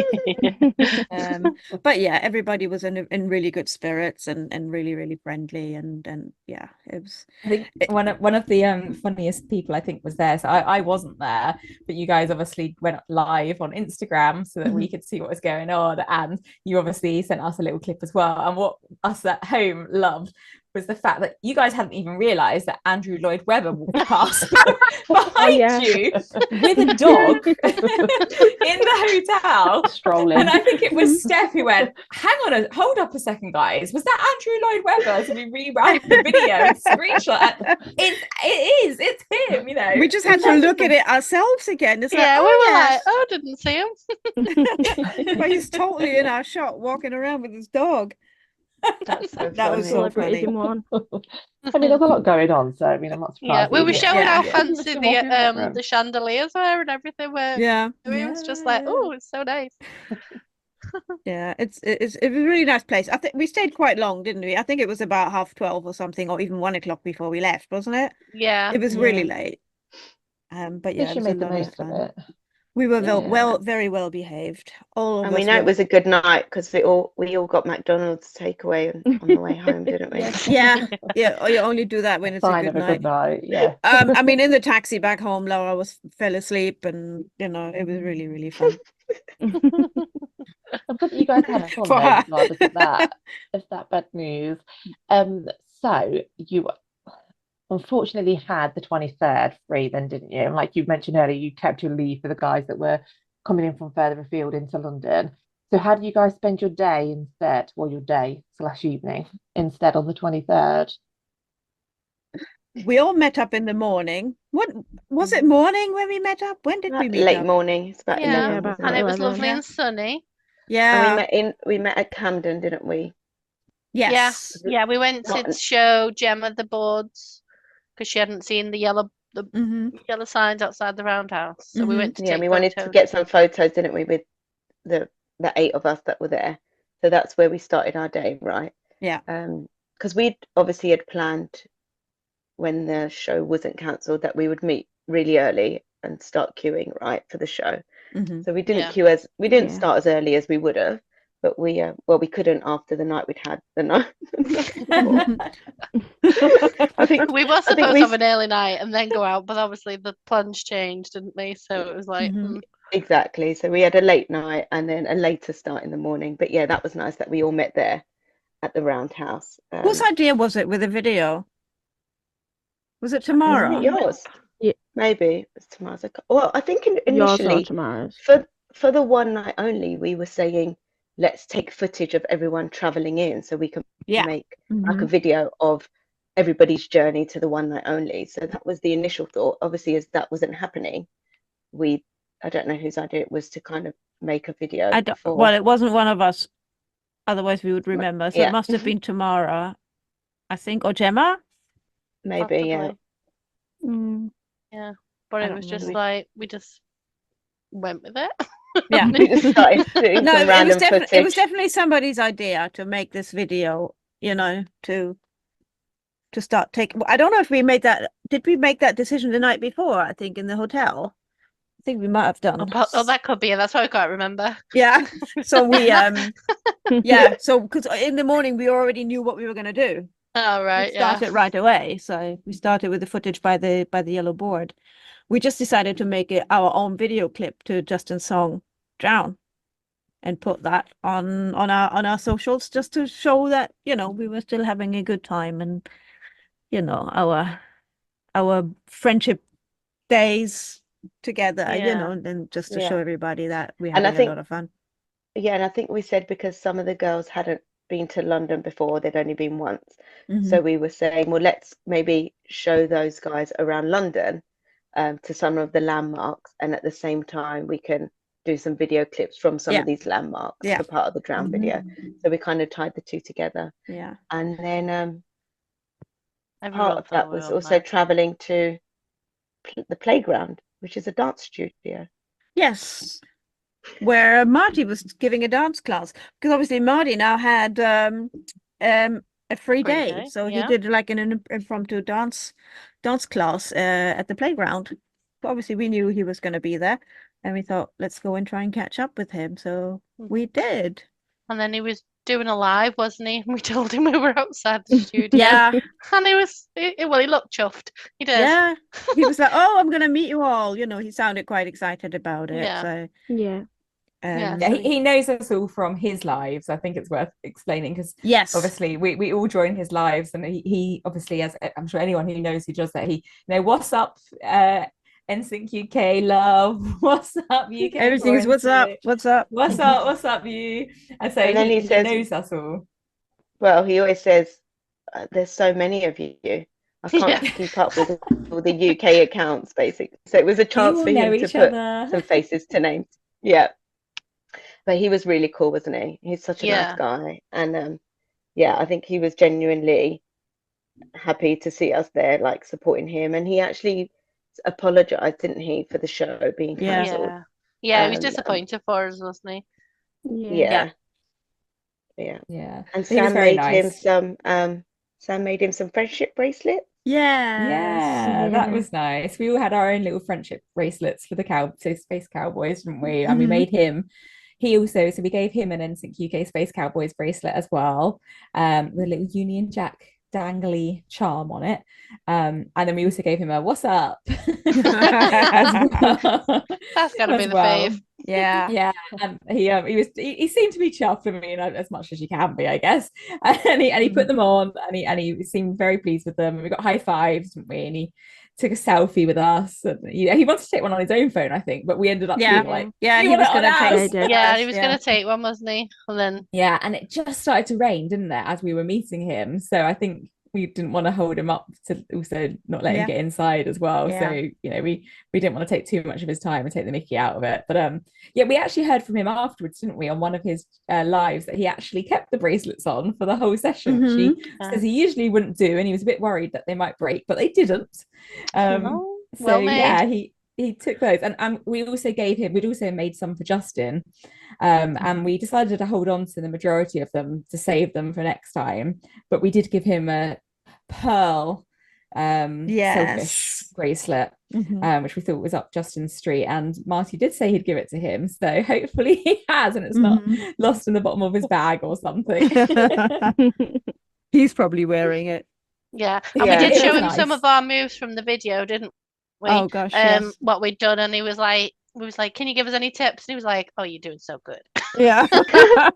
Speaker 4: But yeah, everybody was in really good spirits and really, really friendly, and yeah, it was.
Speaker 1: I think one of the funniest people I think was there. So I wasn't there, but you guys obviously went live on Instagram so that we could see what was going on, and you obviously sent us a little clip as well. And what us at home loved was the fact that you guys hadn't even realised that Andrew Lloyd Webber walked past behind
Speaker 6: yeah.
Speaker 1: you with a dog in the hotel.
Speaker 7: Strolling.
Speaker 1: And I think it was Steph who went, hold up a second, guys. Was that Andrew Lloyd Webber? So we rewound the video and screenshot. It's him, you know.
Speaker 4: We just had to look at it ourselves again. It's
Speaker 5: Yeah,
Speaker 4: like,
Speaker 5: we were
Speaker 4: oh
Speaker 5: like,
Speaker 4: yes,
Speaker 5: oh, didn't see him.
Speaker 4: but he's totally in our shot, walking around with his dog.
Speaker 2: That's so
Speaker 4: That was
Speaker 2: funny.
Speaker 4: so
Speaker 6: Celebrities
Speaker 4: funny.
Speaker 6: in one.
Speaker 7: I mean, there's a lot going on, so I mean, I'm not
Speaker 5: Yeah,
Speaker 7: surprised.
Speaker 5: we were showing
Speaker 4: Yeah.
Speaker 5: how
Speaker 7: Yeah.
Speaker 5: fancy
Speaker 7: Just walking in that room.
Speaker 5: the chandeliers were and everything were.
Speaker 4: Yeah,
Speaker 5: It was just like, oh, it's so nice.
Speaker 4: yeah, it was a really nice place. I think we stayed quite long, didn't we? I think it was about 12:30 or something, or even 1 o'clock before we left, wasn't it?
Speaker 5: Yeah.
Speaker 4: It was really
Speaker 6: Yeah.
Speaker 4: late. But
Speaker 7: At
Speaker 4: yeah,
Speaker 7: least
Speaker 4: it
Speaker 7: you
Speaker 4: was a
Speaker 7: made the
Speaker 4: lot of
Speaker 7: most of
Speaker 4: fun.
Speaker 7: it.
Speaker 4: We were
Speaker 7: Yeah.
Speaker 4: very well behaved. All of
Speaker 3: And we
Speaker 4: us
Speaker 3: know
Speaker 4: were.
Speaker 3: it was a good night because we all got McDonald's takeaway on the way home, didn't we?
Speaker 4: Yeah, yeah. You only do that when it's a
Speaker 7: Sign
Speaker 4: good
Speaker 7: of a good
Speaker 4: night.
Speaker 7: night. Yeah.
Speaker 4: I mean, in the taxi back home, Laura fell asleep, and you know, it was really, really fun
Speaker 7: I'm glad that you guys had fun
Speaker 4: for
Speaker 7: though,
Speaker 4: her.
Speaker 7: regardless of that bad news. So you unfortunately had the 23rd free then, didn't you? And like you mentioned earlier, you kept your leave for the guys that were coming in from further afield into London. So how did you guys spend your day instead, or your day/evening instead on the 23rd?
Speaker 4: We all met up in the morning. What was it? Morning when we met up? When did we
Speaker 3: Like
Speaker 4: meet
Speaker 3: late
Speaker 4: up?
Speaker 3: morning. It's about
Speaker 5: Yeah.
Speaker 3: 11,
Speaker 6: about
Speaker 3: wasn't
Speaker 5: And
Speaker 3: it?
Speaker 5: it was
Speaker 6: 11.
Speaker 5: lovely
Speaker 4: Yeah.
Speaker 5: and sunny.
Speaker 3: And
Speaker 4: Yeah.
Speaker 3: we met at Camden, didn't we?
Speaker 4: Yes.
Speaker 5: Yeah, we went to
Speaker 3: Not-
Speaker 5: show Gemma the boards because she hadn't seen the yellow
Speaker 4: hmm
Speaker 5: signs outside the roundhouse. So we
Speaker 4: Mhm.
Speaker 5: went to
Speaker 3: Yeah,
Speaker 5: take
Speaker 3: we wanted to
Speaker 5: photos.
Speaker 3: get some photos, didn't we, with the 8 of us that were there. So that's where we started our day, right?
Speaker 4: Yeah.
Speaker 3: Because we obviously had planned when the show wasn't cancelled that we would meet really early and start queuing, right, for the show.
Speaker 4: hmm
Speaker 3: So we didn't
Speaker 5: Yeah.
Speaker 3: queue we didn't
Speaker 6: Yeah.
Speaker 3: start as early as we would have, but we couldn't after the night we'd had the night. I think
Speaker 5: We were
Speaker 3: I think
Speaker 5: supposed
Speaker 3: we
Speaker 5: to have an early night and then go out, but obviously the plans changed, didn't they? So it was like,
Speaker 4: Mhm.
Speaker 3: exactly. So we had a late night and then a later start in the morning. But yeah, that was nice that we all met there at the Roundhouse.
Speaker 4: Whose idea was it with the video? Was it
Speaker 3: Wasn't it
Speaker 4: Tamara?
Speaker 3: yours?
Speaker 6: Yeah.
Speaker 3: Maybe it's tomorrow's. Well, I think
Speaker 6: Yours or
Speaker 3: initially
Speaker 6: Tamara's?
Speaker 3: for the one night only, we were saying let's take footage of everyone traveling in so we can
Speaker 4: Yeah.
Speaker 3: make like a
Speaker 4: Mhm.
Speaker 3: video of everybody's journey to the one night only. So that was the initial thought. Obviously, as that wasn't happening, I don't know whose idea it was to kind of make a video
Speaker 4: I don't.
Speaker 3: for.
Speaker 4: Well, it wasn't one of us. Otherwise, we would remember. So
Speaker 3: Yeah.
Speaker 4: it must have been Tamara, I think, or Gemma.
Speaker 3: Maybe, yeah.
Speaker 5: possibly.
Speaker 6: Mm.
Speaker 5: But
Speaker 4: I
Speaker 5: it
Speaker 4: don't
Speaker 5: was
Speaker 4: know.
Speaker 5: just like we just went with it.
Speaker 4: Yeah.
Speaker 3: We just started doing
Speaker 4: No,
Speaker 3: some
Speaker 4: it was
Speaker 3: random
Speaker 4: definitely
Speaker 3: footage.
Speaker 4: somebody's idea to make this video. You know, to start taking. I don't know if we made that. Did we make that decision the night before? I think in the hotel. I think we might have done.
Speaker 5: Oh, that could be it. That's why I can't remember.
Speaker 4: Yeah. So we yeah. So because in the morning we already knew what we were going to do.
Speaker 5: Oh, right.
Speaker 4: We started right away. So we started with the footage by the yellow board. We just decided to make it our own video clip to Justin's song "Drown" and put that on our socials just to show that, you know, we were still having a good time, and you know, our friendship days together, you
Speaker 5: Yeah.
Speaker 4: know, and just to
Speaker 3: Yeah.
Speaker 4: show everybody that we
Speaker 3: And
Speaker 4: having
Speaker 3: I think
Speaker 4: a lot of fun.
Speaker 3: yeah, and I think we said because some of the girls hadn't been to London before, they'd only been once. So we were saying, well, let's maybe show those guys around London to some of the landmarks, and at the same time we can do some video clips from some
Speaker 4: Yeah.
Speaker 3: of these landmarks
Speaker 4: Yeah.
Speaker 3: for part of the drown video. So we kind of tied the two together.
Speaker 4: Yeah.
Speaker 3: And then
Speaker 5: Everyone
Speaker 3: part of that
Speaker 5: thought we
Speaker 3: was
Speaker 5: were
Speaker 3: also
Speaker 5: mad.
Speaker 3: traveling to the playground, which is a dance studio.
Speaker 4: Yes. Where Marty was giving a dance class, because obviously Marty now had a free day, so he
Speaker 5: yeah.
Speaker 4: did like an impromptu dance class at the playground. But obviously we knew he was going to be there, and we thought, let's go and try and catch up with him. So we did.
Speaker 5: And then he was doing a live, wasn't he? And we told him we were outside the studio.
Speaker 4: Yeah.
Speaker 5: And he was, well, he looked chuffed. He did.
Speaker 4: Yeah. He was like, oh, I'm going to meet you all. You know, he sounded quite excited about it.
Speaker 5: Yeah.
Speaker 4: So
Speaker 6: Yeah.
Speaker 5: Yeah,
Speaker 1: Yeah,
Speaker 5: so
Speaker 1: he knows us all from his lives. I think it's worth explaining because
Speaker 4: yes,
Speaker 1: obviously we all join his lives, and he obviously, as I'm sure anyone who knows who does that, he what's up, NSYNC UK love, what's up UK,
Speaker 4: everything is what's up,
Speaker 1: what's up you, and so
Speaker 3: And then he says,
Speaker 1: knows us all.
Speaker 3: well, he always says, there's so many of you, I can't keep up with all the UK accounts, basically. So it was a chance for him to put some faces to names. Yeah. But he was really cool, wasn't he? He's such a nice guy. And yeah, I think he was genuinely happy to see us there, like supporting him. And he actually apologized, didn't he, for the show being cancelled.
Speaker 5: Yeah, he was disappointed for us, wasn't
Speaker 3: he?
Speaker 5: Yeah.
Speaker 3: Yeah. And Sam made him some friendship bracelets.
Speaker 1: Yeah, that was nice. We all had our own little friendship bracelets for the Space Cowboys, didn't we? And we made him. So we gave him an NSYNC UK Space Cowboys bracelet as well, with a little Union Jack dangly charm on it. And then we also gave him a "What's up?" as well.
Speaker 5: That's gotta be the fave.
Speaker 4: Yeah.
Speaker 1: And he seemed to be chuffed. I mean, as much as you can be, I guess. And he put them on, and he seemed very pleased with them. And we got high fives, didn't we? And he took a selfie with us. And he wanted to take one on his own phone, I think, but we ended up being like,
Speaker 4: he was going to take.
Speaker 5: Yeah, he was going to take one, wasn't he? And then
Speaker 1: and it just started to rain, didn't it, as we were meeting him? So I think we didn't want to hold him up to also not let him get inside as well. So we didn't want to take too much of his time and take the mickey out of it. But we actually heard from him afterwards, didn't we, on one of his lives, that he actually kept the bracelets on for the whole session, which he says he usually wouldn't do, and he was a bit worried that they might break, but they didn't. He took those, and we'd also made some for Justin, and we decided to hold on to the majority of them to save them for next time. But we did give him a pearl selfish bracelet, which we thought was up Justin's street, and Marty did say he'd give it to him, so hopefully he has, and it's not lost in the bottom of his bag or something.
Speaker 4: He's probably wearing it.
Speaker 5: And we did show him some of our moves from the video, didn't we?
Speaker 4: Oh gosh, yes.
Speaker 5: What we'd done, and we was like, can you give us any tips? And he was like, oh, you're doing so good.
Speaker 4: Yeah.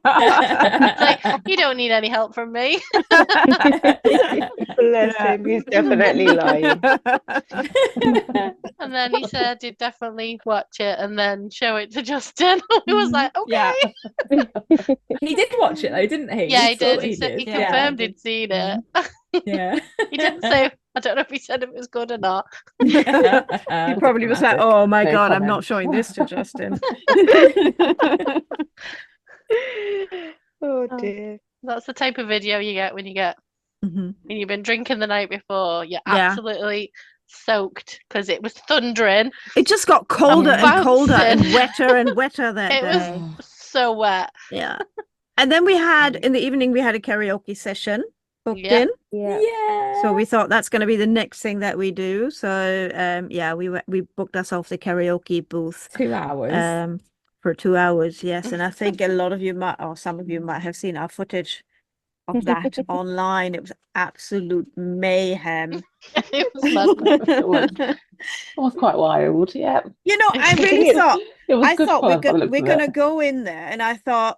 Speaker 5: Like, you don't need any help from me.
Speaker 3: Bless him, he's definitely lying.
Speaker 5: And then he said he'd definitely watch it and then show it to Justin. He was like, okay.
Speaker 1: He did watch it though, didn't he?
Speaker 5: Yeah, he did. He confirmed he'd seen it.
Speaker 1: Yeah.
Speaker 5: He didn't say, I don't know if he said if it was good or not.
Speaker 4: He probably was like, oh my God, I'm not showing this to Justin.
Speaker 3: Oh dear.
Speaker 5: That's the type of video you get when you've been drinking the night before. You're absolutely soaked because it was thundering.
Speaker 4: It just got colder and colder and wetter that day.
Speaker 5: It was so wet.
Speaker 4: Yeah. And then we had, in the evening, we had a karaoke session booked in.
Speaker 3: Yeah.
Speaker 4: So we thought that's going to be the next thing that we do. So we booked ourselves the karaoke booth.
Speaker 1: 2 hours.
Speaker 4: For 2 hours, yes. And I think a lot of you might, or some of you might have seen our footage of that online. It was absolute mayhem.
Speaker 5: It was madness.
Speaker 7: It was quite wild, yeah.
Speaker 4: You know, I really thought,
Speaker 7: It was
Speaker 4: I
Speaker 7: good
Speaker 4: thought
Speaker 7: fun by the
Speaker 4: we're
Speaker 7: looks
Speaker 4: going
Speaker 7: of
Speaker 4: to go in there, and I thought,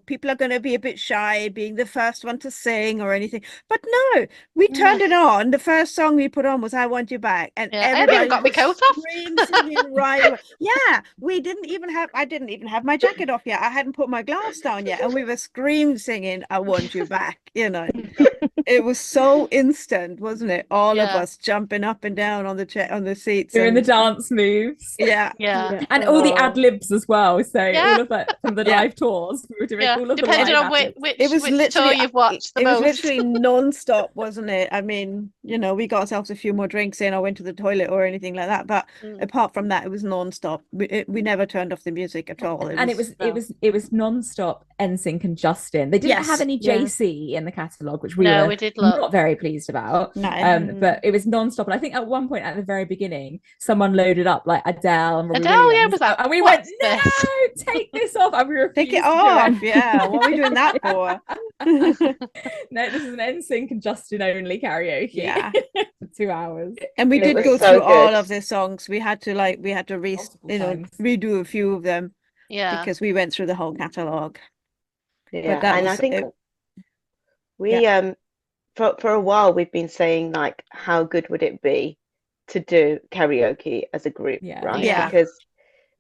Speaker 4: people are going to be a bit shy being the first one to sing or anything. But no, we turned it on. The first song we put on was I Want You Back. And
Speaker 5: Yeah, I haven't even
Speaker 4: everybody
Speaker 5: got my
Speaker 4: was
Speaker 5: coat off.
Speaker 4: singing right away. Yeah, I didn't even have my jacket off yet. I hadn't put my glass down yet. And we were singing I Want You Back, It was so instant, wasn't it? All of
Speaker 5: Yeah.
Speaker 4: us jumping up and down on the seats.
Speaker 1: Doing the
Speaker 4: And
Speaker 1: dance moves.
Speaker 4: yeah.
Speaker 5: Yeah.
Speaker 1: And all the
Speaker 3: Oh.
Speaker 1: ad libs as well. So
Speaker 5: Yeah.
Speaker 1: all of that from the
Speaker 4: Yeah.
Speaker 1: live tours, we were doing
Speaker 5: Yeah.
Speaker 1: all of the
Speaker 5: Depending
Speaker 1: live
Speaker 5: on
Speaker 1: ad-libs.
Speaker 4: It was
Speaker 5: which tour
Speaker 4: literally
Speaker 5: you've watched the
Speaker 4: it was
Speaker 5: most.
Speaker 4: literally non-stop, wasn't it? I mean, we got ourselves a few more drinks in or went to the toilet or anything like that, but apart from that, it was non-stop. We never turned off the music at all.
Speaker 1: And it was non-stop NSYNC and Justin. They didn't have
Speaker 4: Yes.
Speaker 1: any
Speaker 6: Yeah.
Speaker 1: JC in the catalogue, which we
Speaker 5: No,
Speaker 1: were
Speaker 5: we did look.
Speaker 1: not very pleased about.
Speaker 4: No.
Speaker 1: But it was non-stop. And I think at one point at the very beginning, someone loaded up like Adele and Robbie
Speaker 5: Adele, yeah,
Speaker 1: Williams,
Speaker 5: was like,
Speaker 1: and we went,
Speaker 5: "What's
Speaker 1: no,
Speaker 5: this?"
Speaker 1: take this off. And we refused
Speaker 4: Take it
Speaker 1: to do
Speaker 4: off. Yeah. What are we doing that for?
Speaker 1: No, this is an NSYNC and Justin only karaoke.
Speaker 4: Yeah.
Speaker 1: For 2 hours.
Speaker 4: And we
Speaker 3: It
Speaker 4: did
Speaker 3: was
Speaker 4: go
Speaker 3: so
Speaker 4: through all
Speaker 3: good.
Speaker 4: of the songs. We had to
Speaker 1: Multiple times.
Speaker 4: redo a few of them
Speaker 5: Yeah.
Speaker 4: because we went through the whole catalogue.
Speaker 3: Yeah,
Speaker 4: that
Speaker 3: and I
Speaker 4: was
Speaker 3: think
Speaker 4: it.
Speaker 3: we for a while we've been saying like how good would it be to do karaoke as a group,
Speaker 1: Yeah.
Speaker 3: right?
Speaker 4: Yeah.
Speaker 3: Because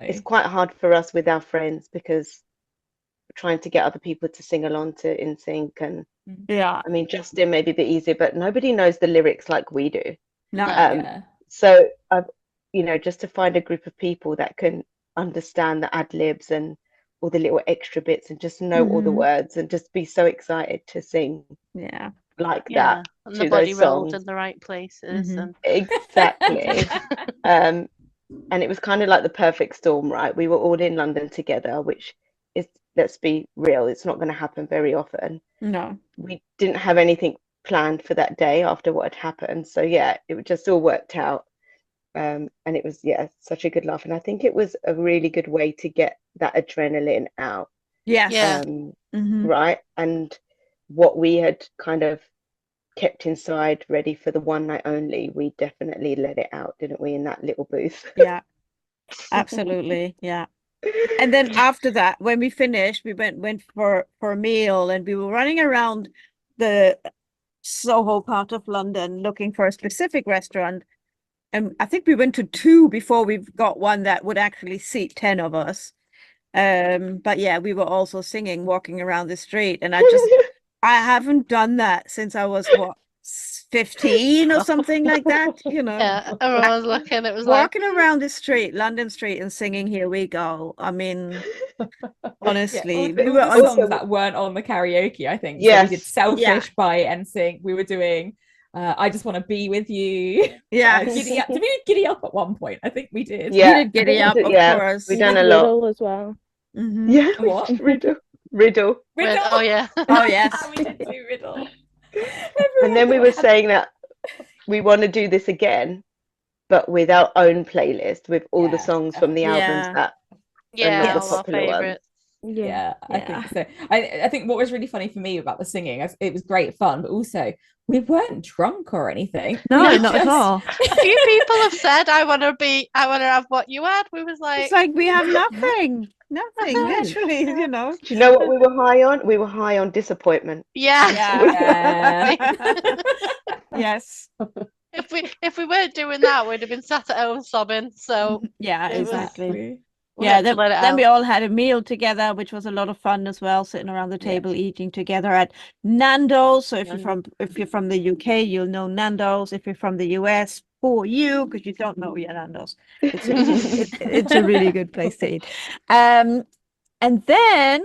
Speaker 3: it's quite hard for us with our friends because we're trying to get other people to sing along to NSYNC, and
Speaker 4: Yeah.
Speaker 3: I mean Justin may be a bit easier, but nobody knows the lyrics like we do.
Speaker 4: No.
Speaker 1: Yeah.
Speaker 3: So just to find a group of people that can understand the ad libs and all the little extra bits and just know all the words and just be so excited to sing
Speaker 4: Yeah.
Speaker 3: like
Speaker 5: Yeah.
Speaker 3: that
Speaker 5: And
Speaker 3: to
Speaker 5: the body
Speaker 3: those
Speaker 5: rolled
Speaker 3: songs.
Speaker 5: in the right places.
Speaker 4: Mhm.
Speaker 5: And
Speaker 3: Exactly. And it was kind of like the perfect storm, right? We were all in London together, which is, let's be real, it's not going to happen very often.
Speaker 4: No.
Speaker 3: We didn't have anything planned for that day after what had happened. So yeah, it just all worked out. And it was, such a good laugh. And I think it was a really good way to get that adrenaline out.
Speaker 4: Yes.
Speaker 5: Yeah.
Speaker 3: Right. And what we had kind of kept inside ready for the one night only, we definitely let it out, didn't we, in that little booth?
Speaker 4: Yeah. Absolutely. Yeah. And then after that, when we finished, we went for a meal, and we were running around the Soho part of London looking for a specific restaurant. And I think we went to 2 before we got one that would actually seat 10 of us. But yeah, we were also singing, walking around the street, and I haven't done that since I was 15 or something like that,
Speaker 5: yeah, everyone was looking. It was
Speaker 4: walking around the street, London Street, and singing "Here We Go." I mean, honestly,
Speaker 1: all
Speaker 4: we were
Speaker 1: the
Speaker 4: on
Speaker 1: songs that weren't on the karaoke, I think.
Speaker 3: Yes.
Speaker 1: So we did Selfish by NSYNC. We were doing I Just Want to Be With You.
Speaker 4: Yeah.
Speaker 1: Giddy Up. Did we do Giddy Up at one point? I think we did.
Speaker 3: Yeah.
Speaker 4: We did Giddy Up, of course.
Speaker 3: We've
Speaker 6: We
Speaker 3: done
Speaker 6: did
Speaker 3: a lot.
Speaker 6: Riddle as well.
Speaker 4: Mhm.
Speaker 3: Yeah.
Speaker 1: What?
Speaker 3: Riddle.
Speaker 1: Riddle.
Speaker 5: Oh yeah.
Speaker 4: Oh yes.
Speaker 1: We did do Riddle.
Speaker 3: And then we were saying that we want to do this again, but with our own playlist with all the
Speaker 1: Yeah,
Speaker 3: songs from the albums
Speaker 4: Yeah.
Speaker 3: that
Speaker 5: Yeah,
Speaker 3: not the
Speaker 5: all our
Speaker 3: popular ones.
Speaker 5: favourites.
Speaker 1: Yeah, I
Speaker 4: Yeah.
Speaker 1: think so. I think what was really funny for me about the singing, it was great fun, but also we weren't drunk or anything.
Speaker 4: No,
Speaker 1: We
Speaker 4: not at
Speaker 1: just-
Speaker 4: all.
Speaker 5: A few people have said, I want to have what you had. We was
Speaker 4: It's
Speaker 5: like,
Speaker 4: like we have nothing, literally,
Speaker 3: Do you know what we were high on? We were high on disappointment.
Speaker 5: yeah.
Speaker 1: Yeah.
Speaker 4: Yes.
Speaker 5: If we weren't doing that, we'd have been sat at home sobbing. So
Speaker 4: Yeah,
Speaker 5: It was-
Speaker 4: exactly.
Speaker 5: we
Speaker 4: Yeah,
Speaker 5: had to let it
Speaker 4: then we
Speaker 5: out.
Speaker 4: all had a meal together, which was a lot of fun as well, sitting around the table eating together at Nando's. So if you're from the UK, you'll know Nando's. If you're from the US, for you, because you don't know yet Nando's. It's a really good place to eat. And then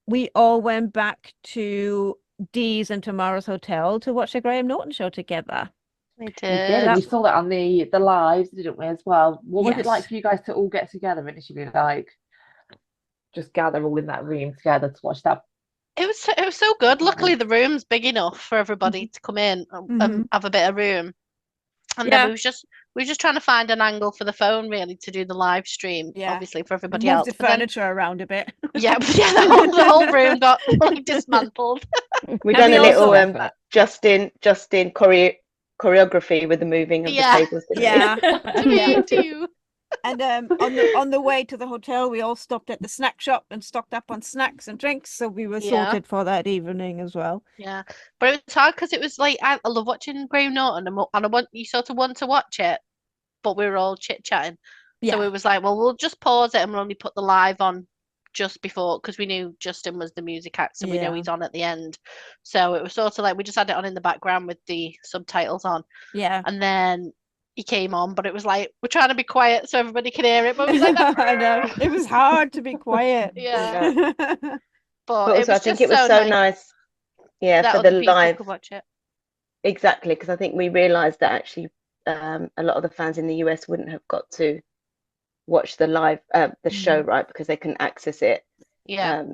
Speaker 4: we all went back to Dee's and Tomorrow's Hotel to watch the Graham Norton show together.
Speaker 5: We
Speaker 7: We did,
Speaker 5: did.
Speaker 7: and we saw that on the lives, didn't we, as well? What was it like
Speaker 4: Yes.
Speaker 7: for you guys to all get together initially, like just gather all in that room together to watch that?
Speaker 5: It was so good. Luckily, the room's big enough for everybody to come in and have a bit of room. And then we were just trying to find an angle for the phone, really, to do the live stream,
Speaker 4: Yeah.
Speaker 5: obviously for everybody
Speaker 4: Move
Speaker 5: else.
Speaker 4: the
Speaker 5: But then,
Speaker 4: furniture around a bit.
Speaker 5: the whole room got like dismantled.
Speaker 3: We've
Speaker 4: And
Speaker 3: done
Speaker 4: we
Speaker 3: a little
Speaker 4: also-
Speaker 3: Justin choreography with the moving of
Speaker 5: Yeah.
Speaker 3: the tables. Didn't we?
Speaker 4: Yeah.
Speaker 5: Do you?
Speaker 4: And on the way to the hotel, we all stopped at the snack shop and stocked up on snacks and drinks, so we were
Speaker 5: Yeah.
Speaker 4: sorted for that evening as well.
Speaker 5: Yeah, but it was hard because it was like I love watching Graham Norton, and I want you sort of want to watch it, but we were all chit-chatting. So
Speaker 4: Yeah.
Speaker 5: it was like, well, we'll just pause it and we'll only put the live on just before, because we knew Justin was the music act, so we know
Speaker 4: Yeah.
Speaker 5: he's on at the end. So it was sort of like we just had it on in the background with the subtitles on,
Speaker 4: Yeah.
Speaker 5: and then he came on, but it was like we're trying to be quiet so everybody can hear it, but it was like that.
Speaker 4: I know. It was hard to be quiet.
Speaker 5: Yeah,
Speaker 3: Yeah.
Speaker 5: but
Speaker 3: But
Speaker 5: it
Speaker 3: also, I
Speaker 5: was
Speaker 3: think
Speaker 5: just
Speaker 3: it was
Speaker 5: so
Speaker 3: so
Speaker 5: nice
Speaker 3: nice, yeah,
Speaker 5: that
Speaker 3: for
Speaker 5: other
Speaker 3: the
Speaker 5: people
Speaker 3: live.
Speaker 5: could watch it.
Speaker 3: Exactly, because I think we realized that actually a lot of the fans in the US wouldn't have got to watch the live the show, right, because they couldn't access it
Speaker 5: Yeah,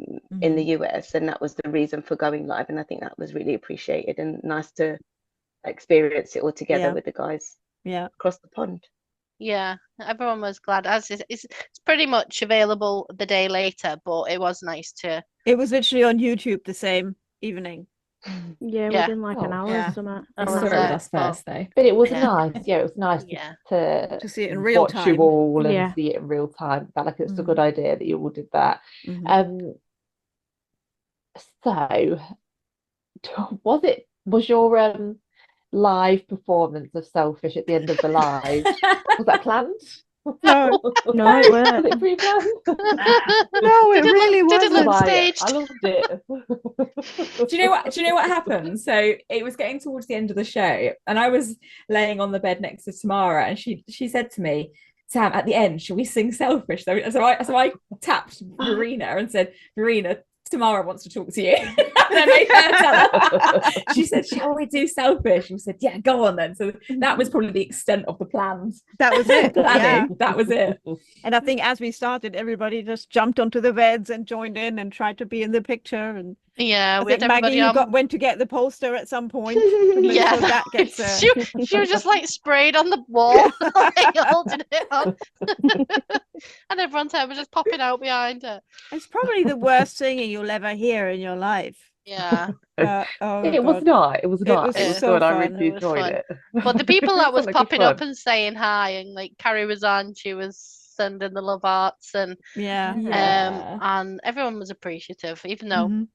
Speaker 3: in the US, and that was the reason for going live. And I think that was really appreciated and nice to experience it all together
Speaker 4: Yeah.
Speaker 3: with the guys
Speaker 4: Yeah.
Speaker 3: across the pond.
Speaker 5: yeah, everyone was glad. As it's pretty much available the day later, but it was nice to.
Speaker 4: It was literally on YouTube the same evening.
Speaker 6: Yeah,
Speaker 5: Yeah.
Speaker 6: within like an
Speaker 7: Oh,
Speaker 6: hour
Speaker 4: yeah.
Speaker 6: or something.
Speaker 1: They
Speaker 5: That
Speaker 1: saw
Speaker 5: was
Speaker 1: it with
Speaker 5: it,
Speaker 1: us
Speaker 5: but
Speaker 1: first, though.
Speaker 7: But it was
Speaker 5: Yeah.
Speaker 7: nice. Yeah, it was nice
Speaker 5: Yeah.
Speaker 7: to
Speaker 4: see it in real
Speaker 7: watch you
Speaker 4: time.
Speaker 7: all and
Speaker 6: Yeah.
Speaker 7: see it in real time. Felt like it's a
Speaker 4: Mhm.
Speaker 7: good idea that you all did that.
Speaker 4: Mhm.
Speaker 7: So was your live performance of Selfish at the end of the live, was that planned?
Speaker 4: No,
Speaker 6: No, it
Speaker 7: Was
Speaker 6: weren't.
Speaker 7: it pre-planned?
Speaker 4: no, it really
Speaker 5: didn't look
Speaker 4: wasn't.
Speaker 5: staged.
Speaker 7: I loved it.
Speaker 1: Do you know what? Do you know what happened? So it was getting towards the end of the show, and I was laying on the bed next to Tamara, and she said to me, "Sam, at the end, shall we sing Selfish?" So I tapped Verena and said, "Verena, Tamara wants to talk to you." And I made her tell her. She said, "Shall we do Selfish?" And we said, "Yeah, go on then." So that was probably the extent of the plans.
Speaker 4: That was it. Yeah.
Speaker 1: Planning. That was it.
Speaker 4: And I think as we started, everybody just jumped onto the beds and joined in and tried to be in the picture. And
Speaker 5: Yeah,
Speaker 4: I
Speaker 5: we had
Speaker 4: think Maggie,
Speaker 5: everybody
Speaker 4: you
Speaker 5: on.
Speaker 4: went to get the poster at some point to make
Speaker 5: Yeah,
Speaker 4: sure that gets
Speaker 5: she was just like sprayed on the wall, like holding it on, and everyone's head was just popping out behind her.
Speaker 4: It's probably the worst singing you'll ever hear in your life.
Speaker 5: Yeah,
Speaker 4: Oh
Speaker 7: It was
Speaker 4: God.
Speaker 7: not. It was not.
Speaker 4: was
Speaker 7: It was
Speaker 4: so
Speaker 7: good. I
Speaker 4: fun.
Speaker 7: really
Speaker 5: It was
Speaker 7: enjoyed
Speaker 5: fun.
Speaker 7: it.
Speaker 5: but the people that
Speaker 7: It
Speaker 5: was
Speaker 7: sounded like good
Speaker 5: popping up
Speaker 7: fun.
Speaker 5: and saying hi, and like Carrie was on, she was sending the love arts, and
Speaker 4: Yeah.
Speaker 1: Yeah.
Speaker 5: and everyone was appreciative, even though
Speaker 4: Mhm.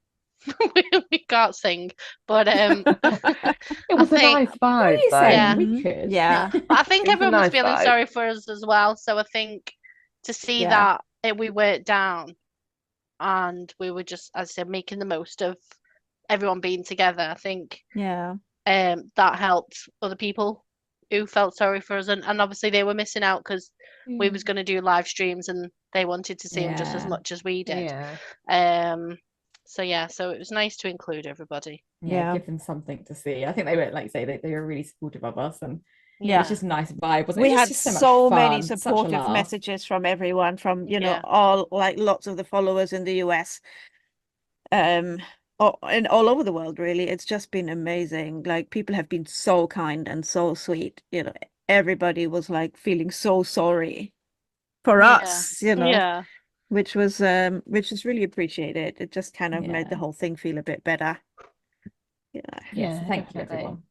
Speaker 5: we can't sing, but
Speaker 7: It
Speaker 5: I
Speaker 7: was a
Speaker 5: think
Speaker 7: nice
Speaker 1: What
Speaker 7: vibe,
Speaker 1: are you
Speaker 7: though.
Speaker 1: saying?
Speaker 5: Yeah.
Speaker 1: We could.
Speaker 4: Yeah.
Speaker 5: but I think
Speaker 7: It was a
Speaker 5: everyone was
Speaker 7: nice
Speaker 5: feeling
Speaker 7: vibe.
Speaker 5: sorry for us as well. So I think to see
Speaker 4: Yeah.
Speaker 5: that we weren't down and we were just, as I said, making the most of everyone being together, I think
Speaker 4: Yeah.
Speaker 5: that helped other people who felt sorry for us, and obviously they were missing out because we was going to do live streams and they wanted to see them just as
Speaker 1: Yeah.
Speaker 5: much as we did.
Speaker 7: Yeah.
Speaker 5: So yeah, so it was nice to include everybody.
Speaker 1: Yeah,
Speaker 4: Yeah.
Speaker 1: give them something to see. I think they were, like you say, they were really supportive of us, and
Speaker 4: Yeah.
Speaker 1: it's just a nice vibe. Wasn't it?
Speaker 4: We
Speaker 1: It was
Speaker 4: had
Speaker 1: just so much
Speaker 4: so many
Speaker 1: fun, such a
Speaker 4: supportive
Speaker 1: laugh.
Speaker 4: messages from everyone, from
Speaker 5: Yeah.
Speaker 4: all like lots of the followers in the US, and all over the world. Really, it's just been amazing. Like people have been so kind and so sweet. Everybody was like feeling so sorry for
Speaker 5: Yeah.
Speaker 4: us.
Speaker 5: Yeah.
Speaker 4: Which was really appreciated. It just kind of made the
Speaker 1: Yeah.
Speaker 4: whole thing feel a bit better.
Speaker 1: Yes,
Speaker 7: Yeah,
Speaker 1: thank you,
Speaker 7: definitely.
Speaker 1: everyone.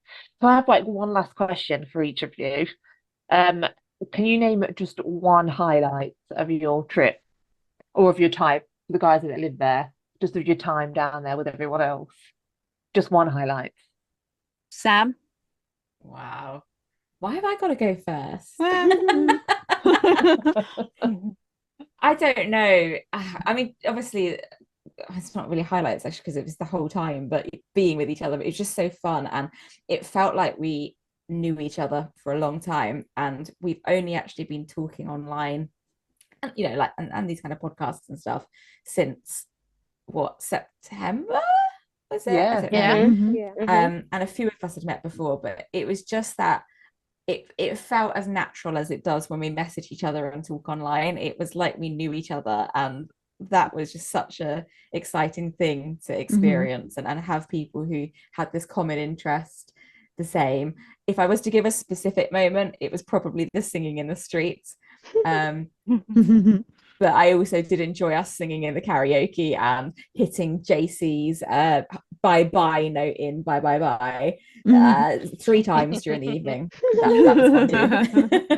Speaker 7: So I have like one last question for each of you. Can you name just one highlight of your trip or of your time, the guys that live there, just of your time down there with everyone else? Just one highlight.
Speaker 4: Sam?
Speaker 1: Wow. Why have I got to go first? I don't know. I mean, obviously, it's not really highlights actually because it was the whole time, but being with each other, it was just so fun, and it felt like we knew each other for a long time, and we've only actually been talking online, and like and these kind of podcasts and stuff since September, was it? I
Speaker 7: Yeah.
Speaker 1: don't
Speaker 5: Yeah.
Speaker 1: know.
Speaker 4: Mhm.
Speaker 3: Yeah.
Speaker 1: And a few of us had met before, but it was just that it felt as natural as it does when we message each other and talk online. It was like we knew each other, and that was just such a exciting thing to experience, and have people who had this common interest the same. If I was to give a specific moment, it was probably the singing in the streets. But I also did enjoy us singing in the karaoke and hitting JC's bye bye note in bye bye bye 3 times during the evening. That was fun too.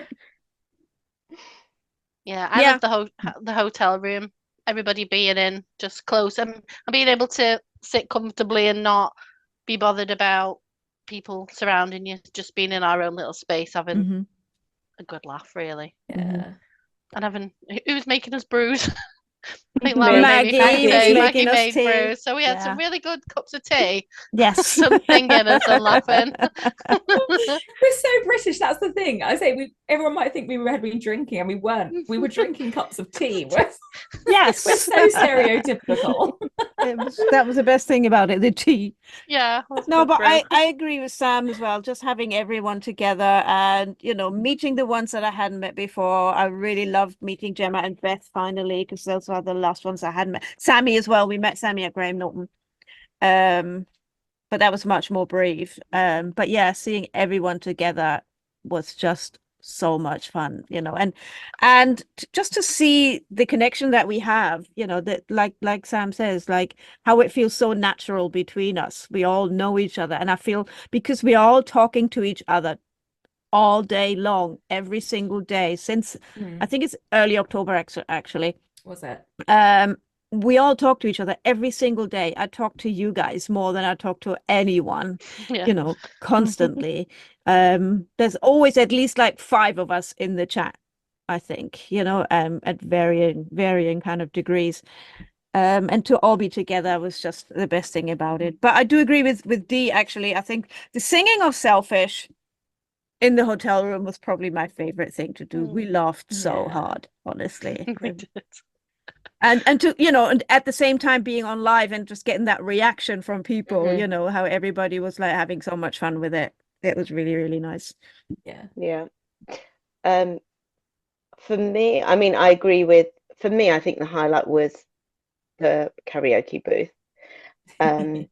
Speaker 5: Yeah, I
Speaker 4: Yeah.
Speaker 5: love the hotel room. Everybody being in just close and being able to sit comfortably and not be bothered about people surrounding you. Just being in our own little space, having
Speaker 4: hmm
Speaker 5: a good laugh, really,
Speaker 1: Yeah.
Speaker 5: and having who's making us brews. I think
Speaker 3: Me.
Speaker 5: Laura made me
Speaker 4: Maggie
Speaker 5: coffee.
Speaker 4: was
Speaker 5: Maggie
Speaker 4: making us
Speaker 5: made
Speaker 4: tea.
Speaker 5: brews, so we had some
Speaker 4: Yeah.
Speaker 5: really good cups of tea.
Speaker 4: Yes.
Speaker 5: Some singing and some laughing.
Speaker 1: We're so British. That's the thing. I say everyone might think we had been drinking, and we weren't. We were drinking cups of tea. We're
Speaker 4: Yes.
Speaker 1: so stereotypical.
Speaker 4: That was the best thing about it, the tea.
Speaker 5: Yeah, it was
Speaker 4: No,
Speaker 5: good
Speaker 4: but
Speaker 5: brew.
Speaker 4: I agree with Sam as well. Just having everyone together and, meeting the ones that I hadn't met before. I really loved meeting Gemma and Beth finally, because those are the last ones I hadn't met. Sammy as well. We met Sammy at Graham Norton. But that was much more brief. But yeah, seeing everyone together was just so much fun, and just to see the connection that we have, that like Sam says, like how it feels so natural between us. We all know each other, and I feel because we're all talking to each other all day long, every single day since I think it's early October actually.
Speaker 1: Was it?
Speaker 4: We all talk to each other every single day. I talk to you guys more than I talk to anyone,
Speaker 5: Yeah.
Speaker 4: constantly. There's always at least like 5 of us in the chat, I think, at varying kind of degrees. And to all be together was just the best thing about it. But I do agree with Dee, actually. I think the singing of Selfish in the hotel room was probably my favorite thing to do. We laughed so
Speaker 1: Yeah.
Speaker 4: hard, honestly.
Speaker 5: We did.
Speaker 4: And to and at the same time being on live and just getting that reaction from people, how everybody was like having so much fun with it. It was really, really nice.
Speaker 1: Yeah.
Speaker 3: Yeah. For me, I mean, I agree with, for me, I think the highlight was the karaoke booth. And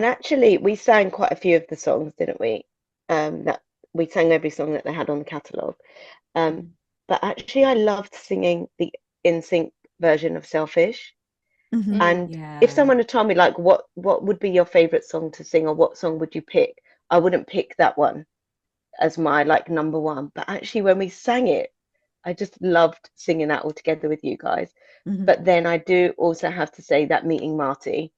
Speaker 3: actually, we sang quite a few of the songs, didn't we? That we sang every song that they had on the catalogue. But actually, I loved singing the NSYNC version of Selfish.
Speaker 4: Mhm.
Speaker 3: And
Speaker 1: Yeah.
Speaker 3: if someone had told me, like, what would be your favorite song to sing, or what song would you pick, I wouldn't pick that one as my like number one. But actually, when we sang it, I just loved singing that all together with you guys.
Speaker 4: Mhm.
Speaker 3: But then I do also have to say that meeting Marty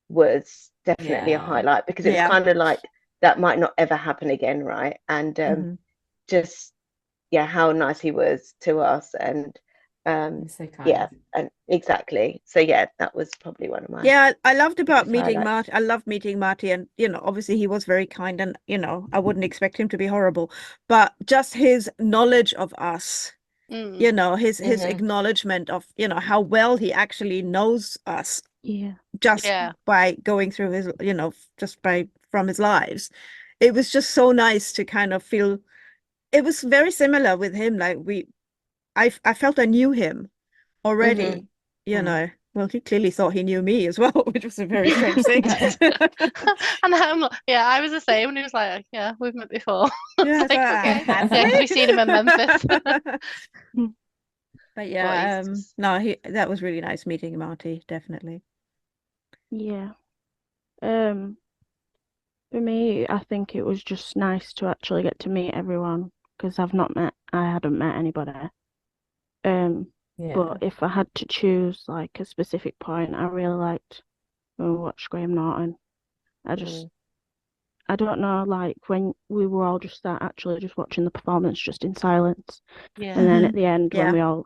Speaker 3: was definitely a
Speaker 1: Yeah.
Speaker 3: highlight, because it was
Speaker 4: Yeah.
Speaker 3: kind of like that might not ever happen again, right? And
Speaker 4: Mhm.
Speaker 3: just how nice he was to us, and
Speaker 1: It's so kind.
Speaker 3: yeah, and exactly. So yeah, that was probably one of my
Speaker 4: Yeah, I loved about
Speaker 3: biggest
Speaker 4: meeting
Speaker 3: highlights.
Speaker 4: Marty. I loved meeting Marty, and obviously he was very kind, and I wouldn't expect him to be horrible, but just his knowledge of us, his
Speaker 3: Mhm.
Speaker 4: acknowledgement of how well he actually knows us,
Speaker 6: Yeah.
Speaker 4: just
Speaker 5: Yeah.
Speaker 4: by going through his, just by from his lives. It was just so nice to kind of feel. It was very similar with him. Like I felt I knew him already, Well, he clearly thought he knew me as well, which was a very strange thing.
Speaker 5: And I was the same. And he was like, "Yeah, we've met before."
Speaker 4: Yeah,
Speaker 5: It's like, okay,
Speaker 4: have
Speaker 5: yeah, 'cause
Speaker 4: we?
Speaker 5: we seen him in Memphis.
Speaker 4: But yeah,
Speaker 5: But he's just-
Speaker 4: no, that was really nice meeting Marty, definitely.
Speaker 6: Yeah. For me, I think it was just nice to actually get to meet everyone, because I hadn't met anybody.
Speaker 1: Yeah.
Speaker 6: But if I had to choose like a specific point, I really liked when we watched Graham Norton. I don't know, like when we were all just actually just watching the performance just in silence, and then at the end when
Speaker 4: Yeah.
Speaker 6: we all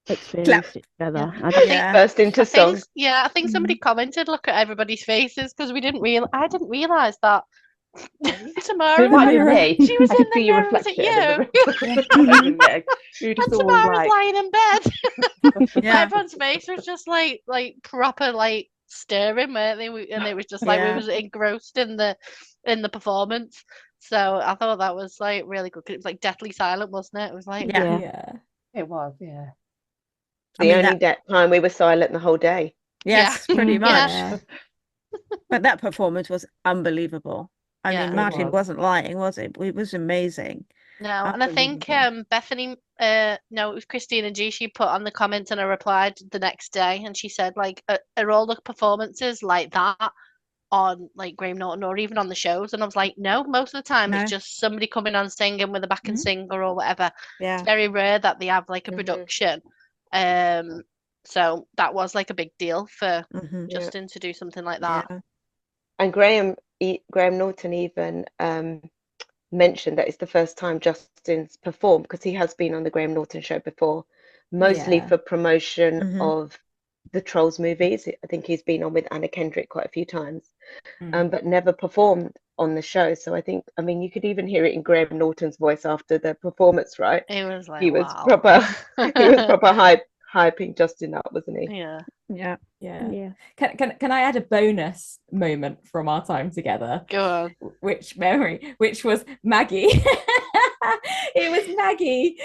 Speaker 6: experienced it together,
Speaker 5: Yeah.
Speaker 6: I just
Speaker 4: Yeah.
Speaker 3: Burst into song.
Speaker 5: I think somebody commented, "Look at everybody's faces," because I didn't realize that Tamara
Speaker 7: It might be
Speaker 4: mirror.
Speaker 7: me.
Speaker 5: she was
Speaker 7: I
Speaker 5: in
Speaker 7: could
Speaker 5: the
Speaker 7: see your
Speaker 5: mirror. Was it
Speaker 7: reflection in the
Speaker 5: you?
Speaker 7: mirror. Yeah. You
Speaker 5: And
Speaker 7: just all
Speaker 5: Tamara's
Speaker 7: like,
Speaker 5: lying in bed.
Speaker 4: Yeah.
Speaker 5: Everyone's face was just like proper like staring, weren't they? And it was just like we
Speaker 4: Yeah.
Speaker 5: was engrossed in the performance. So I thought that was like really good, 'cause it was like deathly silent, wasn't it? It was like
Speaker 4: Yeah.
Speaker 1: Yeah.
Speaker 7: it was, yeah.
Speaker 3: The only time we were silent the whole day.
Speaker 4: Yes, pretty much.
Speaker 1: Yeah.
Speaker 4: But that performance was unbelievable. I
Speaker 5: Yeah.
Speaker 4: mean,
Speaker 5: It
Speaker 4: Martin
Speaker 7: was.
Speaker 4: wasn't lying, was it? It was amazing.
Speaker 5: No, and I think
Speaker 4: Unbelievable.
Speaker 5: Bethany, no, it was Christina G. She put on the comments, and I replied the next day, and she said, like, are all the performances like that on like Graham Norton or even on the shows. And I was like, no, most of the time
Speaker 4: No.
Speaker 5: it's just somebody coming on singing with a backing
Speaker 1: Mhm.
Speaker 5: singer or whatever.
Speaker 4: Yeah.
Speaker 5: It's very rare that they have like a
Speaker 3: Mhm.
Speaker 5: production. So that was like a big deal for
Speaker 4: Mhm.
Speaker 3: Yeah.
Speaker 5: Justin to do something like that.
Speaker 4: Yeah.
Speaker 3: And Graham Norton even mentioned that it's the first time Justin's performed, because he has been on the Graham Norton show before, mostly
Speaker 1: Yeah.
Speaker 3: for promotion
Speaker 4: Mhm.
Speaker 3: of the Trolls movies. I think he's been on with Anna Kendrick quite a few times,
Speaker 1: Mm.
Speaker 3: but never performed on the show. So I mean, you could even hear it in Graham Norton's voice after the performance, right?
Speaker 5: It was like,
Speaker 3: He was
Speaker 5: wow.
Speaker 3: proper hyping Justin up, wasn't he?
Speaker 5: Yeah.
Speaker 4: Yeah.
Speaker 1: Yeah.
Speaker 6: Yeah.
Speaker 1: Can I add a bonus moment from our time together?
Speaker 5: Go on.
Speaker 1: Which was Maggie. It was Maggie,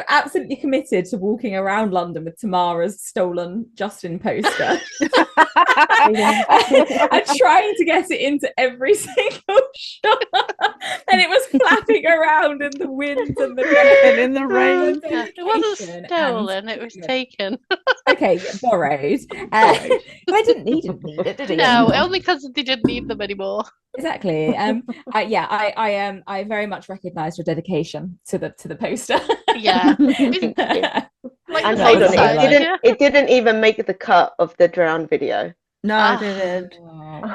Speaker 1: absolutely committed to walking around London with Tamara's stolen Justin poster. And trying to get it into every single shop. And it was flapping around in the wind and the rain.
Speaker 4: And in the rain.
Speaker 5: Yeah, it wasn't
Speaker 1: Dedication
Speaker 5: stolen,
Speaker 1: and-
Speaker 5: it was taken.
Speaker 1: Okay, yeah, borrowed. I didn't need it, did he?
Speaker 5: No,
Speaker 1: anymore?
Speaker 5: only because they didn't need them anymore.
Speaker 1: Exactly. I very much recognised your dedication to the poster.
Speaker 5: Yeah.
Speaker 3: Thank you.
Speaker 5: Like
Speaker 3: And
Speaker 1: That
Speaker 3: hold
Speaker 1: was
Speaker 3: on,
Speaker 1: a highlight.
Speaker 3: it didn't even make the cut of the Drown video.
Speaker 4: No,
Speaker 5: Ah.
Speaker 4: I didn't.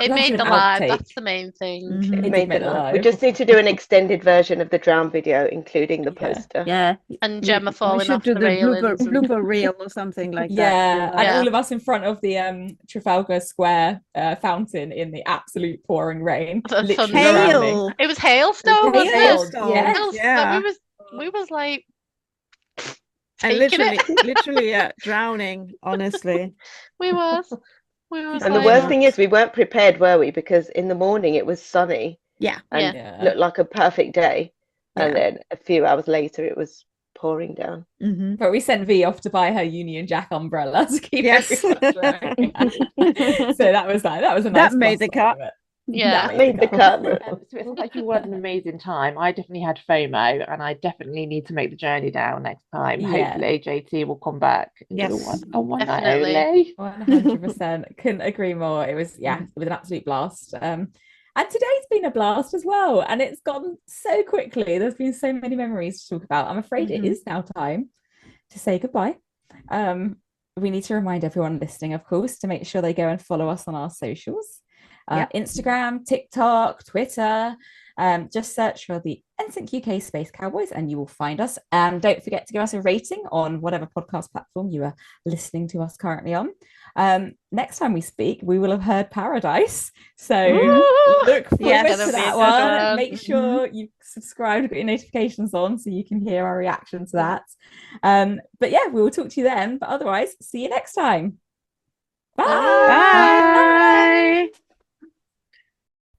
Speaker 5: It made the live, that's the main thing.
Speaker 4: Mhm.
Speaker 1: It
Speaker 3: It
Speaker 1: did
Speaker 3: made
Speaker 1: make
Speaker 3: the
Speaker 1: the
Speaker 3: live. We
Speaker 1: live.
Speaker 3: just need to do an extended version of the Drown video, including the
Speaker 1: Yeah.
Speaker 3: poster.
Speaker 4: Yeah.
Speaker 5: And Gemma
Speaker 4: We
Speaker 5: falling
Speaker 4: should
Speaker 5: off
Speaker 4: do
Speaker 5: the
Speaker 4: the
Speaker 5: railings. and-
Speaker 4: blooper reel or something like that.
Speaker 1: Yeah, and
Speaker 5: Yeah.
Speaker 1: all of us in front of the Trafalgar Square fountain in the absolute pouring rain,
Speaker 5: The
Speaker 1: literally
Speaker 5: thunder.
Speaker 1: drowning.
Speaker 4: Hail.
Speaker 5: It was hailstone, wasn't it?
Speaker 1: Hailstone, yes.
Speaker 4: Yeah.
Speaker 5: We was like
Speaker 4: And
Speaker 5: taking it.
Speaker 4: literally, yeah, drowning, honestly.
Speaker 5: We was
Speaker 3: And the
Speaker 5: like,
Speaker 3: worst thing is, we weren't prepared, were we? Because in the morning it was sunny
Speaker 4: Yeah.
Speaker 3: and
Speaker 1: Yeah.
Speaker 3: looked like a perfect day. And
Speaker 1: Yeah.
Speaker 3: then a few hours later, it was pouring down.
Speaker 4: Mhm.
Speaker 1: But we sent V off to buy her Union Jack umbrella to keep
Speaker 4: Yes.
Speaker 1: everyone dry. So that was a nice
Speaker 4: That made
Speaker 1: plus
Speaker 4: the cut.
Speaker 1: of it.
Speaker 5: Yeah.
Speaker 1: That
Speaker 3: Made the cut.
Speaker 7: So it sounds like you had an amazing time. I definitely had FOMO, and I definitely need to make the journey down next time.
Speaker 1: Yeah.
Speaker 7: Hopefully, JT will come back and do
Speaker 4: Yes.
Speaker 7: a one night
Speaker 5: Definitely.
Speaker 7: only.
Speaker 1: 100%. Couldn't agree more. It was an absolute blast. And today's been a blast as well. And it's gone so quickly. There's been so many memories to talk about. I'm afraid it is now time to say goodbye. We need to remind everyone listening, of course, to make sure they go and follow us on our socials. Instagram, TikTok, Twitter. Just search for the NSYNC UK Space Cowboys and you will find us. Don't forget to give us a rating on whatever podcast platform you are listening to us currently on. Next time we speak, we will have heard Paradise. So look forward
Speaker 4: Yes.
Speaker 1: to that
Speaker 5: Gonna be
Speaker 1: one.
Speaker 5: fun.
Speaker 1: Make sure you subscribe, got your notifications on so you can hear our reaction to that. But yeah, we will talk to you then. But otherwise, see you next time. Bye.
Speaker 4: Bye.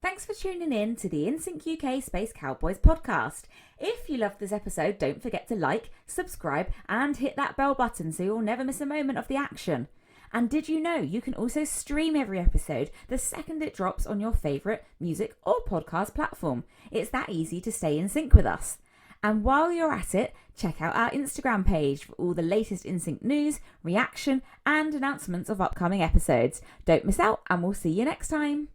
Speaker 1: Thanks for tuning in to the NSYNC UK Space Cowboys podcast. If you loved this episode, don't forget to like, subscribe, and hit that bell button so you'll never miss a moment of the action. And did you know you can also stream every episode the second it drops on your favourite music or podcast platform? It's that easy to stay in sync with us. And while you're at it, check out our Instagram page for all the latest NSYNC news, reaction, and announcements of upcoming episodes. Don't miss out, and we'll see you next time.